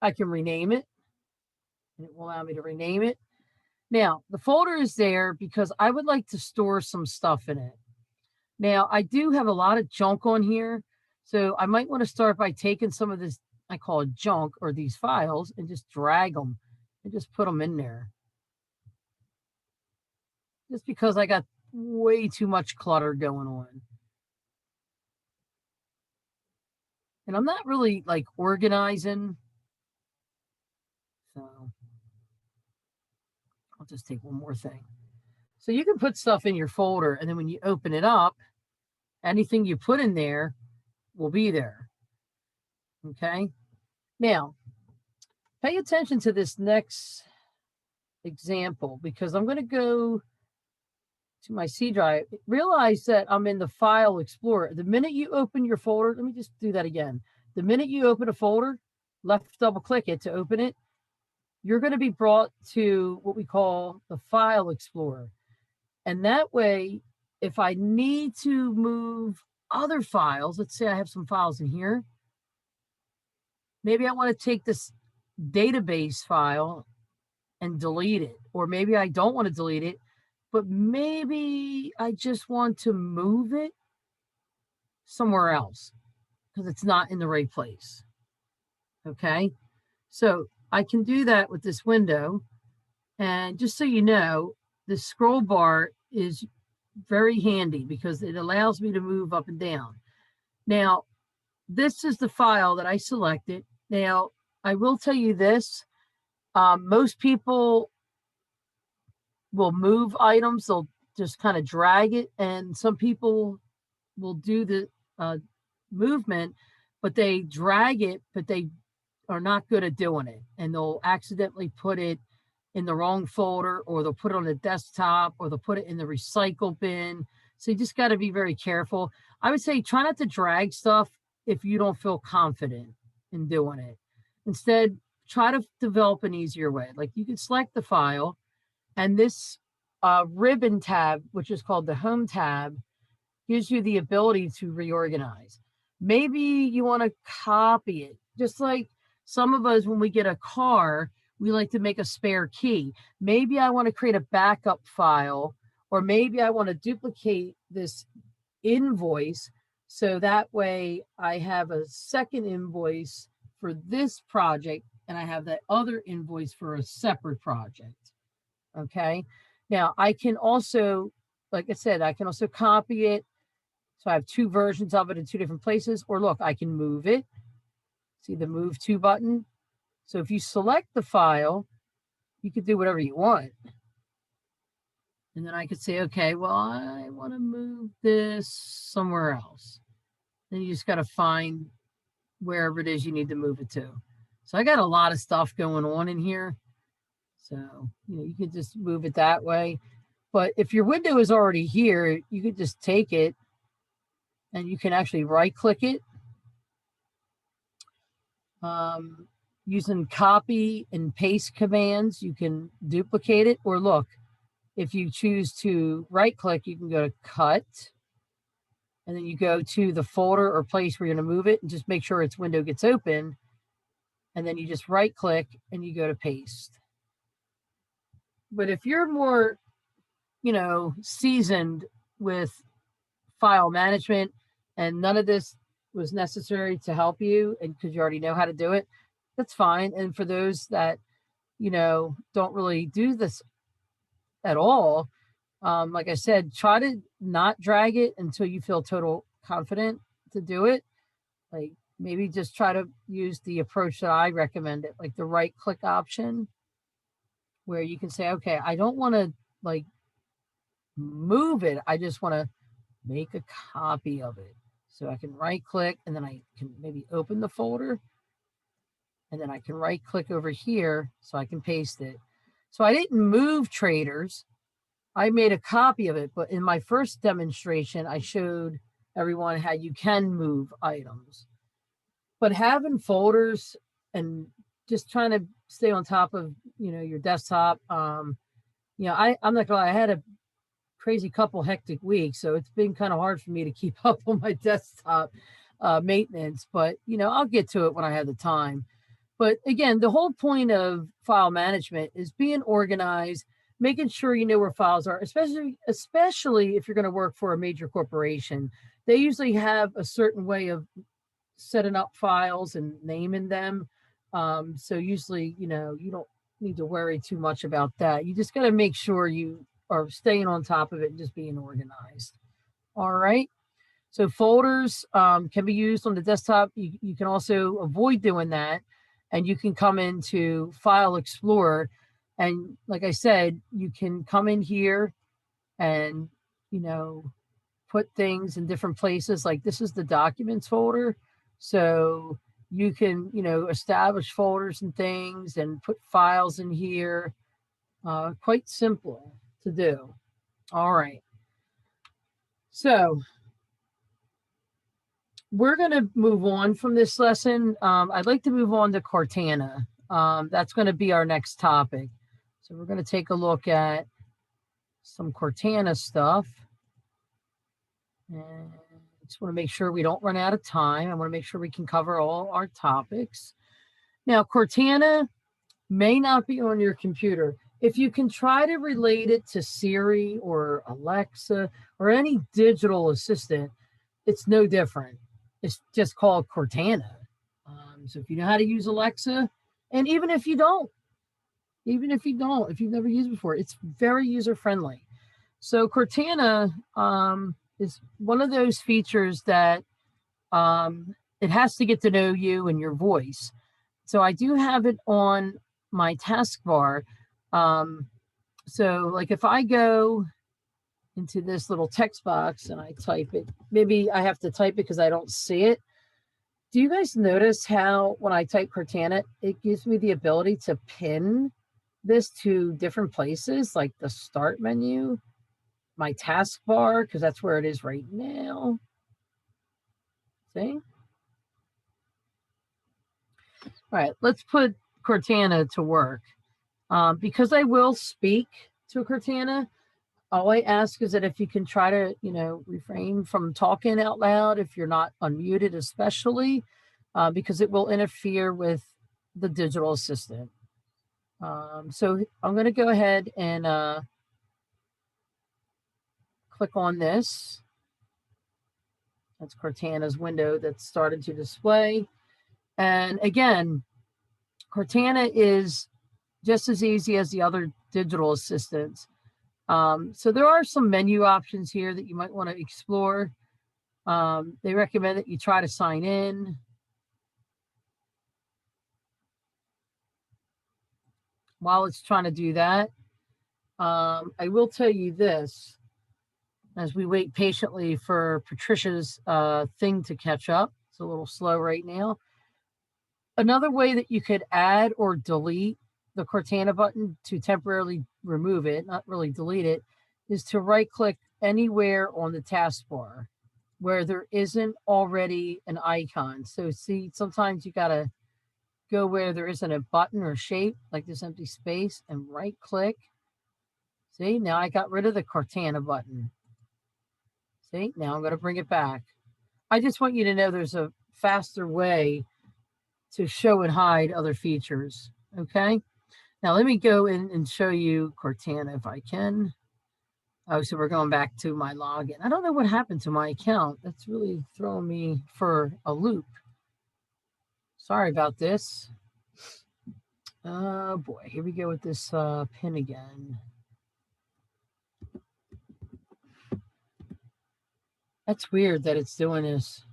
I can rename it, and it will allow me to rename it. Now, the folder is there because I would like to store some stuff in it. Now, I do have a lot of junk on here, so I might want to start by taking some of this, I call it junk, or these files, and just drag them and just put them in there. Just because I got way too much clutter going on. And I'm not really like organizing. So I'll just take one more thing. So you can put stuff in your folder, and then when you open it up, anything you put in there will be there. Okay. Now, pay attention to this next example, because I'm going to go to my C drive. Realize that I'm in the File Explorer. The minute you open your folder, let me just do that again. The minute you open a folder, left double click it to open it, you're going to be brought to what we call the File Explorer. And that way, if I need to move other files, let's say I have some files in here. Maybe I want to take this database file and delete it, or maybe I don't want to delete it, but maybe I just want to move it somewhere else because it's not in the right place. Okay, so I can do that with this window. And just so you know, the scroll bar is very handy because it allows me to move up and down. Now, this is the file that I selected. Now, I will tell you this, most people will move items. They'll just kind of drag it. And some people will do the movement, but they drag it, but they are not good at doing it. And they'll accidentally put it in the wrong folder, or they'll put it on the desktop, or they'll put it in the recycle bin. So you just got to be very careful. I would say try not to drag stuff if you don't feel confident in doing it. Instead, try to develop an easier way. Like you can select the file, and this ribbon tab, which is called the Home tab, gives you the ability to reorganize. Maybe you want to copy it. Just like some of us, when we get a car, we like to make a spare key. Maybe I want to create a backup file, or maybe I want to duplicate this invoice so that way I have a second invoice for this project and I have that other invoice for a separate project. Okay. Now I can also, like I said, I can also copy it. So I have two versions of it in two different places, or look, I can move it. See the move to button. So if you select the file, you could do whatever you want. And then I could say, okay, well, I want to move this somewhere else. Then you just got to find wherever it is you need to move it to. So I got a lot of stuff going on in here. So, you could just move it that way. But if your window is already here, you could just take it and you can actually right click it. Using copy and paste commands, you can duplicate it. Or look, if you choose to right click, you can go to cut. And then you go to the folder or place where you're going to move it and just make sure its window gets open. And then you just right click and you go to paste. But if you're more, seasoned with file management and none of this was necessary to help you, and because you already know how to do it, that's fine. And for those that, don't really do this at all, like I said, try to not drag it until you feel total confident to do it. Like maybe just try to use the approach that I recommended, like the right click option, where you can say, okay, I don't want to like move it. I just want to make a copy of it. So I can right click and then I can maybe open the folder and then I can right click over here so I can paste it. So I didn't move traders. I made a copy of it, but in my first demonstration, I showed everyone how you can move items. But having folders and just trying to stay on top of, your desktop, I'm not gonna lie, I had a crazy couple hectic weeks, so it's been kind of hard for me to keep up on my desktop maintenance, but I'll get to it when I have the time. But again, the whole point of file management is being organized, making sure you know where files are, especially if you're going to work for a major corporation. They usually have a certain way of setting up files and naming them. So usually, you don't need to worry too much about that. You just got to make sure you are staying on top of it and just being organized. All right. So folders can be used on the desktop. You can also avoid doing that, and you can come into File Explorer. And like I said, you can come in here and, put things in different places. Like this is the documents folder. So you can, establish folders and things and put files in here. Quite simple to do. All right. So we're going to move on from this lesson. I'd like to move on to Cortana. That's going to be our next topic. So we're going to take a look at some Cortana stuff. And I just want to make sure we don't run out of time. I want to make sure we can cover all our topics. Now, Cortana may not be on your computer. If you can try to relate it to Siri or Alexa or any digital assistant, it's no different. It's just called Cortana. So if you know how to use Alexa, and even if you've never used it before, it's very user-friendly. So Cortana is one of those features that it has to get to know you and your voice. So I do have it on my taskbar. So like if I go into this little text box and I type it, maybe I have to type it because I don't see it. Do you guys notice how when I type Cortana, it gives me the ability to pin this to different places, like the start menu, my taskbar, because that's where it is right now. See? All right, let's put Cortana to work. Because I will speak to Cortana, all I ask is that if you can try to, refrain from talking out loud if you're not unmuted, especially because it will interfere with the digital assistant. So I'm going to go ahead and click on this. That's Cortana's window that's started to display. And again, Cortana is just as easy as the other digital assistants. So there are some menu options here that you might want to explore. They recommend that you try to sign in. While it's trying to do that, I will tell you this, as we wait patiently for Patricia's thing to catch up. It's a little slow right now. Another way that you could add or delete the Cortana button to temporarily remove it, not really delete it, is to right click anywhere on the taskbar where there isn't already an icon. So see, sometimes you gotta go where there isn't a button or shape, like this empty space, and right click. See, now I got rid of the Cortana button. See, now I'm gonna bring it back. I just want you to know there's a faster way to show and hide other features, okay? Now let me go in and show you Cortana if I can. Oh, so we're going back to my login. I don't know what happened to my account. That's really throwing me for a loop. Sorry about this. Oh boy, here we go with this pin again. That's weird that it's doing this.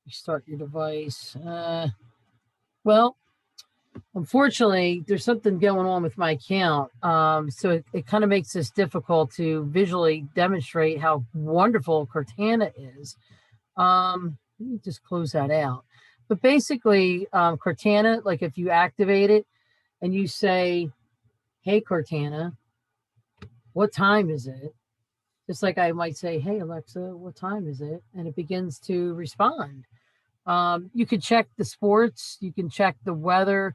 Restart your device. Well, unfortunately, there's something going on with my account. So it kind of makes this difficult to visually demonstrate how wonderful Cortana is. Let me just close that out. But basically, Cortana, like if you activate it and you say, hey, Cortana, what time is it? Just like I might say, hey, Alexa, what time is it? And it begins to respond. You can check the sports, you can check the weather,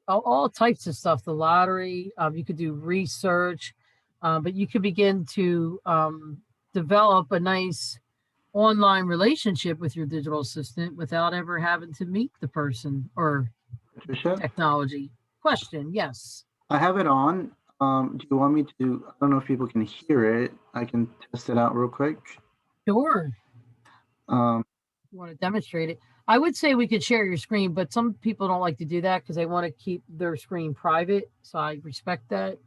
all types of stuff, the lottery, you could do research, but you could begin to develop a nice online relationship with your digital assistant without ever having to meet the person or Patricia, technology. Question, yes. I have it on. Do you want me to? I don't know if people can hear it. I can test it out real quick. Sure. Um, You want to demonstrate it? I would say we could share your screen, but some people don't like to do that because they want to keep their screen private. So I respect that.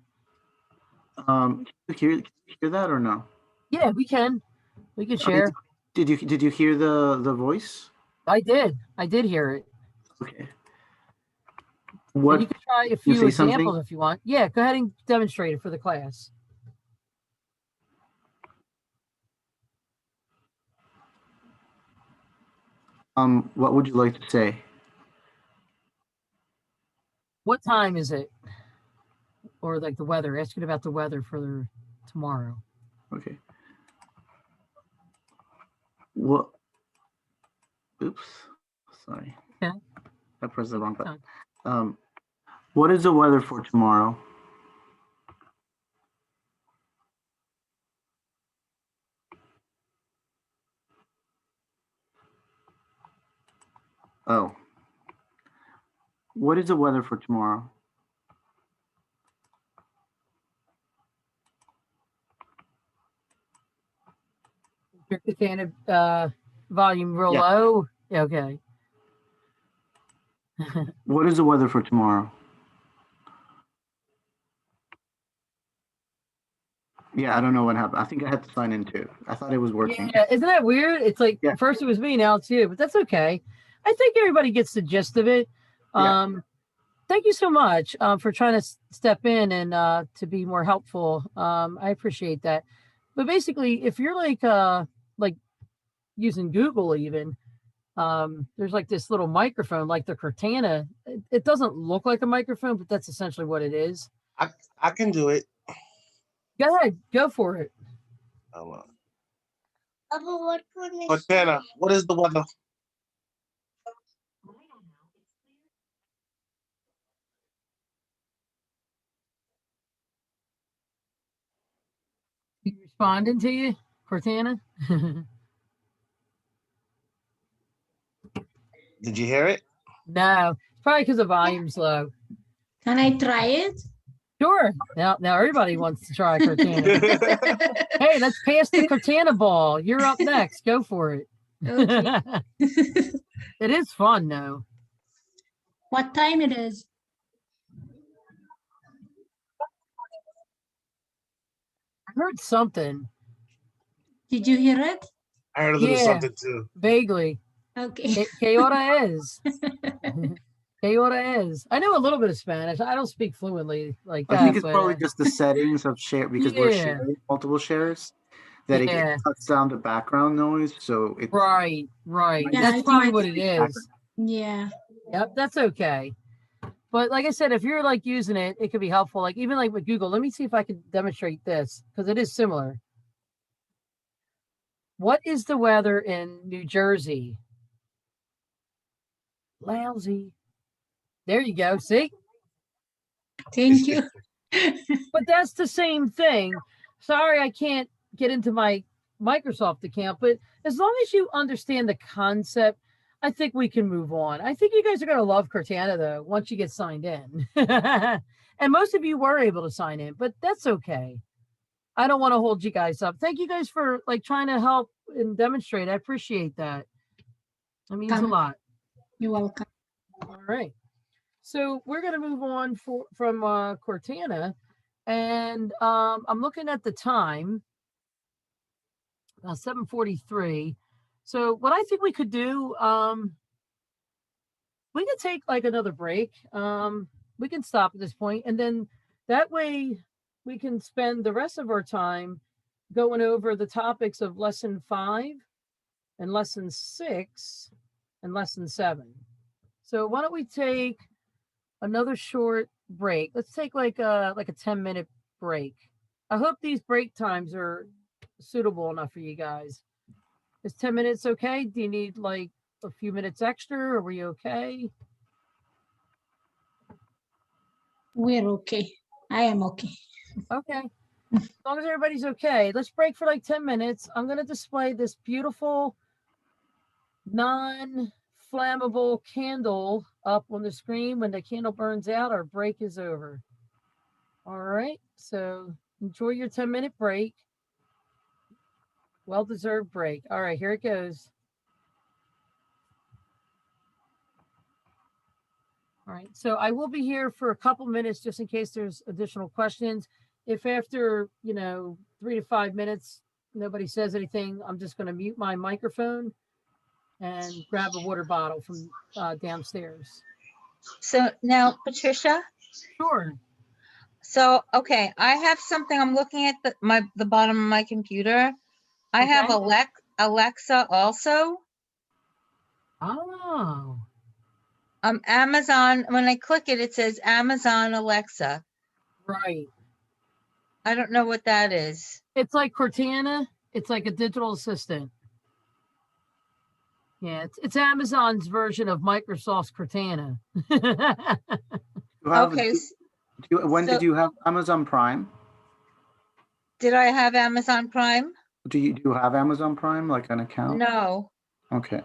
can you hear that or no? Yeah, we can. We can Okay, share. Did you hear the voice? I did hear it. Okay. And What you can try a you few say something? examples if you want. Yeah, go ahead and demonstrate it for the class. What would you like to say? What time is it? Or like the weather, asking about the weather for tomorrow. Okay. What? Oops. Sorry. Okay. I pressed the wrong button. What is the weather for tomorrow? Oh. What is the weather for tomorrow? Your Cortana volume real Yeah. low. Yeah, okay. What is the weather for tomorrow? Yeah, I don't know what happened. I think I had to sign in too. I thought it was working. Yeah, isn't that weird? It's like Yeah. first it was me, now it's you, but that's okay. I think everybody gets the gist of it. Yeah. Thank you so much for trying to step in and to be more helpful. I appreciate that. But basically, if you're like using Google even, there's like this little microphone, like the Cortana. It doesn't look like a microphone, but that's essentially what it is. I can do it. Go ahead, go for it. Hold on. Papa, what one is Cortana, what is the weather? He responding to you, Cortana? Did you hear it? No, it's probably because the volume's low. Can I try it? Sure. Now everybody wants to try Cortana. Hey, let's pass the Cortana ball. You're up next. Go for it. Okay. It is fun though. What time it is? I heard something. Did you hear it? I heard a little Yeah. something too. Vaguely. Okay. Que hora es? Que hora es? I know a little bit of Spanish. I don't speak fluently like that. I think it's but, probably just the settings of share because we're Yeah. sharing multiple shares that Yeah. it cuts down the background noise. So it's Right. Yeah, That's I probably think what it is. Yeah. Yep, that's okay. But like I said, if you're like using it, it could be helpful. Like even like with Google, let me see if I can demonstrate this because it is similar. What is the weather in New Jersey? Lousy. There you go. See? Thank you. But that's the same thing. Sorry, I can't get into my Microsoft account, but as long as you understand the concept, I think we can move on. I think you guys are going to love Cortana though, once you get signed in. And most of you were able to sign in, but that's okay. I don't want to hold you guys up. Thank you guys for like trying to help and demonstrate. I appreciate that. That means a lot. You're welcome. All right. So we're going to move on from Cortana. And I'm looking at the time, 7:43. So what I think we could do, we could take like another break. We can stop at this point, and then that way we can spend the rest of our time going over the topics of lesson 5 and lesson 6. and less than 7. So why don't we take another short break? Let's take like a 10-minute break. I hope these break times are suitable enough for you guys. Is 10 minutes okay? Do you need like a few minutes extra? Are we okay? We're okay. I am okay. Okay. As long as everybody's okay, let's break for like 10 minutes. I'm going to display this beautiful non-flammable candle up on the screen. When the candle burns out, our break is over. All right. So enjoy your 10-minute break. Well-deserved break. All right, here it goes. All right, so I will be here for a couple minutes just in case there's additional questions. If after, 3 to 5 minutes, nobody says anything, I'm just going to mute my microphone and grab a water bottle from downstairs. So now, Patricia. Sure. So, okay, I have something. I'm looking at the bottom of my computer. I have Alexa also. Oh. Amazon, when I click it, it says Amazon Alexa. Right. I don't know what that is. It's like Cortana. It's like a digital assistant. Yeah, it's Amazon's version of Microsoft's Cortana. Okay. Did you have Amazon Prime? Did I have Amazon Prime? Do you have Amazon Prime, like an account? No. Okay.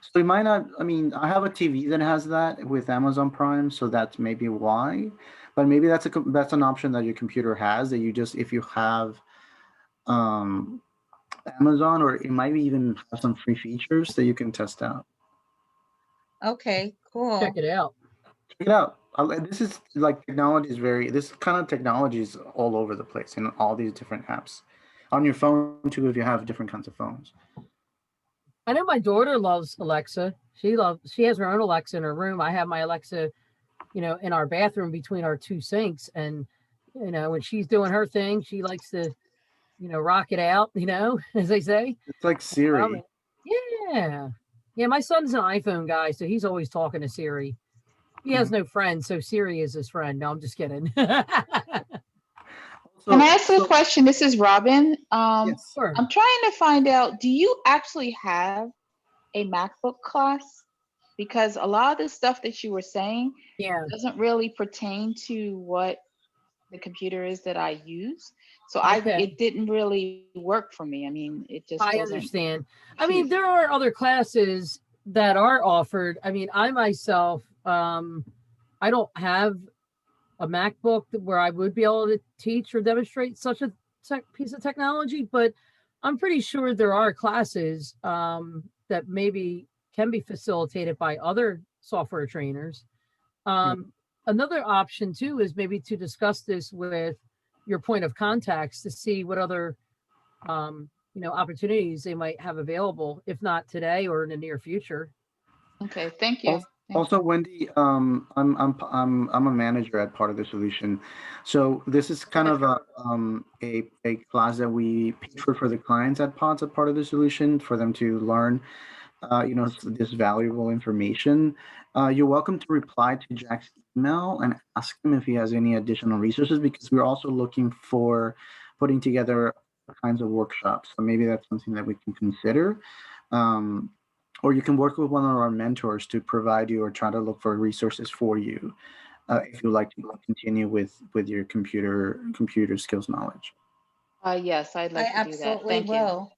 So you might not, I mean, I have a TV that has that with Amazon Prime, so that's maybe why. But maybe that's an option that your computer has, that you just, if you have Amazon, or it might even have some free features that you can test out. Okay, cool. Check it out. Check it out. This is like this kind of technology is all over the place in all these different apps. On your phone too, if you have different kinds of phones. I know my daughter loves Alexa. She has her own Alexa in her room. I have my Alexa, in our bathroom between our 2 sinks. And, when she's doing her thing, she likes to, rock it out, as they say. It's like Siri. Yeah. Yeah. My son's an iPhone guy, so he's always talking to Siri. He has no friends, so Siri is his friend. No, I'm just kidding. Can I ask a question? This is Robin. Yes. Sure. I'm trying to find out, do you actually have a MacBook class? Because a lot of the stuff that you were saying doesn't really pertain to what the computer is that I use. So it didn't really work for me. I mean, it just I doesn't. understand. I mean, there are other classes that are offered. I mean, I myself, I don't have a MacBook where I would be able to teach or demonstrate such a piece of technology, but I'm pretty sure there are classes that maybe can be facilitated by other software trainers. Another option too is maybe to discuss this with your point of contacts to see what other opportunities they might have available, if not today or in the near future. Okay, thank you. Also, Wendy, I'm a manager at Part of the Solution, so this is kind of a class that we paid for the clients at Pods at Part of the Solution for them to learn, this valuable information. You're welcome to reply to Jack's email and ask him if he has any additional resources, because we're also looking for putting together kinds of workshops. So maybe that's something that we can consider. Or you can work with one of our mentors to provide you or try to look for resources for you if you'd like to continue with your computer skills knowledge. Yes, I'd like to do that. Absolutely Thank will.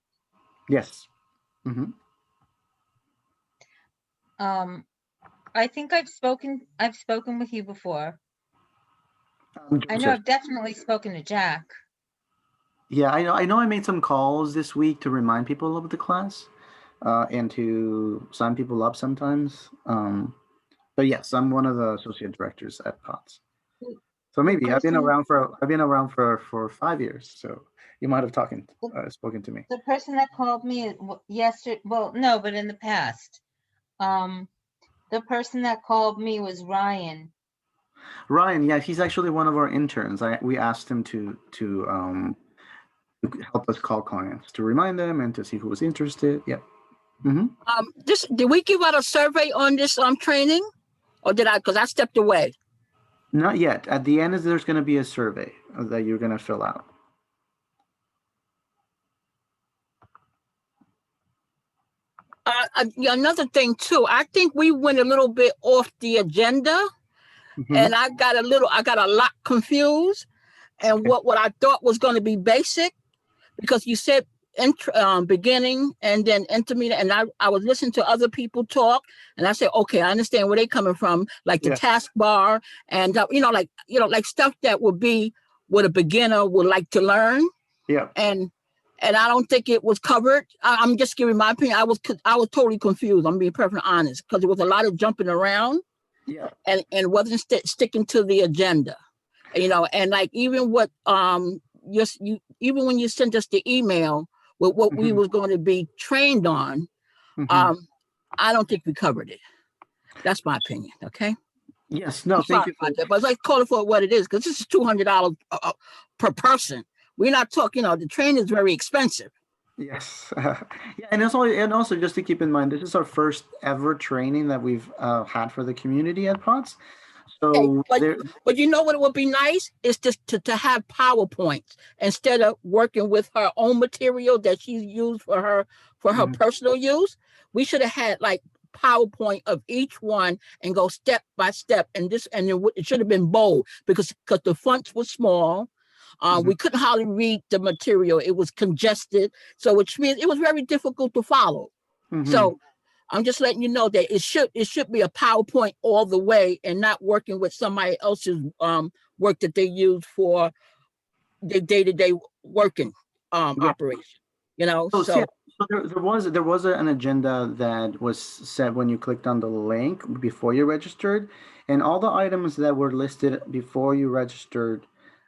you. Yes. Mm-hmm. I think I've spoken with you before. I know Joseph. I've definitely spoken to Jack. Yeah, I know I made some calls this week to remind people of the class. And to sign people up sometimes. But yes, I'm one of the associate directors at POTS. So maybe I've been around for 5 years. So you might have spoken to me. The person that called me yesterday, well, no, but in the past, the person that called me was Ryan. Ryan, yeah, he's actually one of our interns. We asked him to help us call clients, to remind them and to see who was interested. Yeah. Did we give out a survey on this training, or did I? Because I stepped away. Not yet. At the end, there's going to be a survey that you're going to fill out. Another thing too, I think we went a little bit off the agenda, and I got a lot confused. And what I thought was going to be basic, because you said beginning and then intermediate, and I was listening to other people talk, and I said, okay, I understand where they're coming from, like the taskbar, and like stuff that would be what a beginner would like to learn. Yeah. And I don't think it was covered. I'm just giving my opinion. I was totally confused. I'm being perfectly honest, because there was a lot of jumping around. Yeah. And wasn't sticking to the agenda. And like even what even when you sent us the email with what we was going to be trained on, I don't think we covered it. That's my opinion. Okay. Yes. No. Thank you. But let's call it for what it is, because this is $200 per person. We're not talking. The training is very expensive. Yes. Yeah, and also just to keep in mind, this is our first ever training that we've had for the community at POTS. So, but you know what would be nice is just to have PowerPoints instead of working with her own material that she's used for her personal use. We should have had like PowerPoint of each one and go step by step. And it should have been bold because the fonts were small. We couldn't hardly read the material. It was congested. So which means it was very difficult to follow. So I'm just letting you know that it should be a PowerPoint all the way, and not working with somebody else's work that they use for their day-to-day working operation. So there was an agenda that was set when you clicked on the link before you registered, and all the items that were listed before you registered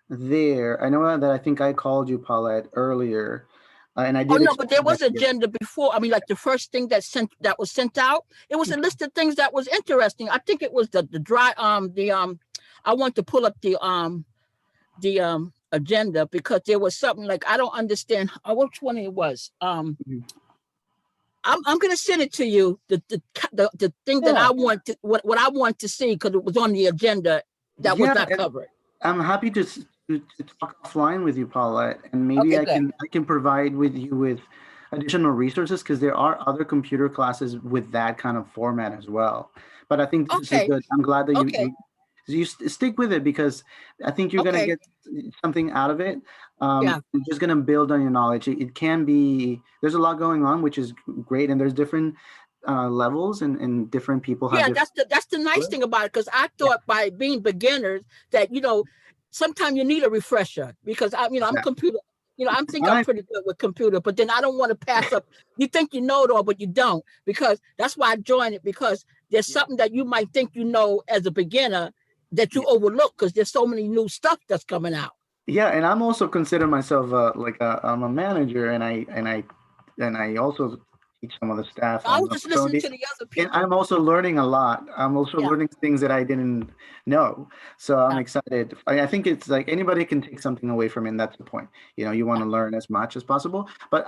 there. I know that I think I called you, Paulette, earlier. And I did. Oh no, but there was an agenda before. I mean, like the first thing that was sent out, it was a list of things that was interesting. I think it was the dry I want to pull up the agenda, because there was something like, I don't understand which one it was. I'm gonna send it to you. The thing that I want to what I want to see, because it was on the agenda that was not covered. I'm happy to talk offline with you, Paulette, and maybe I can provide you with additional resources, because there are other computer classes with that kind of format as well. But I think this is good. I'm glad that you stick with it, because I think you're going to get something out of it. You're just going to build on your knowledge. It can be, there's a lot going on, which is great, and there's different levels and different people have. That's the nice thing about it, because I thought by being beginners that sometimes you need a refresher, because I'm computer. I'm thinking I'm pretty good with computer, but then I don't want to pass up. You think you know it all, but you don't, because that's why I joined it, because there's something that you might think as a beginner that you overlook, because there's so many new stuff that's coming out. Yeah, and I'm also consider myself I'm a manager, and I also teach some of the staff. I was just listening to the other people. And I'm also learning a lot. I'm also learning things that I didn't know. So I'm excited. I think it's like anybody can take something away from it, and that's the point. You want to learn as much as possible. But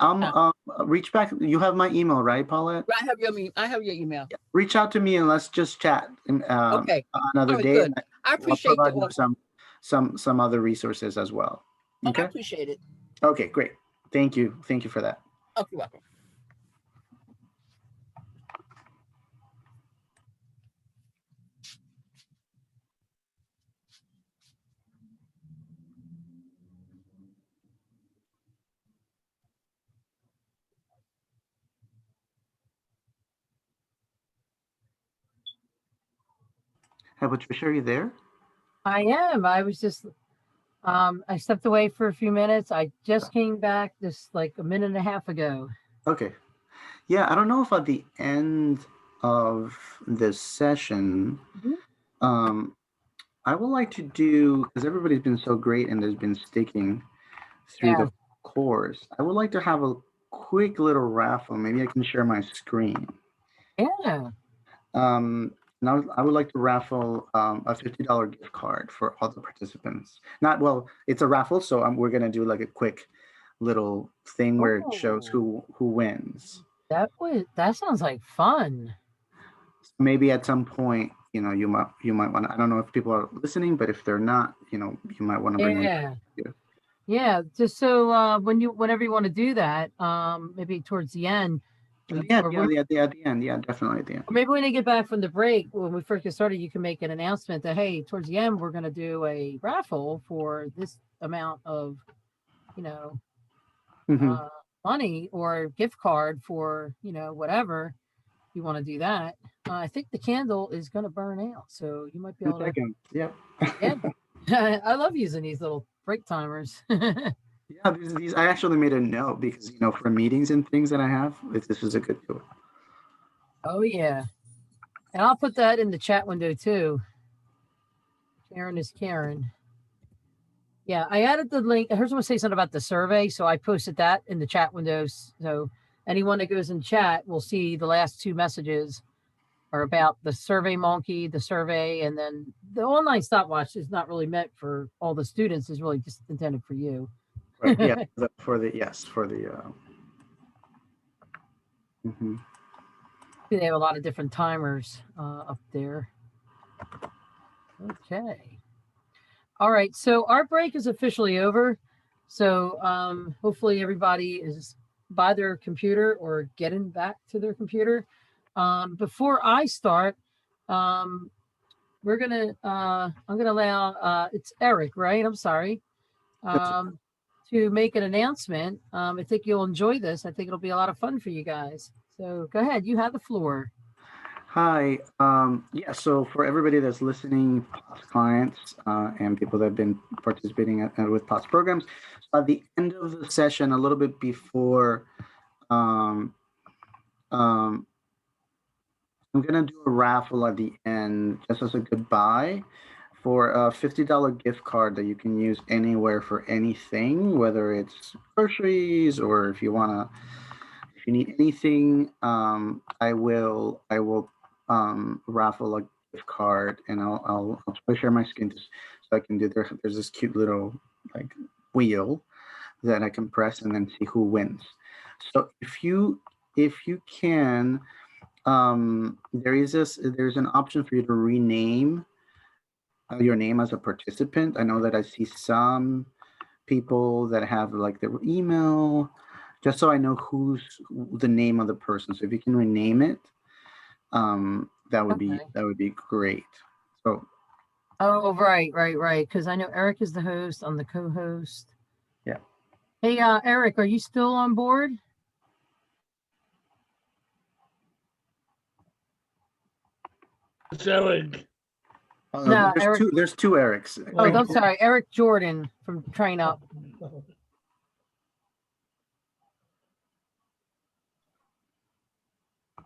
reach back. You have my email, right, Paulette? I have your email. Yeah. Reach out to me and let's just chat another day. Good. I appreciate some other resources as well. Okay. I appreciate it. Okay, great. Thank you. Thank you for that. Okay, welcome. Hey, Patricia, are you there? I am. I was just, I stepped away for a few minutes. I just came back like a minute and a half ago. Okay. Yeah, I don't know if at the end of this session, I would like to do, because everybody's been so great and has been sticking through the course, I would like to have a quick little raffle. Maybe I can share my screen. Yeah. Now I would like to raffle a $50 gift card for all the participants. It's a raffle, so we're gonna do like a quick little thing where it shows who wins. That sounds like fun. Maybe at some point, you might want to, I don't know if people are listening, but if they're not, you might want to bring Yeah. them. Yeah. Yeah, just so whenever you want to do that, maybe towards the end, Yeah, or yeah, at the end. Yeah, definitely at the end. or maybe when you get back from the break, when we first get started, you can make an announcement that, hey, towards the end, we're going to do a raffle for this amount of, you know, Mhm. money or gift card for, whatever you want to do that. I think the candle is going to burn out, so you might be able to. Yep. Yeah, I love using these little break timers. Yeah, these I actually made a note because for meetings and things that I have, this is a good tool. Oh yeah, and I'll put that in the chat window too. Karen is Karen. Yeah, I added the link. I heard someone say something about the survey, so I posted that in the chat windows. So anyone that goes in chat will see the last two messages are about the Survey Monkey, the survey, and then the online stopwatch is not really meant for all the students. It's really just intended for you. Right. Yeah. For the mhm. They have a lot of different timers up there. Okay. All right. So our break is officially over. So hopefully everybody is by their computer or getting back to their computer. Before I start, I'm gonna allow it's Eric, right? I'm sorry. To make an announcement. I think you'll enjoy this. I think it'll be a lot of fun for you guys. So go ahead. You have the floor. Hi. Yeah. So for everybody that's listening, POTS clients and people that have been participating with POTS programs, so at the end of the session, a little bit before, I'm gonna do a raffle at the end, just as a goodbye, for a $50 gift card that you can use anywhere for anything, whether it's groceries or if you need anything. I will raffle a gift card, and I'll try to share my screen so I can do there's this cute little like wheel that I can press and then see who wins. So if you can, there's an option for you to rename your name as a participant. I know that I see some people that have like their email, just so I know who's the name of the person. So if you can rename it, that would be great. So. Oh, right. Because I know Eric is the host. I'm the co-host. Yeah. Hey, Eric, are you still on board? It's Eric. No, there's two Erics. Oh, I'm sorry, Eric Jordan from Train Up.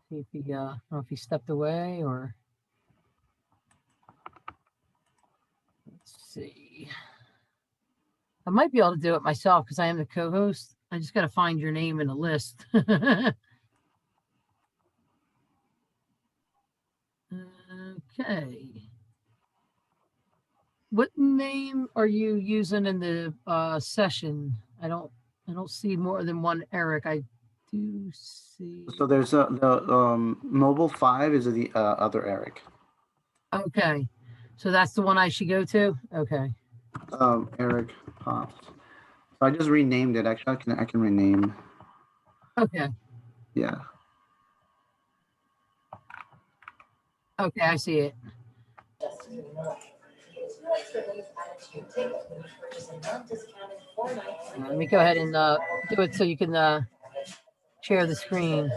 See if he, I don't know if he stepped away or. Let's see. I might be able to do it myself because I am the co-host. I just got to find your name in a list. Okay. What name are you using in the session? I don't see more than one Eric. I do see. So there's the mobile 5 is the other Eric. Okay, so that's the one I should go to. Okay. Eric Pops. So I just renamed it. Actually, I can rename. Okay. Yeah. Okay, I see it. Let me go ahead and do it so you can share the screen.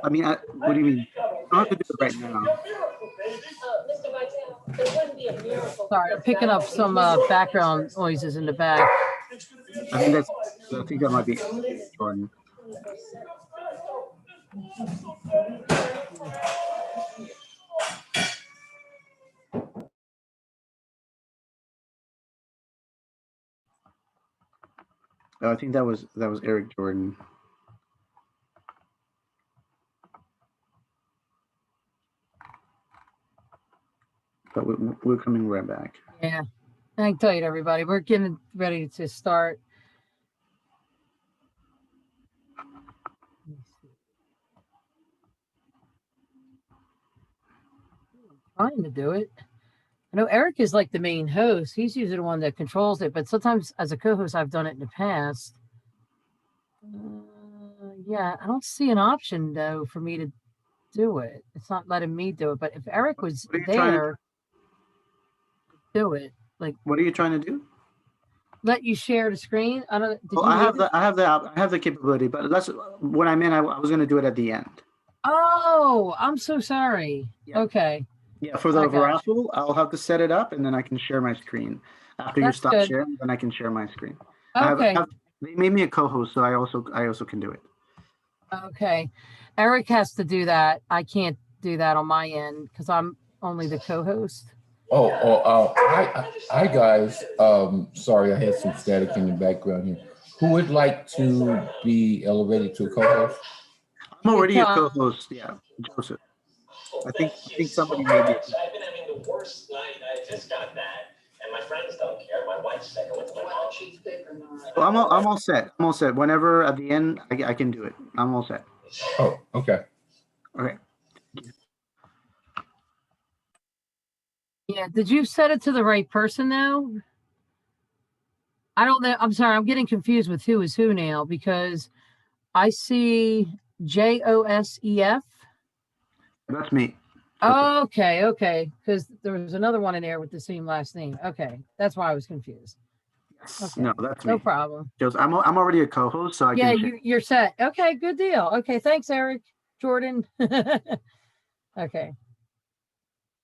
I mean, what do you mean? I don't have to do it right now. Sorry, I'm picking up some background noises in the back. I think that might be Jordan. I think that was Eric Jordan. But we're coming right back. Yeah, I can tell you, everybody, we're getting ready to start. Trying to do it. I know Eric is like the main host. He's usually the one that controls it, but sometimes as a co-host, I've done it in the past. Yeah, I don't see an option though for me to do it. It's not letting me do it. But if Eric was What are you trying to there, do it. Like, What are you trying to do? let you share the screen. I don't. Did Well, you I have leave it? I have the capability, but that's what I meant. I was going to do it at the end. Oh, I'm so sorry. Yeah. Okay. Yeah, for I the got you. raffle, I'll have to set it up, and then I can share my screen. After you That's stop good. sharing, then I can share my screen. Okay. They made me a co-host, so I also can do it. Okay. Eric has to do that. I can't do that on my end because I'm only the co-host. Hi guys. Sorry, I had some static in the background here. Who would like to be elevated to a co-host? I'm already a co-host. Yeah, Joseph. I think somebody made me. I've been having the worst night. I just got that, and my friends don't care. My wife's sick. I went to my mom. So I'm all set. I'm all set. Whenever at the end, I can do it. I'm all set. Oh, okay. Okay. Yeah. Did you set it to the right person now? I don't know. I'm sorry. I'm getting confused with who is who now because I see Josef. That's me. Okay. Okay. Because there was another one in there with the same last name. Okay. That's why I was confused. Okay. No, that's me. No problem. Joseph, I'm already a co-host, so I Yeah, can. you're set. Okay, good deal. Okay, thanks, Eric. Jordan. Okay.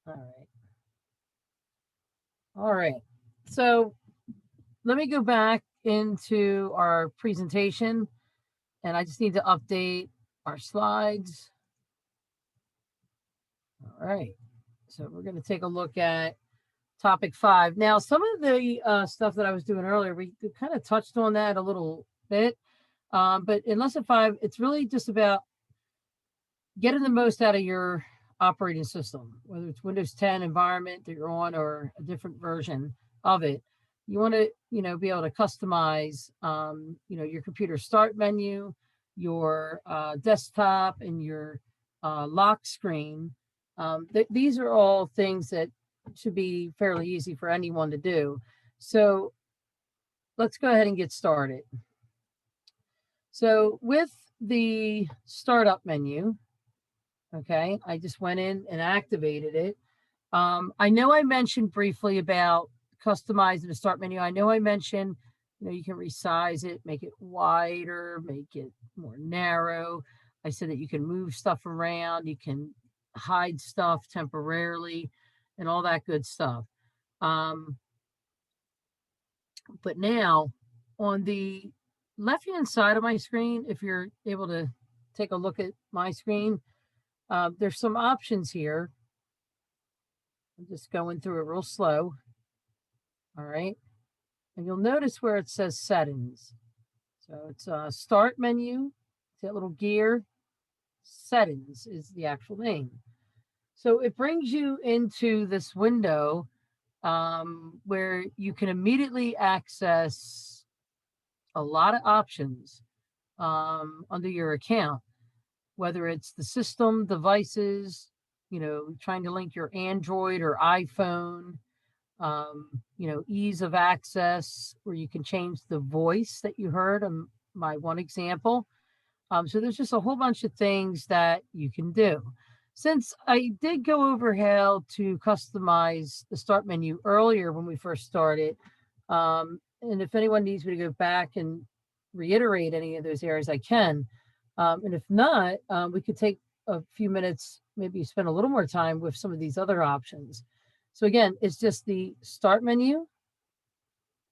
All right. All right. So let me go back into our presentation and I just need to update our slides. All right. So we're going to take a look at topic 5. Now, some of the stuff that I was doing earlier, we kind of touched on that a little bit. But in lesson 5, it's really just about getting the most out of your operating system, whether it's Windows 10 environment that you're on or a different version of it. You want to, be able to customize, your computer start menu, your desktop, and your lock screen. These are all things that should be fairly easy for anyone to do. So let's go ahead and get started. So with the startup menu, okay, I just went in and activated it. I know I mentioned briefly about customizing the start menu. I know I mentioned, you can resize it, make it wider, make it more narrow. I said that you can move stuff around, you can hide stuff temporarily and all that good stuff. But now on the left-hand side of my screen, if you're able to take a look at my screen, there's some options here. I'm just going through it real slow. All right. And you'll notice where it says settings. So it's a start menu, that little gear. Settings is the actual name. So it brings you into this window where you can immediately access a lot of options under your account, whether it's the system, devices, trying to link your Android or iPhone, ease of access, where you can change the voice that you heard on my one example. So there's just a whole bunch of things that you can do. Since I did go over how to customize the start menu earlier when we first started, and if anyone needs me to go back and reiterate any of those areas, I can. And if not, we could take a few minutes, maybe spend a little more time with some of these other options. So again, it's just the start menu,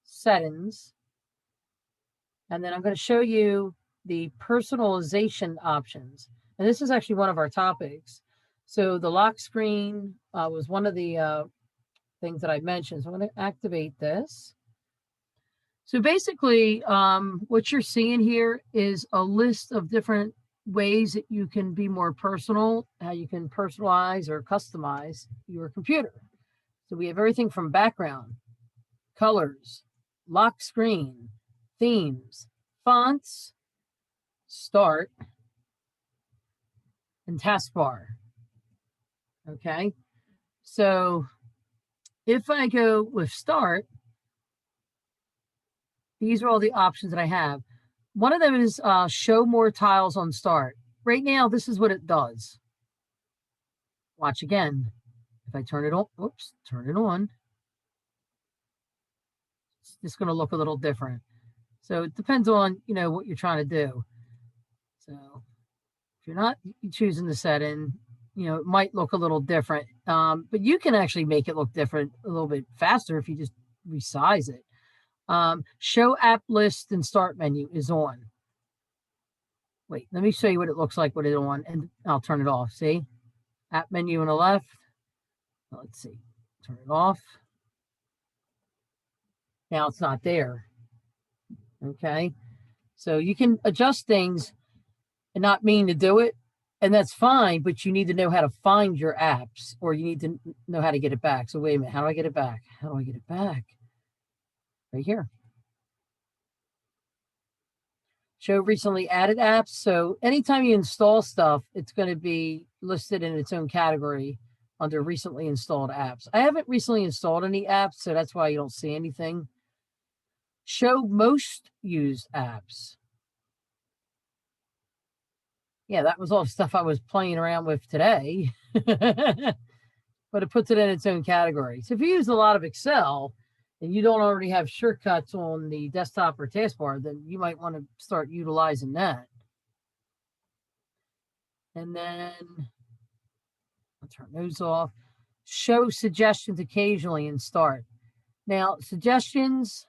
settings, and then I'm going to show you the personalization options. And this is actually one of our topics. So the lock screen was one of the things that I mentioned. So I'm going to activate this. So basically, what you're seeing here is a list of different ways that you can be more personal, how you can personalize or customize your computer. So we have everything from background, colors, lock screen, themes, fonts, start, and taskbar. Okay. So if I go with start, these are all the options that I have. One of them is show more tiles on start. Right now, this is what it does. Watch again. If I turn it on, whoops, turn it on. It's just going to look a little different. So it depends on, you know, what you're trying to do. So if you're not choosing the setting, you know, it might look a little different. But you can actually make it look different a little bit faster if you just resize it. Show app list and start menu is on. Wait, let me show you what it looks like with it on, and I'll turn it off. See? App menu on the left. Let's see. Turn it off. Now it's not there. Okay. So you can adjust things and not mean to do it, and that's fine, but you need to know how to find your apps, or you need to know how to get it back. So wait a minute. How do I get it back? How do I get it back? Right here. Show recently added apps. So anytime you install stuff, it's going to be listed in its own category under recently installed apps. I haven't recently installed any apps, so that's why you don't see anything. Show most used apps. Yeah, that was all stuff I was playing around with today, but it puts it in its own category. So if you use a lot of Excel, and you don't already have shortcuts on the desktop or taskbar, then you might want to start utilizing that. And then I'll turn those off. Show suggestions occasionally and start. Now, suggestions,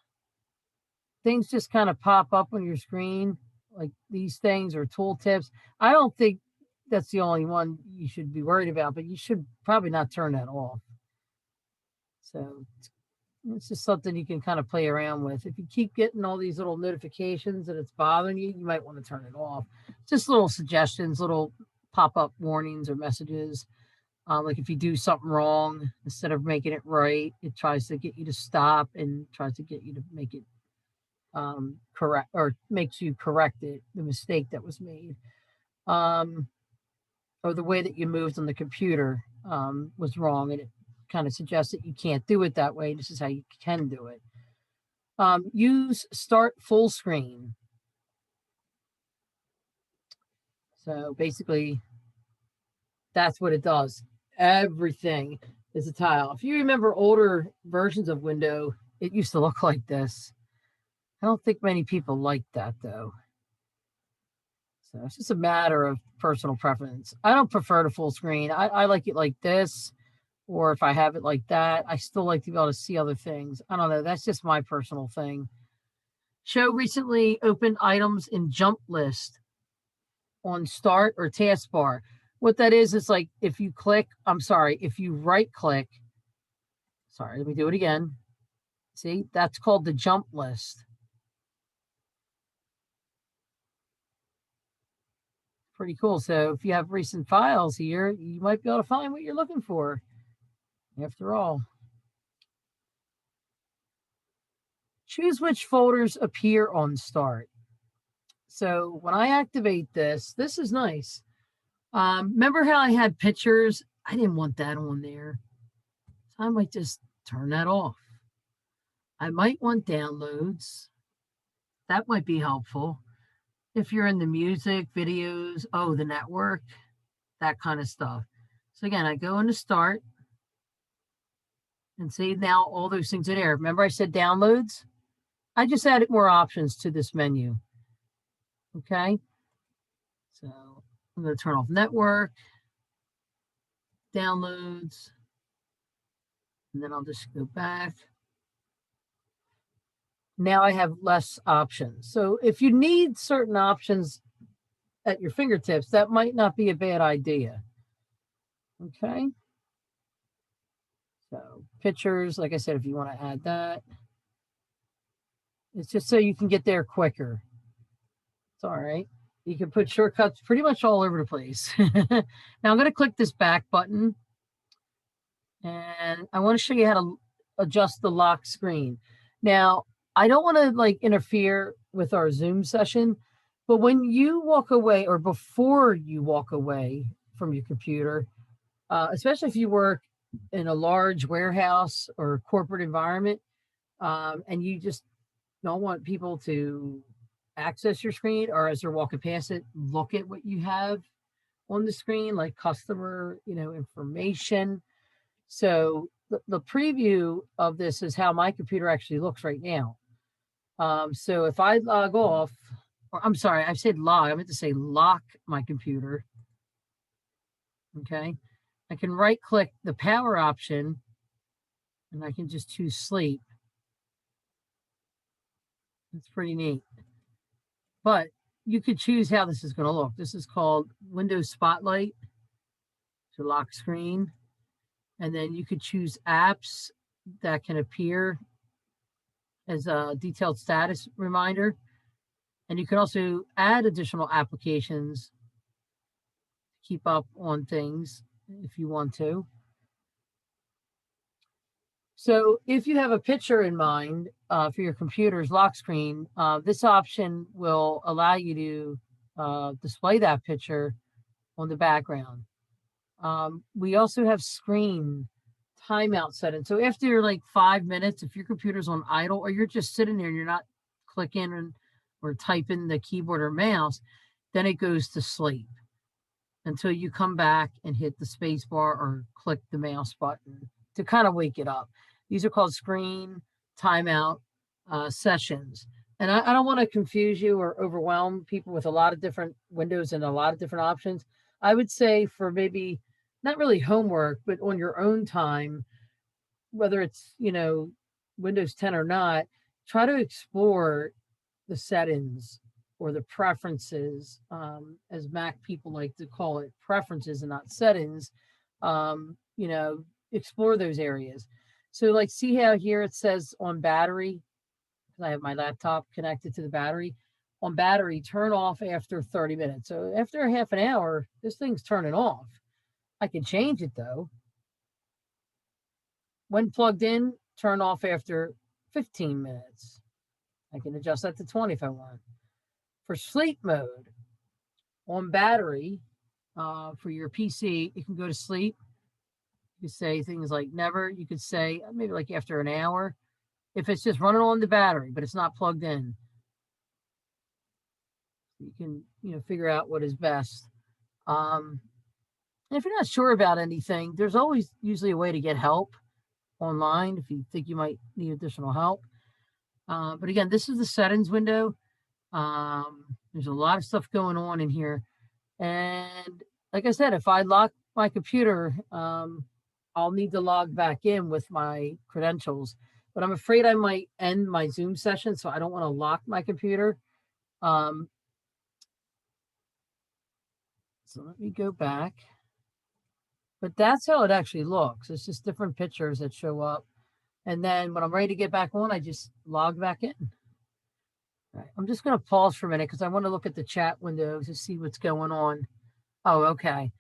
things just kind of pop up on your screen, like these things or tooltips. I don't think that's the only one you should be worried about, but you should probably not turn that off. So it's just something you can kind of play around with. If you keep getting all these little notifications and it's bothering you, you might want to turn it off. Just little suggestions, little pop-up warnings or messages. Like if you do something wrong, instead of making it right, it tries to get you to stop and tries to get you to make it correct, or makes you correct it, the mistake that was made. Or the way that you moved on the computer was wrong, and it kind of suggests that you can't do it that way. This is how you can do it. Use start full screen. So basically, that's what it does. Everything is a tile. If you remember older versions of Windows, it used to look like this. I don't think many people like that, though. So it's just a matter of personal preference. I don't prefer the full screen. I like it like this. Or if I have it like that, I still like to be able to see other things. I don't know. That's just my personal thing. Show recently opened items in jump list on start or taskbar. What that is like if you click, if you right click, let me do it again. See, that's called the jump list. Pretty cool. So if you have recent files here, you might be able to find what you're looking for. After all, choose which folders appear on start. So when I activate this, this is nice. Remember how I had pictures? I didn't want that on there. So I might just turn that off. I might want downloads. That might be helpful. If you're in the music, videos, the network, that kind of stuff. So again, I go into start. And see, now all those things are there. Remember I said downloads? I just added more options to this menu. Okay. So I'm going to turn off network, downloads, and then I'll just go back. Now I have less options. So if you need certain options at your fingertips, that might not be a bad idea. Okay. So pictures, like I said, if you want to add that, it's just so you can get there quicker. It's all right. You can put shortcuts pretty much all over the place. Now I'm going to click this back button, and I want to show you how to adjust the lock screen. Now, I don't want to interfere with our Zoom session, but when you walk away or before you walk away from your computer, especially if you work in a large warehouse or corporate environment, and you just don't want people to access your screen, or as they're walking past it, look at what you have on the screen, like customer, information. So the preview of this is how my computer actually looks right now. So if I log off, or I'm sorry, I said log, I meant to say lock my computer. Okay. I can right click the power option and I can just choose sleep. It's pretty neat. But you could choose how this is going to look. This is called Windows Spotlight. So lock screen. And then you could choose apps that can appear as a detailed status reminder. And you can also add additional applications to keep up on things if you want to. So if you have a picture in mind for your computer's lock screen, this option will allow you to display that picture on the background. We also have screen timeout settings. So after like 5 minutes, if your computer's on idle or you're just sitting there and you're not clicking or typing the keyboard or mouse, then it goes to sleep until you come back and hit the space bar or click the mouse button to kind of wake it up. These are called screen timeout sessions. And I don't want to confuse you or overwhelm people with a lot of different windows and a lot of different options. I would say for maybe not really homework, but on your own time, whether it's, Windows 10 or not, try to explore the settings or the preferences, as Mac people like to call it, preferences and not settings. Explore those areas. So like, see how here it says on battery, because I have my laptop connected to the battery. On battery, turn off after 30 minutes. So after half an hour, this thing's turning off. I can change it though. When plugged in, turn off after 15 minutes. I can adjust that to 20 if I want. For sleep mode, on battery, for your PC, it can go to sleep. You could say things like never. You could say maybe like after an hour. If it's just running on the battery, but it's not plugged in, you can, figure out what is best. And if you're not sure about anything, there's always usually a way to get help online if you think you might need additional help. But again, this is the settings window. There's a lot of stuff going on in here. And like I said, if I lock my computer, I'll need to log back in with my credentials. But I'm afraid I might end my Zoom session, so I don't want to lock my computer. So let me go back. But that's how it actually looks. It's just different pictures that show up. And then when I'm ready to get back on, I just log back in. All right, I'm just going to pause for a minute because I want to look at the chat window to see what's going on. Oh, okay.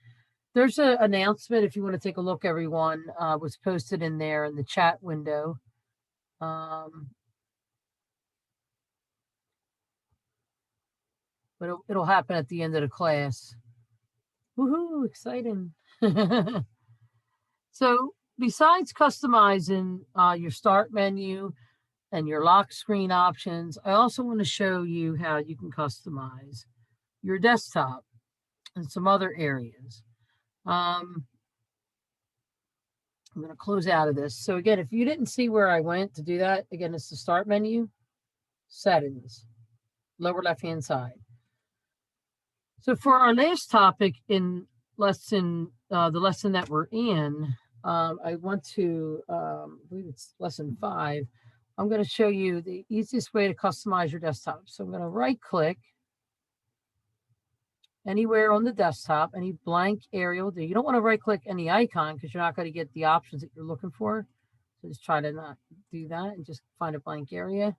There's an announcement if you want to take a look, everyone, was posted in there in the chat window. But it'll happen at the end of the class. Woohoo, exciting. So besides customizing your start menu and your lock screen options, I also want to show you how you can customize your desktop and some other areas. I'm going to close out of this. So again, if you didn't see where I went to do that, again, it's the start menu, settings, lower left-hand side. So for our last topic in lesson, the lesson that we're in, I want to, I believe it's lesson 5. I'm going to show you the easiest way to customize your desktop. So I'm going to right click anywhere on the desktop, any blank area will do. You don't want to right click any icon because you're not going to get the options that you're looking for. So just try to not do that and just find a blank area.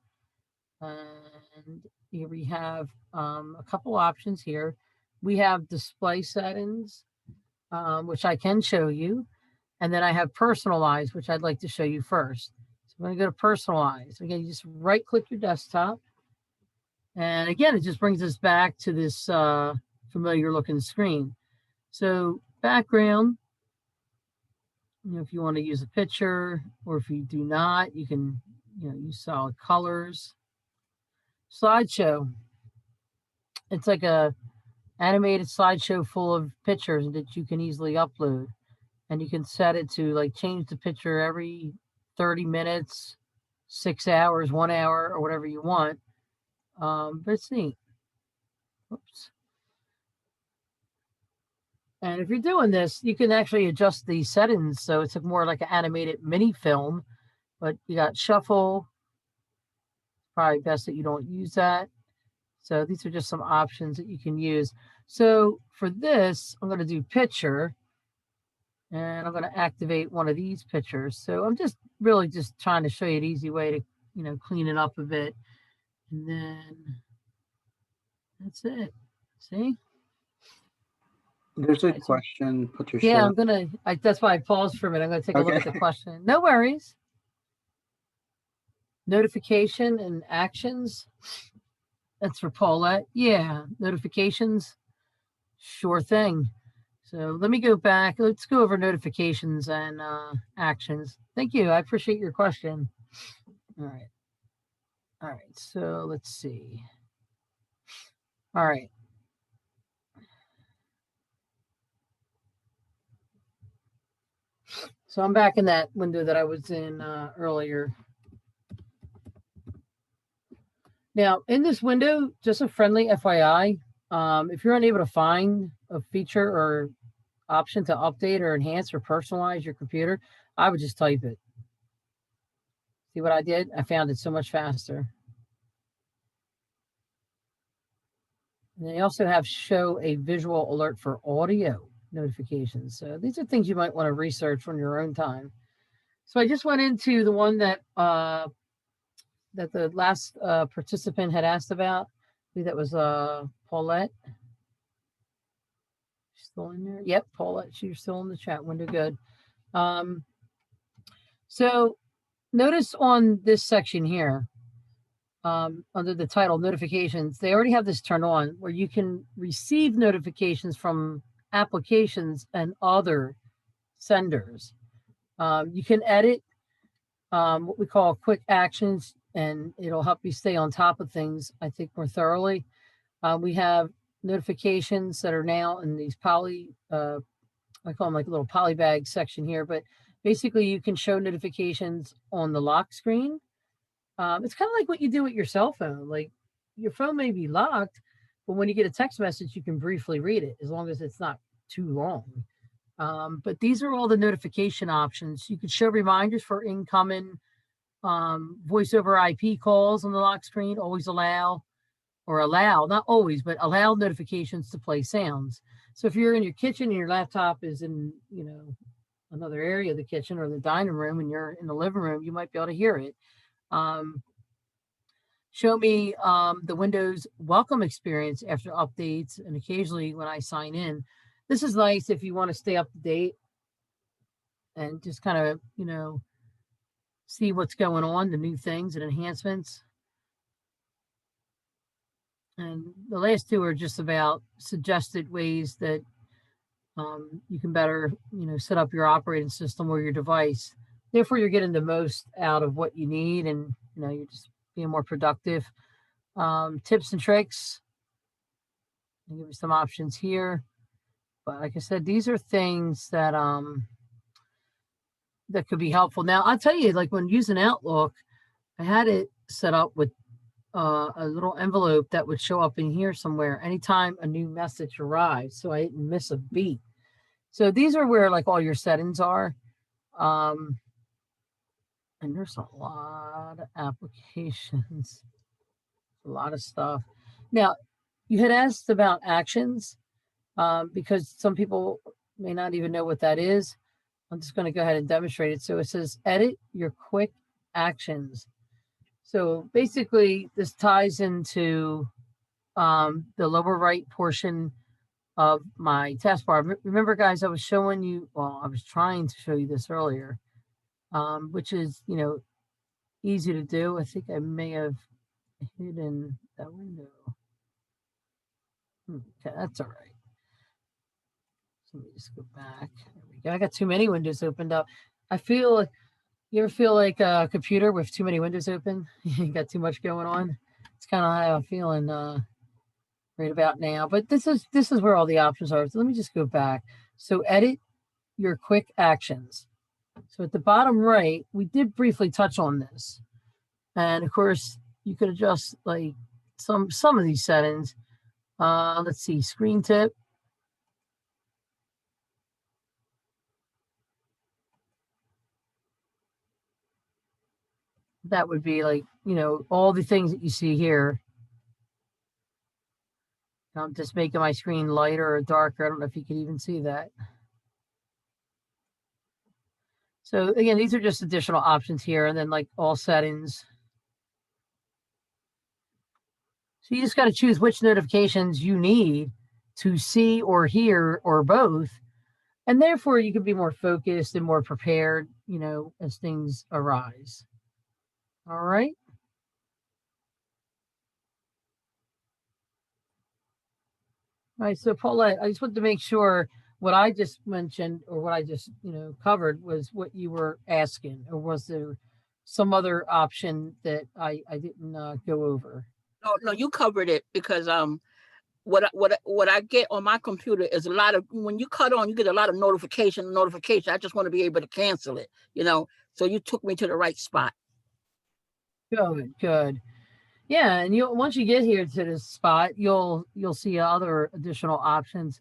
And here we have a couple options here. We have display settings, which I can show you. And then I have personalize, which I'd like to show you first. So I'm going to go to personalize. Again, you just right click your desktop. And again, it just brings us back to this familiar looking screen. So background, if you want to use a picture, or if you do not, you can, use solid colors. Slideshow. It's like a animated slideshow full of pictures that you can easily upload. And you can set it to like change the picture every 30 minutes, 6 hours, 1 hour, or whatever you want. But it's neat. Oops. And if you're doing this, you can actually adjust the settings. So it's more like an animated mini film, but you got shuffle. Probably best that you don't use that. So these are just some options that you can use. So for this, I'm going to do picture, and I'm going to activate one of these pictures. So I'm just really just trying to show you an easy way to, clean it up a bit. And then that's it. See? There's a question, Patricia. Yeah, that's why I paused for a minute. I'm gonna take a look at the question. No worries. Notification and actions. That's for Paulette. Yeah, notifications. Sure thing. So let me go back. Let's go over notifications and actions. Thank you. I appreciate your question. All right. All right. So let's see. All right. So I'm back in that window that I was in earlier. Now, in this window, just a friendly FYI, if you're unable to find a feature or option to update or enhance or personalize your computer, I would just type it. See what I did? I found it so much faster. And they also have show a visual alert for audio notifications. So these are things you might want to research on your own time. So I just went into the one that that the last participant had asked about. I believe that was Paulette. She's still in there. Yep, Paulette, she's still in the chat window. Good. So notice on this section here, under the title notifications, they already have this turned on where you can receive notifications from applications and other senders. You can edit what we call quick actions, and it'll help you stay on top of things, I think, more thoroughly. We have notifications that are now in these I call them like a little polybag section here, but basically you can show notifications on the lock screen. It's kind of like what you do with your cell phone. Like your phone may be locked, but when you get a text message, you can briefly read it as long as it's not too long. But these are all the notification options. You could show reminders for incoming voice over IP calls on the lock screen, always allow, not always, but allow notifications to play sounds. So if you're in your kitchen and your laptop is in, another area of the kitchen or the dining room and you're in the living room, you might be able to hear it. Show me the Windows welcome experience after updates and occasionally when I sign in. This is nice if you want to stay up to date and just kind of, see what's going on, the new things and enhancements. And the last two are just about suggested ways that you can better, set up your operating system or your device. Therefore, you're getting the most out of what you need and, you're just being more productive. Tips and tricks. I'll give you some options here. But like I said, these are things that that could be helpful. Now, I'll tell you, like when using Outlook, I had it set up with a little envelope that would show up in here somewhere anytime a new message arrives, so I didn't miss a beat. So these are where like all your settings are. And there's a lot of applications, a lot of stuff. Now, you had asked about actions because some people may not even know what that is. I'm just going to go ahead and demonstrate it. So it says edit your quick actions. So basically this ties into the lower right portion of my taskbar. Remember guys, I was showing you, well, I was trying to show you this earlier, which is, easy to do. I think I may have hidden that window. Okay, that's all right. Let me just go back. There we go. I got too many windows opened up. I feel like, you ever feel like a computer with too many windows open? You got too much going on. It's kind of how I'm feeling right about now. But this is where all the options are. So let me just go back. So edit your quick actions. So at the bottom right, we did briefly touch on this. And of course, you could adjust like some of these settings. Let's see, screen tip. That would be like, you know, all the things that you see here. I'm just making my screen lighter or darker. I don't know if you can even see that. So again, these are just additional options here, and then like all settings. So you just got to choose which notifications you need to see or hear or both. And therefore you can be more focused and more prepared, you know, as things arise. All right. All right, so Paulette, I just wanted to make sure what I just mentioned or what I just, you know, covered was what you were asking, or was there some other option that I didn't go over? No, you covered it, because what I get on my computer is a lot of, when you cut on, you get a lot of notification. I just want to be able to cancel it, you know. So you took me to the right spot. Good. Yeah, and once you get here to this spot, you'll see other additional options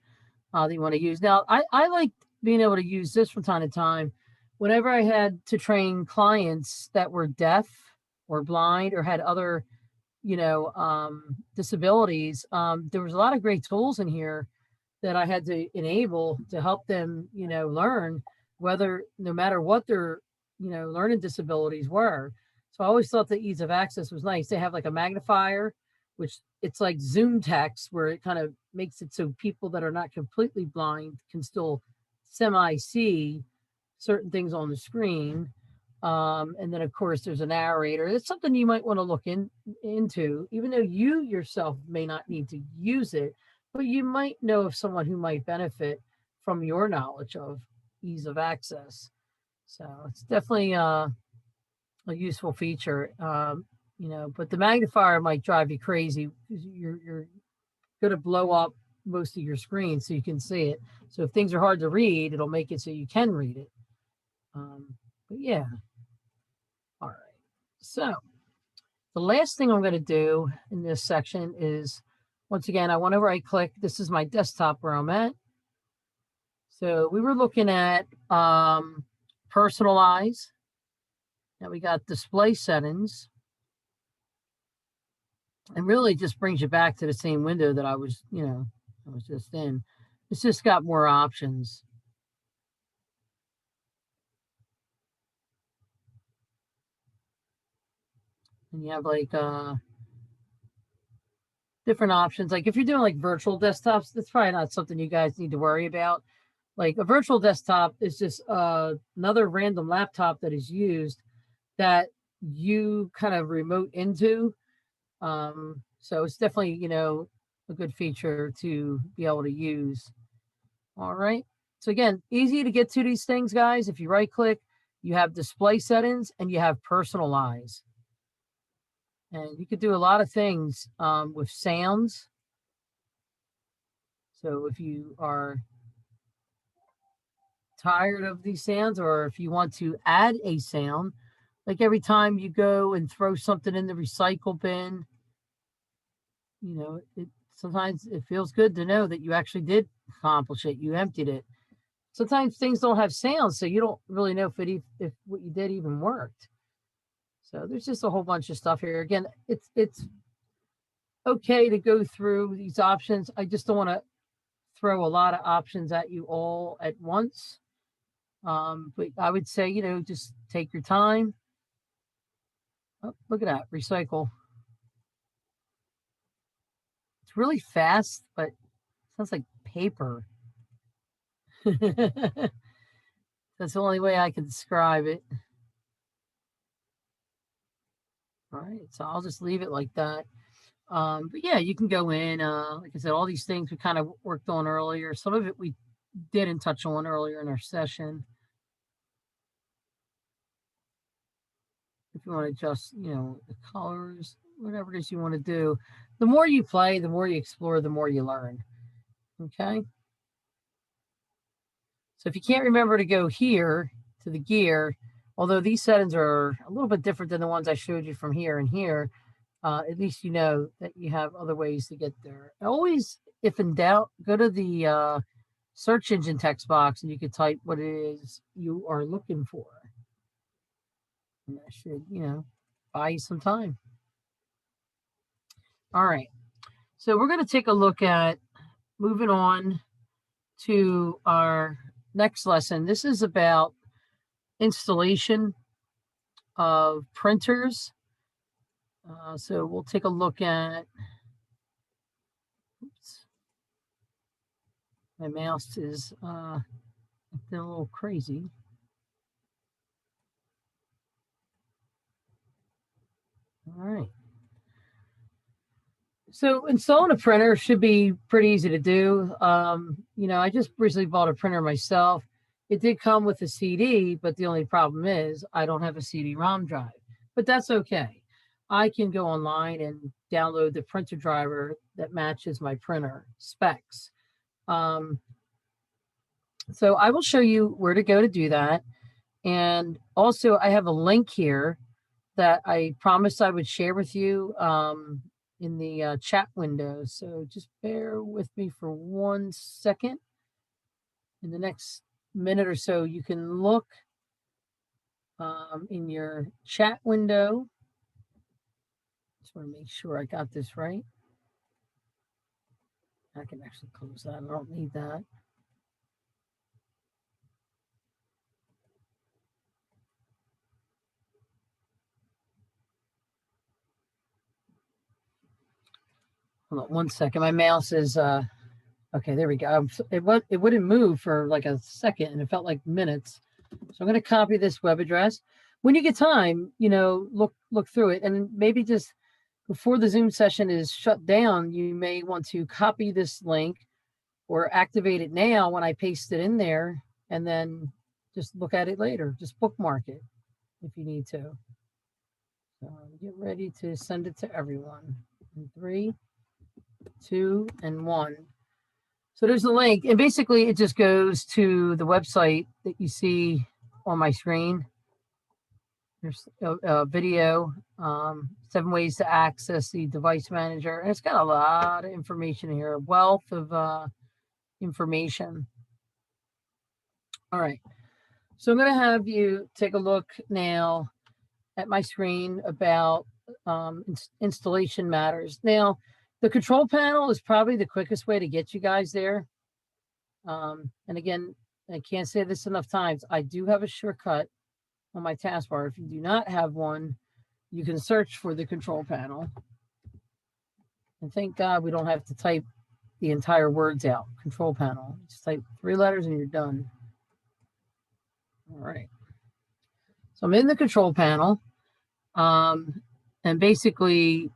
that you want to use. Now, I like being able to use this from time to time. Whenever I had to train clients that were deaf or blind or had other, you know, disabilities, there was a lot of great tools in here that I had to enable to help them, you know, learn, whether no matter what their, you know, learning disabilities were. So I always thought the ease of access was nice. They have like a magnifier, which it's like Zoom text, where it kind of makes it so people that are not completely blind can still semi-see certain things on the screen. And then of course there's a narrator. It's something you might want to look into, even though you yourself may not need to use it, but you might know of someone who might benefit from your knowledge of ease of access. So it's definitely a useful feature, you know, but the magnifier might drive you crazy because you're going to blow up most of your screen so you can see it. So if things are hard to read, it'll make it so you can read it. But yeah. All right. So the last thing I'm going to do in this section is, once again, I want to right click. This is my desktop where I'm at. So we were looking at personalize. Now we got display settings, and really just brings you back to the same window that I was, you know, I was just in. It's just got more options. And you have like different options. Like if you're doing like virtual desktops, that's probably not something you guys need to worry about. Like a virtual desktop is just another random laptop that is used that you kind of remote into. So it's definitely, you know, a good feature to be able to use. All right. So again, easy to get to these things, guys. If you right click, you have display settings and you have personalize. And you could do a lot of things with sounds. So if you are tired of these sounds, or if you want to add a sound, like every time you go and throw something in the recycle bin, you know, sometimes it feels good to know that you actually did accomplish it. You emptied it. Sometimes things don't have sounds, so you don't really know if what you did even worked. So there's just a whole bunch of stuff here. Again, it's okay to go through these options. I just don't want to throw a lot of options at you all at once. But I would say, you know, just take your time. Oh, look at that, recycle. It's really fast, but it sounds like paper. That's the only way I can describe it. All right, so I'll just leave it like that. But yeah, you can go in, like I said, all these things we kind of worked on earlier. Some of it we didn't touch on earlier in our session. If you want to adjust, you know, the colors, whatever it is you want to do. The more you play, the more you explore, the more you learn. Okay. So if you can't remember to go here to the gear, although these settings are a little bit different than the ones I showed you from here and here, at least you know that you have other ways to get there. Always, if in doubt, go to the search engine text box and you can type what it is you are looking for. And that should, you know, buy you some time. All right. So we're going to take a look at moving on to our next lesson. This is about installation of printers. So we'll take a look at, oops, my mouse is acting a little crazy. All right. So installing a printer should be pretty easy to do. You know, I just recently bought a printer myself. It did come with a CD, but the only problem is I don't have a CD-ROM drive, but that's okay. I can go online and download the printer driver that matches my printer specs. So I will show you where to go to do that. And also I have a link here that I promised I would share with you in the chat window. So just bear with me for 1 second. In the next minute or so, you can look in your chat window. Just want to make sure I got this right. I can actually close that. I don't need that. Hold on 1 second. My mouse is okay. There we go. It wouldn't move for like a second, and it felt like minutes. So I'm going to copy this web address. When you get time, you know, look through it, and maybe just before the Zoom session is shut down, you may want to copy this link or activate it now when I paste it in there, and then just look at it later. Just bookmark it if you need to. So get ready to send it to everyone. In 3, 2, and 1. So there's the link, and basically it just goes to the website that you see on my screen. There's a video, 7 ways to access the device manager. And it's got a lot of information here, a wealth of information. All right. So I'm going to have you take a look now at my screen about installation matters. Now, the control panel is probably the quickest way to get you guys there. And again, I can't say this enough times. I do have a shortcut on my taskbar. If you do not have one, you can search for the control panel. And thank God we don't have to type the entire words out. Control panel. Just type 3 letters and you're done. All right. So I'm in the control panel. And basically,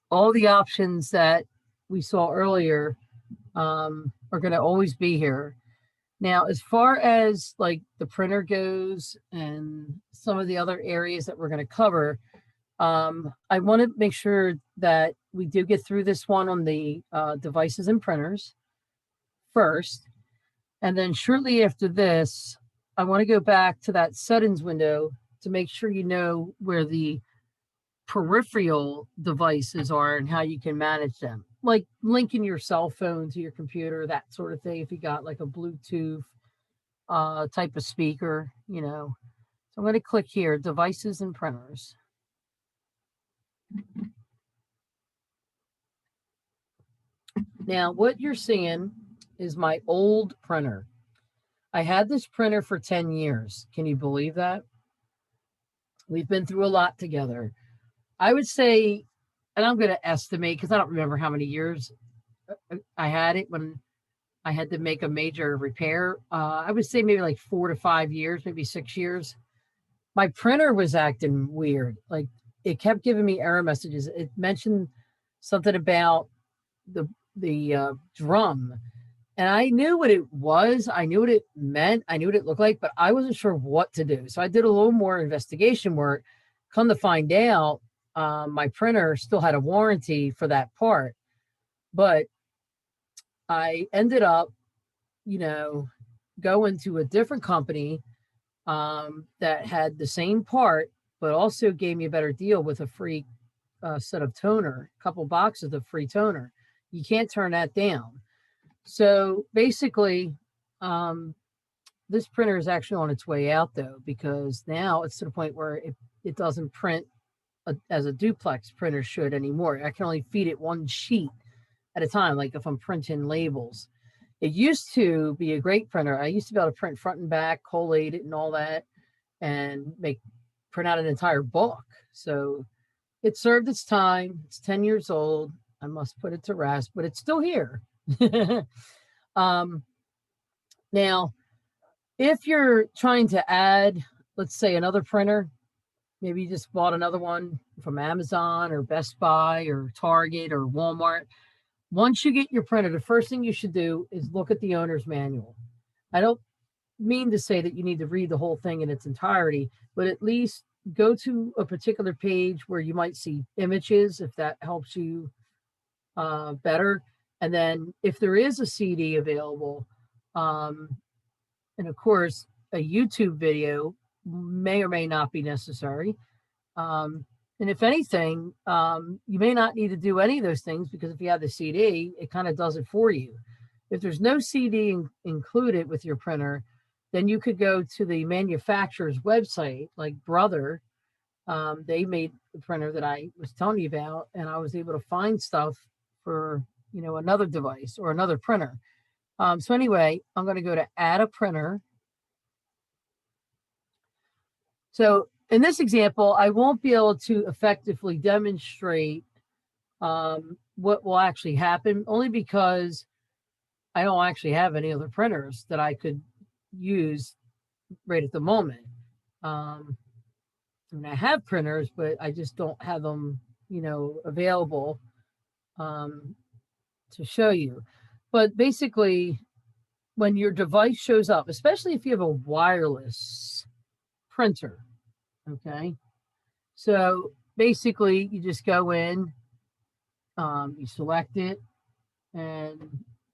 all the options that we saw earlier are going to always be here. Now, as far as like the printer goes and some of the other areas that we're going to cover, I want to make sure that we do get through this one on the devices and printers first. And then shortly after this, I want to go back to that settings window to make sure you know where the peripheral devices are and how you can manage them, like linking your cell phone to your computer, that sort of thing. If you got like a Bluetooth type of speaker, you know. So I'm going to click here, devices and printers. Now, what you're seeing is my old printer. I had this printer for 10 years. Can you believe that? We've been through a lot together. I would say, and I'm going to estimate because I don't remember how many years I had it when I had to make a major repair. I would say maybe like 4 to 5 years, maybe 6 years. My printer was acting weird. Like it kept giving me error messages. It mentioned something about the drum. And I knew what it was. I knew what it meant. I knew what it looked like, but I wasn't sure what to do. So I did a little more investigation work. Come to find out, my printer still had a warranty for that part. But I ended up, going to a different company that had the same part, but also gave me a better deal with a free set of toner, a couple boxes of free toner. You can't turn that down. So basically, this printer is actually on its way out though, because now it's to the point where it doesn't print as a duplex printer should anymore. I can only feed it one sheet at a time, like if I'm printing labels. It used to be a great printer. I used to be able to print front and back, collate it and all that, and print out an entire book. So it served its time. It's 10 years old. I must put it to rest, but it's still here. Now, if you're trying to add, let's say, another printer, maybe you just bought another one from Amazon or Best Buy or Target or Walmart. Once you get your printer, the first thing you should do is look at the owner's manual. I don't mean to say that you need to read the whole thing in its entirety, but at least go to a particular page where you might see images, if that helps you better. And then if there is a CD available, and of course, a YouTube video may or may not be necessary. And if anything, you may not need to do any of those things, because if you have the CD, it kind of does it for you. If there's no CD included with your printer, then you could go to the manufacturer's website, like Brother. They made the printer that I was telling you about, and I was able to find stuff for, another device or another printer. So anyway, I'm going to go to add a printer. So in this example, I won't be able to effectively demonstrate what will actually happen, only because I don't actually have any other printers that I could use right at the moment. I have printers, but I just don't have them, available to show you. But basically, when your device shows up, especially if you have a wireless printer, okay, so basically you just go in, you select it, and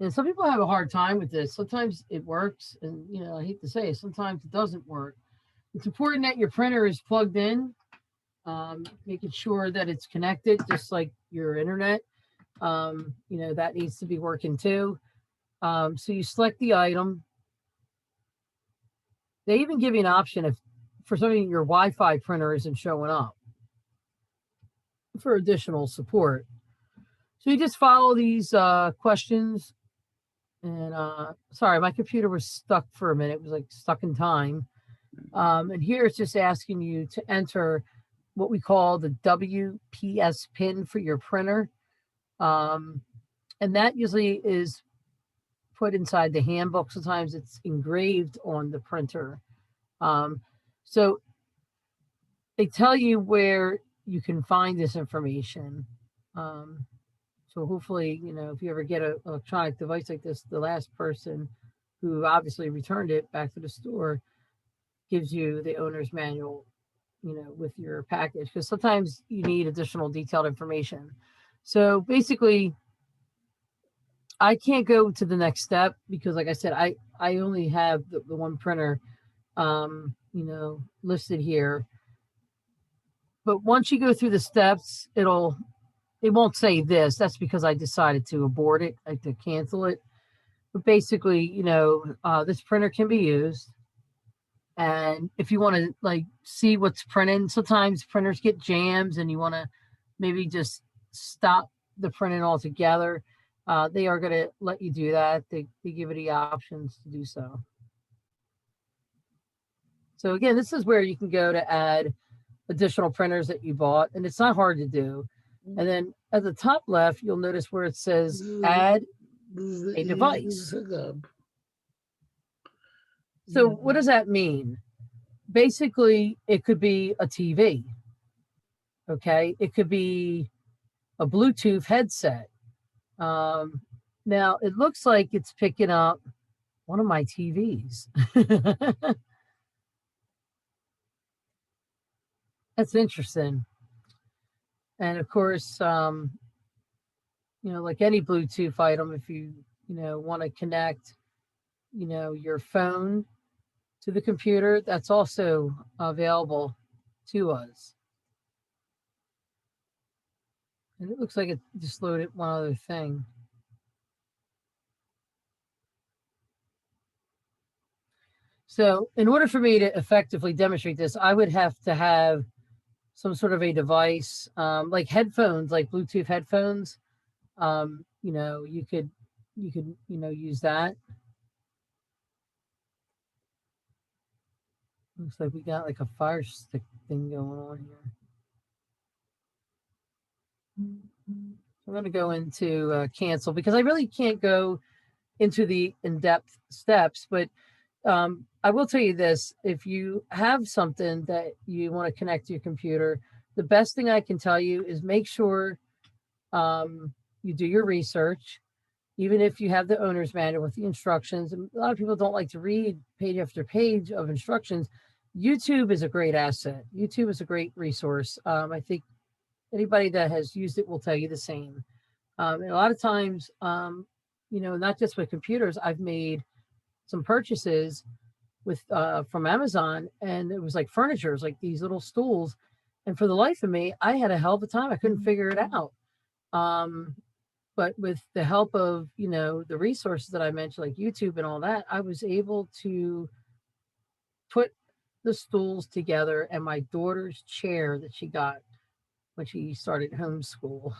some people have a hard time with this. Sometimes it works, and I hate to say it, sometimes it doesn't work. It's important that your printer is plugged in, making sure that it's connected, just like your internet. That needs to be working too. So you select the item. They even give you an option if for something your Wi-Fi printer isn't showing up for additional support. So you just follow these questions. And sorry, my computer was stuck for a minute. It was like stuck in time. And here it's just asking you to enter what we call the WPS pin for your printer. And that usually is put inside the handbook. Sometimes it's engraved on the printer. So they tell you where you can find this information. So hopefully, if you ever get an electronic device like this, the last person who obviously returned it back to the store gives you the owner's manual, with your package, because sometimes you need additional detailed information. So basically, I can't go to the next step because, like I said, I only have the one printer, listed here. But once you go through the steps, it won't say this. That's because I decided to abort it, like to cancel it. But basically, this printer can be used. And if you want to see what's printing, sometimes printers get jams and you want to maybe just stop the printing altogether. They are going to let you do that. They give you the options to do so. So again, this is where you can go to add additional printers that you bought, and it's not hard to do. And then at the top left, you'll notice where it says add a device. So what does that mean? Basically, it could be a TV. Okay, it could be a Bluetooth headset. Now it looks like it's picking up one of my TVs. That's interesting. And of course, like any Bluetooth item, if you want to connect, your phone to the computer, that's also available to us. And it looks like it just loaded one other thing. So in order for me to effectively demonstrate this, I would have to have some sort of a device, like headphones, like Bluetooth headphones. You could use that. Looks like we got like a Fire Stick thing going on here. I'm going to go into cancel because I really can't go into the in-depth steps, but I will tell you this: if you have something that you want to connect to your computer, the best thing I can tell you is make sure you do your research, even if you have the owner's manual with the instructions. And a lot of people don't like to read page after page of instructions. YouTube is a great asset. YouTube is a great resource. I think anybody that has used it will tell you the same. And a lot of times, not just with computers, I've made some purchases with from Amazon, and it was like furniture, it was like these little stools. And for the life of me, I had a hell of a time. I couldn't figure it out. But with the help of, the resources that I mentioned, like YouTube and all that, I was able to put the stools together and my daughter's chair that she got when she started homeschool.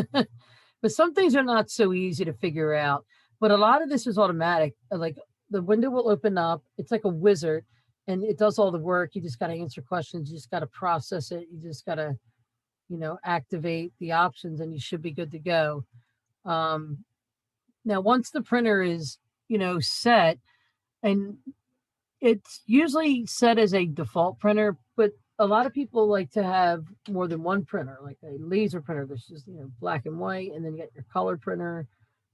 But some things are not so easy to figure out. But a lot of this is automatic. Like the window will open up. It's like a wizard and it does all the work. You just got to answer questions. You just got to process it. You just got to, activate the options and you should be good to go. Now, once the printer is, set, and it's usually set as a default printer, but a lot of people like to have more than one printer, like a laser printer. There's just, black and white, and then you got your color printer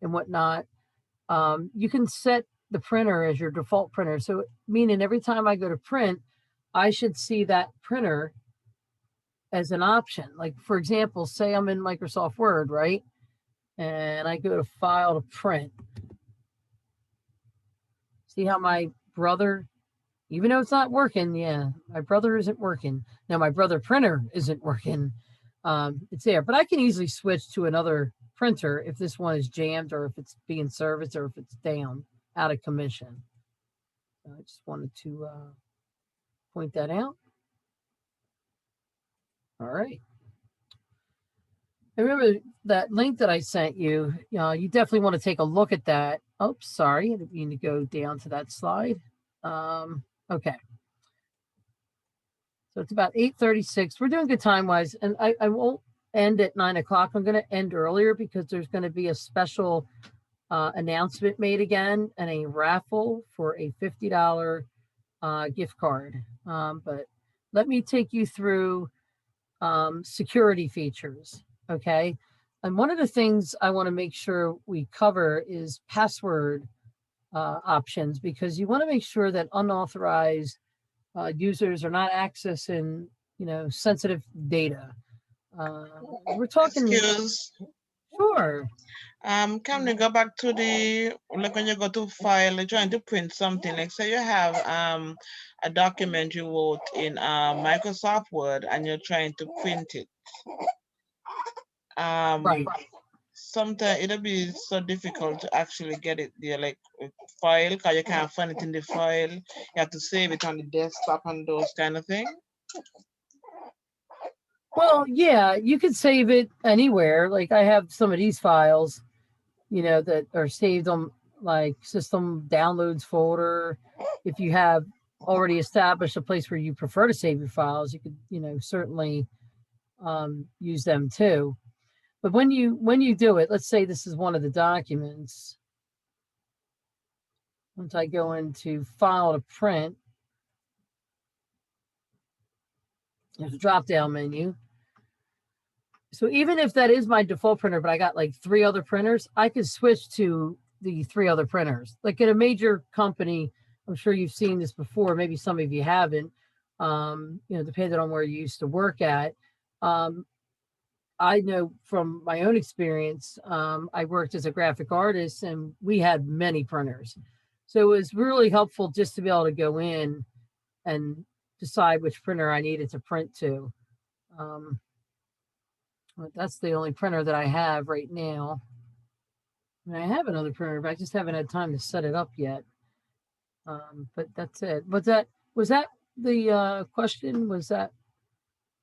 and whatnot. You can set the printer as your default printer. So meaning every time I go to print, I should see that printer as an option. Like, for example, say I'm in Microsoft Word, right? And I go to File to Print. See how my brother, even though it's not working, my brother isn't working. Now my brother printer isn't working. It's there, but I can easily switch to another printer if this one is jammed or if it's being serviced or if it's down, out of commission. So I just wanted to point that out. All right. Remember that link that I sent you, you definitely want to take a look at that. Oh, sorry, I didn't mean to go down to that slide. Okay. So it's about 8:36. We're doing good time-wise, and I won't end at 9 o'clock. I'm going to end earlier because there's going to be a special announcement made again and a raffle for a $50 gift card. But let me take you through security features. Okay. And one of the things I want to make sure we cover is password options, because you want to make sure that unauthorized users are not accessing, sensitive data. We're talking. Excuse. Sure. Can we go back to like when you go to file, you're trying to print something, like say you have a document you wrote in Microsoft Word and you're trying to print it. Right. Sometimes it'll be so difficult to actually get it there, like file, because you can't find it in the file. You have to save it on the desktop and those kind of things. Well, yeah, you could save it anywhere. Like I have some of these files, that are saved on like system downloads folder. If you have already established a place where you prefer to save your files, you could, certainly use them too. But when you do it, let's say this is one of the documents. Once I go into File to Print, there's a drop-down menu. So even if that is my default printer, but I got like 3 other printers, I could switch to the 3 other printers. Like at a major company, I'm sure you've seen this before, maybe some of you haven't, you know, depending on where you used to work at. I know from my own experience, I worked as a graphic artist and we had many printers. So it was really helpful just to be able to go in and decide which printer I needed to print to. But that's the only printer that I have right now. And I have another printer, but I just haven't had time to set it up yet. But that's it. Was that the question? Was that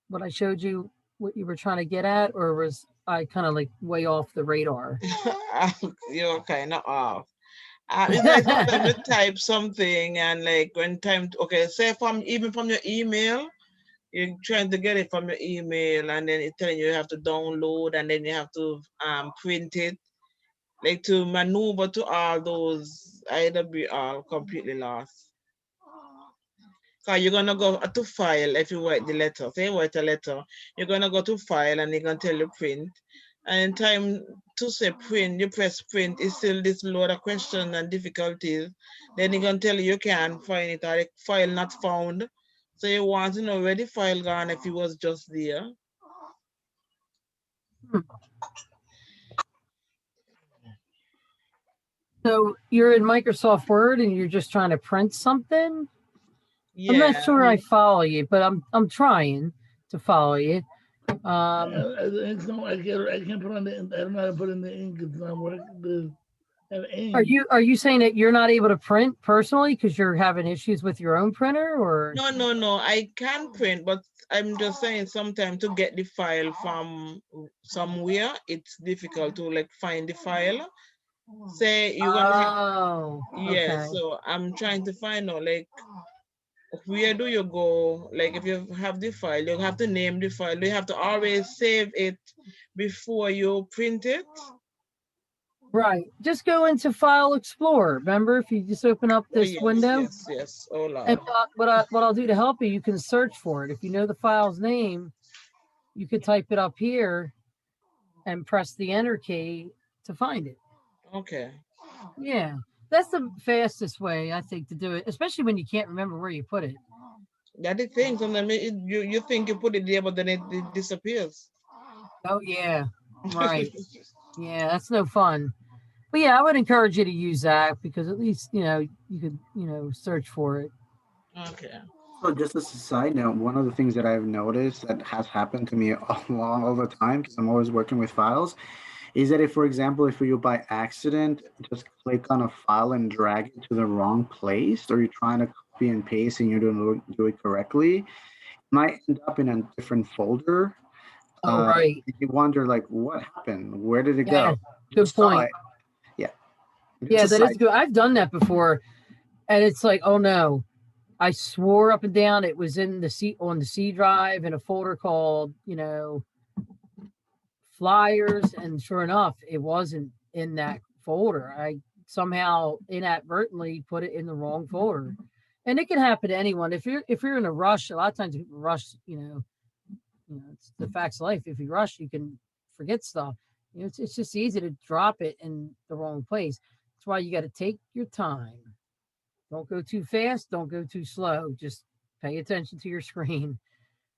what I showed you, what you were trying to get at, or was I kind of like way off the radar? You're kind of off. It's like sometimes you type something and like when time, okay, say even from your email, you're trying to get it from your email and then it's telling you have to download and then you have to print it. Like to maneuver to all those, I'd be all completely lost. So you're gonna go to file if you write the letter. Say you write a letter, you're gonna go to file and they're gonna tell you print. And in time to say print, you press print, it's still this load of questions and difficulties. Then you're gonna tell you can't find it or the file not found. So you want to know where the file gone if it was just there. So you're in Microsoft Word and you're just trying to print something? Yeah, I'm not sure I follow you, but I'm trying to follow you. It's no, I can't put on the. I don't know how to put in the ink. It's not working. Are you saying that you're not able to print personally because you're having issues with your own printer, or? No. I can print, but I'm just saying sometimes to get the file from somewhere, it's difficult to like find the file. Say you're gonna yeah, okay. so I'm trying to find out like where do you go? Like if you have the file, you have to name the file. You have to always save it before you print it. Right. Just go into File Explorer. Remember, if you just open up this window. Yes. Oh, Lord. And what I'll do to help you can search for it. If you know the file's name, you could type it up here and press the Enter key to find it. Okay. Yeah, that's the fastest way I think to do it, especially when you can't remember where you put it. That's the thing. Sometimes you think you put it there, but then it disappears. Oh yeah, right. Yeah, that's no fun. But yeah, I would encourage you to use that because at least you could search for it. Okay. So just as a side note, one of the things that I've noticed that has happened to me all the time, because I'm always working with files, is that if, for example, if you by accident just click on a file and drag it to the wrong place, or you're trying to copy and paste and you don't do it correctly, it might end up in a different folder. Oh, right. You wonder, like, what happened? Where did it go? Good point. Yeah. Yeah, that is good. I've done that before, and it's like, oh no, I swore up and down it was in the C drive in a folder called, flyers, and sure enough, it wasn't in that folder. I somehow inadvertently put it in the wrong folder, and it can happen to anyone. If you're in a rush, a lot of times people rush. It's the facts of life. If you rush, you can forget stuff. It's just easy to drop it in the wrong place. That's why you got to take your time. Don't go too fast. Don't go too slow. Just pay attention to your screen.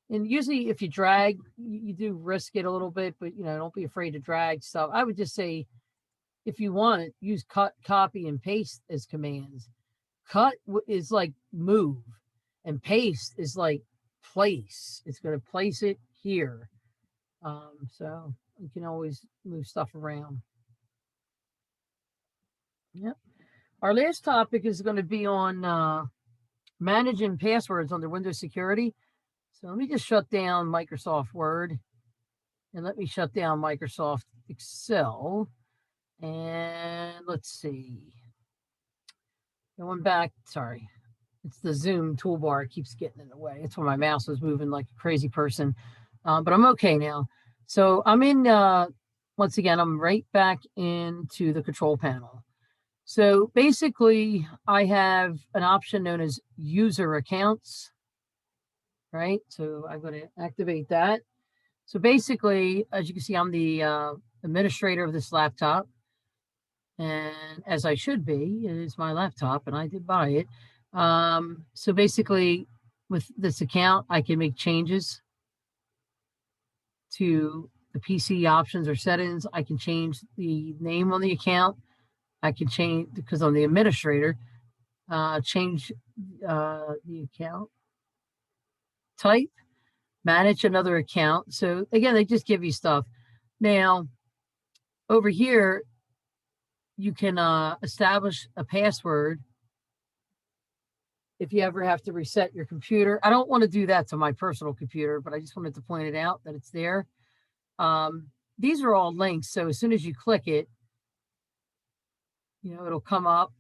And usually if you drag, you do risk it a little bit, but don't be afraid to drag stuff. I would just say, if you want it, use cut, copy, and paste as commands. Cut is like move, and paste is like place. It's going to place it here. So you can always move stuff around. Yep. Our last topic is going to be on managing passwords under Windows Security. So let me just shut down Microsoft Word and let me shut down Microsoft Excel. And let's see. Going back, sorry. It's the Zoom toolbar. It keeps getting in the way. It's when my mouse was moving like a crazy person. But I'm okay now. So I'm in, once again, I'm right back into the control panel. So basically, I have an option known as user accounts. Right, so I'm going to activate that. So basically, as you can see, I'm the administrator of this laptop. And as I should be, it is my laptop and I did buy it. So basically with this account, I can make changes to the PC options or settings. I can change the name on the account. I can change, because I'm the administrator, change the account type, manage another account. So again, they just give you stuff. Now, over here, you can establish a password if you ever have to reset your computer. I don't want to do that to my personal computer, but I just wanted to point it out that it's there. These are all links. So as soon as you click it, it'll come up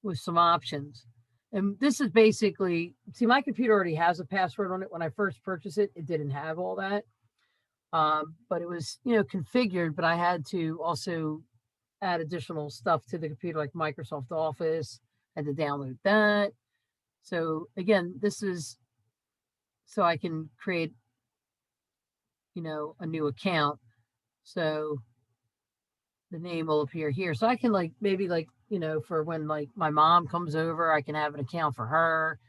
with some options. And this is basically, see, my computer already has a password on it. When I first purchased it, it didn't have all that. But it was, configured, but I had to also add additional stuff to the computer, like Microsoft Office. I had to download that. So again, this is so I can create, a new account. So the name will appear here. So I can maybe for when my mom comes over, I can have an account for her.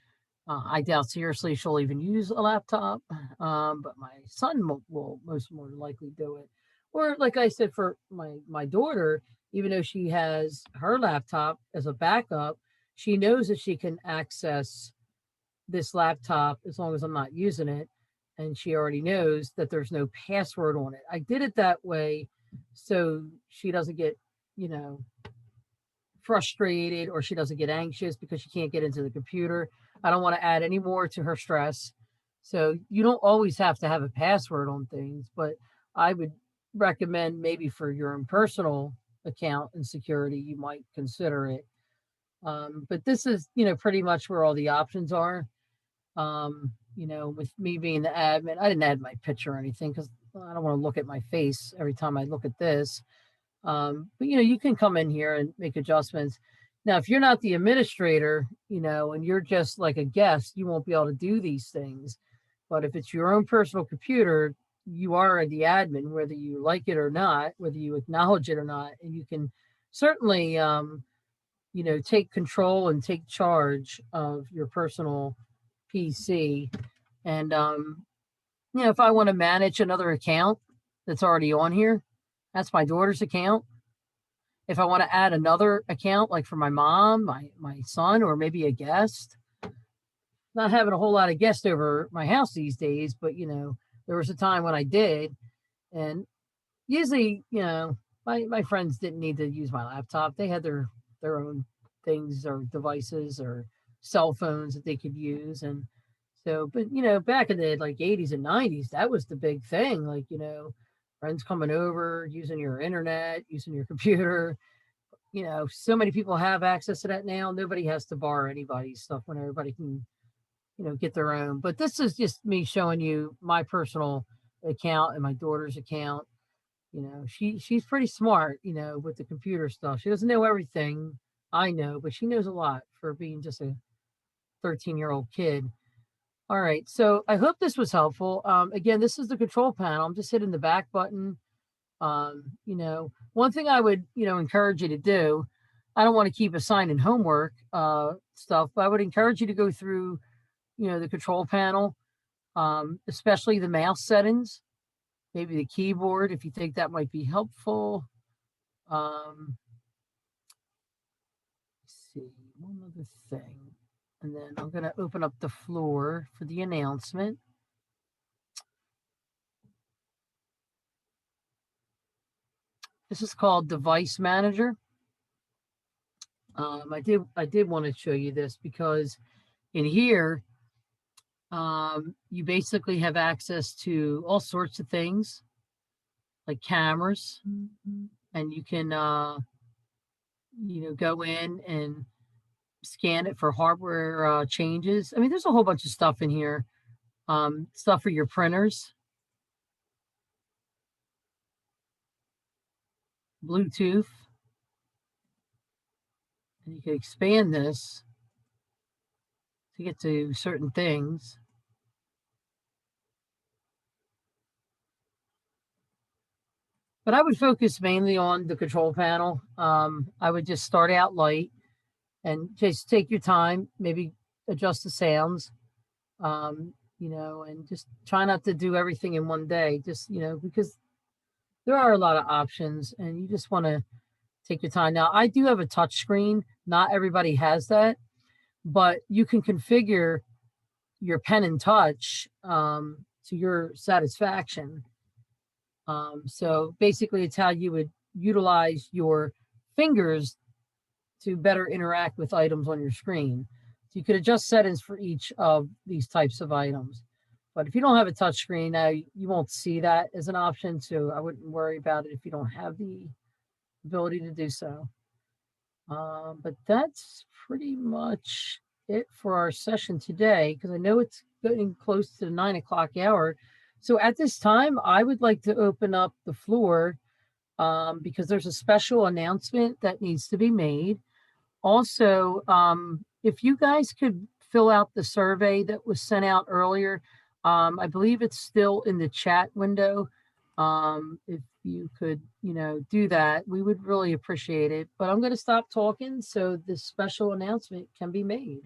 I doubt seriously she'll even use a laptop, but my son will most more likely do it. Or like I said, for my daughter, even though she has her laptop as a backup, she knows that she can access this laptop as long as I'm not using it. And she already knows that there's no password on it. I did it that way so she doesn't get, frustrated, or she doesn't get anxious because she can't get into the computer. I don't want to add any more to her stress. So you don't always have to have a password on things, but I would recommend maybe for your own personal account and security, you might consider it. But this is, pretty much where all the options are. With me being the admin, I didn't add my picture or anything because I don't want to look at my face every time I look at this. But you can come in here and make adjustments. Now, if you're not the administrator, and you're just like a guest, you won't be able to do these things. But if it's your own personal computer, you are the admin, whether you like it or not, whether you acknowledge it or not, and you can certainly, take control and take charge of your personal PC. And, if I want to manage another account that's already on here, that's my daughter's account. If I want to add another account, like for my mom, my son, or maybe a guest, not having a whole lot of guests over my house these days, but, there was a time when I did. And usually, my friends didn't need to use my laptop. They had their own things or devices or cell phones that they could use. And so, but, back in the 80s and 90s, that was the big thing. Friends coming over, using your internet, using your computer. So many people have access to that now. Nobody has to borrow anybody's stuff when everybody can, get their own. But this is just me showing you my personal account and my daughter's account. She's pretty smart, with the computer stuff. She doesn't know everything, I know, but she knows a lot for being just a 13-year-old kid. All right, so I hope this was helpful. Again, this is the control panel. I'm just hitting the back button. One thing I would, encourage you to do, I don't want to keep assigning homework stuff, but I would encourage you to go through, the control panel, especially the mouse settings, maybe the keyboard, if you think that might be helpful. Let's see, one other thing. And then I'm going to open up the floor for the announcement. This is called Device Manager. I did want to show you this because in here, you basically have access to all sorts of things like cameras, and you can, go in and scan it for hardware changes. I mean, there's a whole bunch of stuff in here. Stuff for your printers, Bluetooth, and you can expand this to get to certain things. But I would focus mainly on the control panel. I would just start out light and just take your time, maybe adjust the sounds, you know, and just try not to do everything in one day, just, you know, because there are a lot of options and you just want to take your time. Now, I do have a touch screen. Not everybody has that, but you can configure your pen and touch to your satisfaction. So basically it's how you would utilize your fingers to better interact with items on your screen. So you could adjust settings for each of these types of items. But if you don't have a touch screen, you won't see that as an option. So I wouldn't worry about it if you don't have the ability to do so. But that's pretty much it for our session today, because I know it's getting close to the 9 o'clock hour. So at this time, I would like to open up the floor because there's a special announcement that needs to be made. Also, if you guys could fill out the survey that was sent out earlier, I believe it's still in the chat window. If you could, you know, do that, we would really appreciate it. But I'm going to stop talking so this special announcement can be made.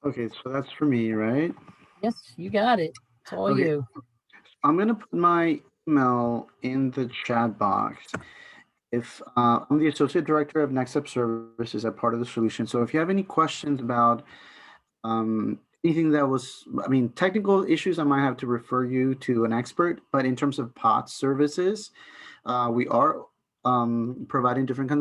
Okay, so that's for me, right? Yes, you got it. It's all Okay. you. I'm gonna put my email in the chat box. If I'm the Associate Director of Next Step Services at Part of the Solution. So if you have any questions about anything that was, I mean, technical issues, I might have to refer you to an expert, but in terms of POTS services, we are providing different kinds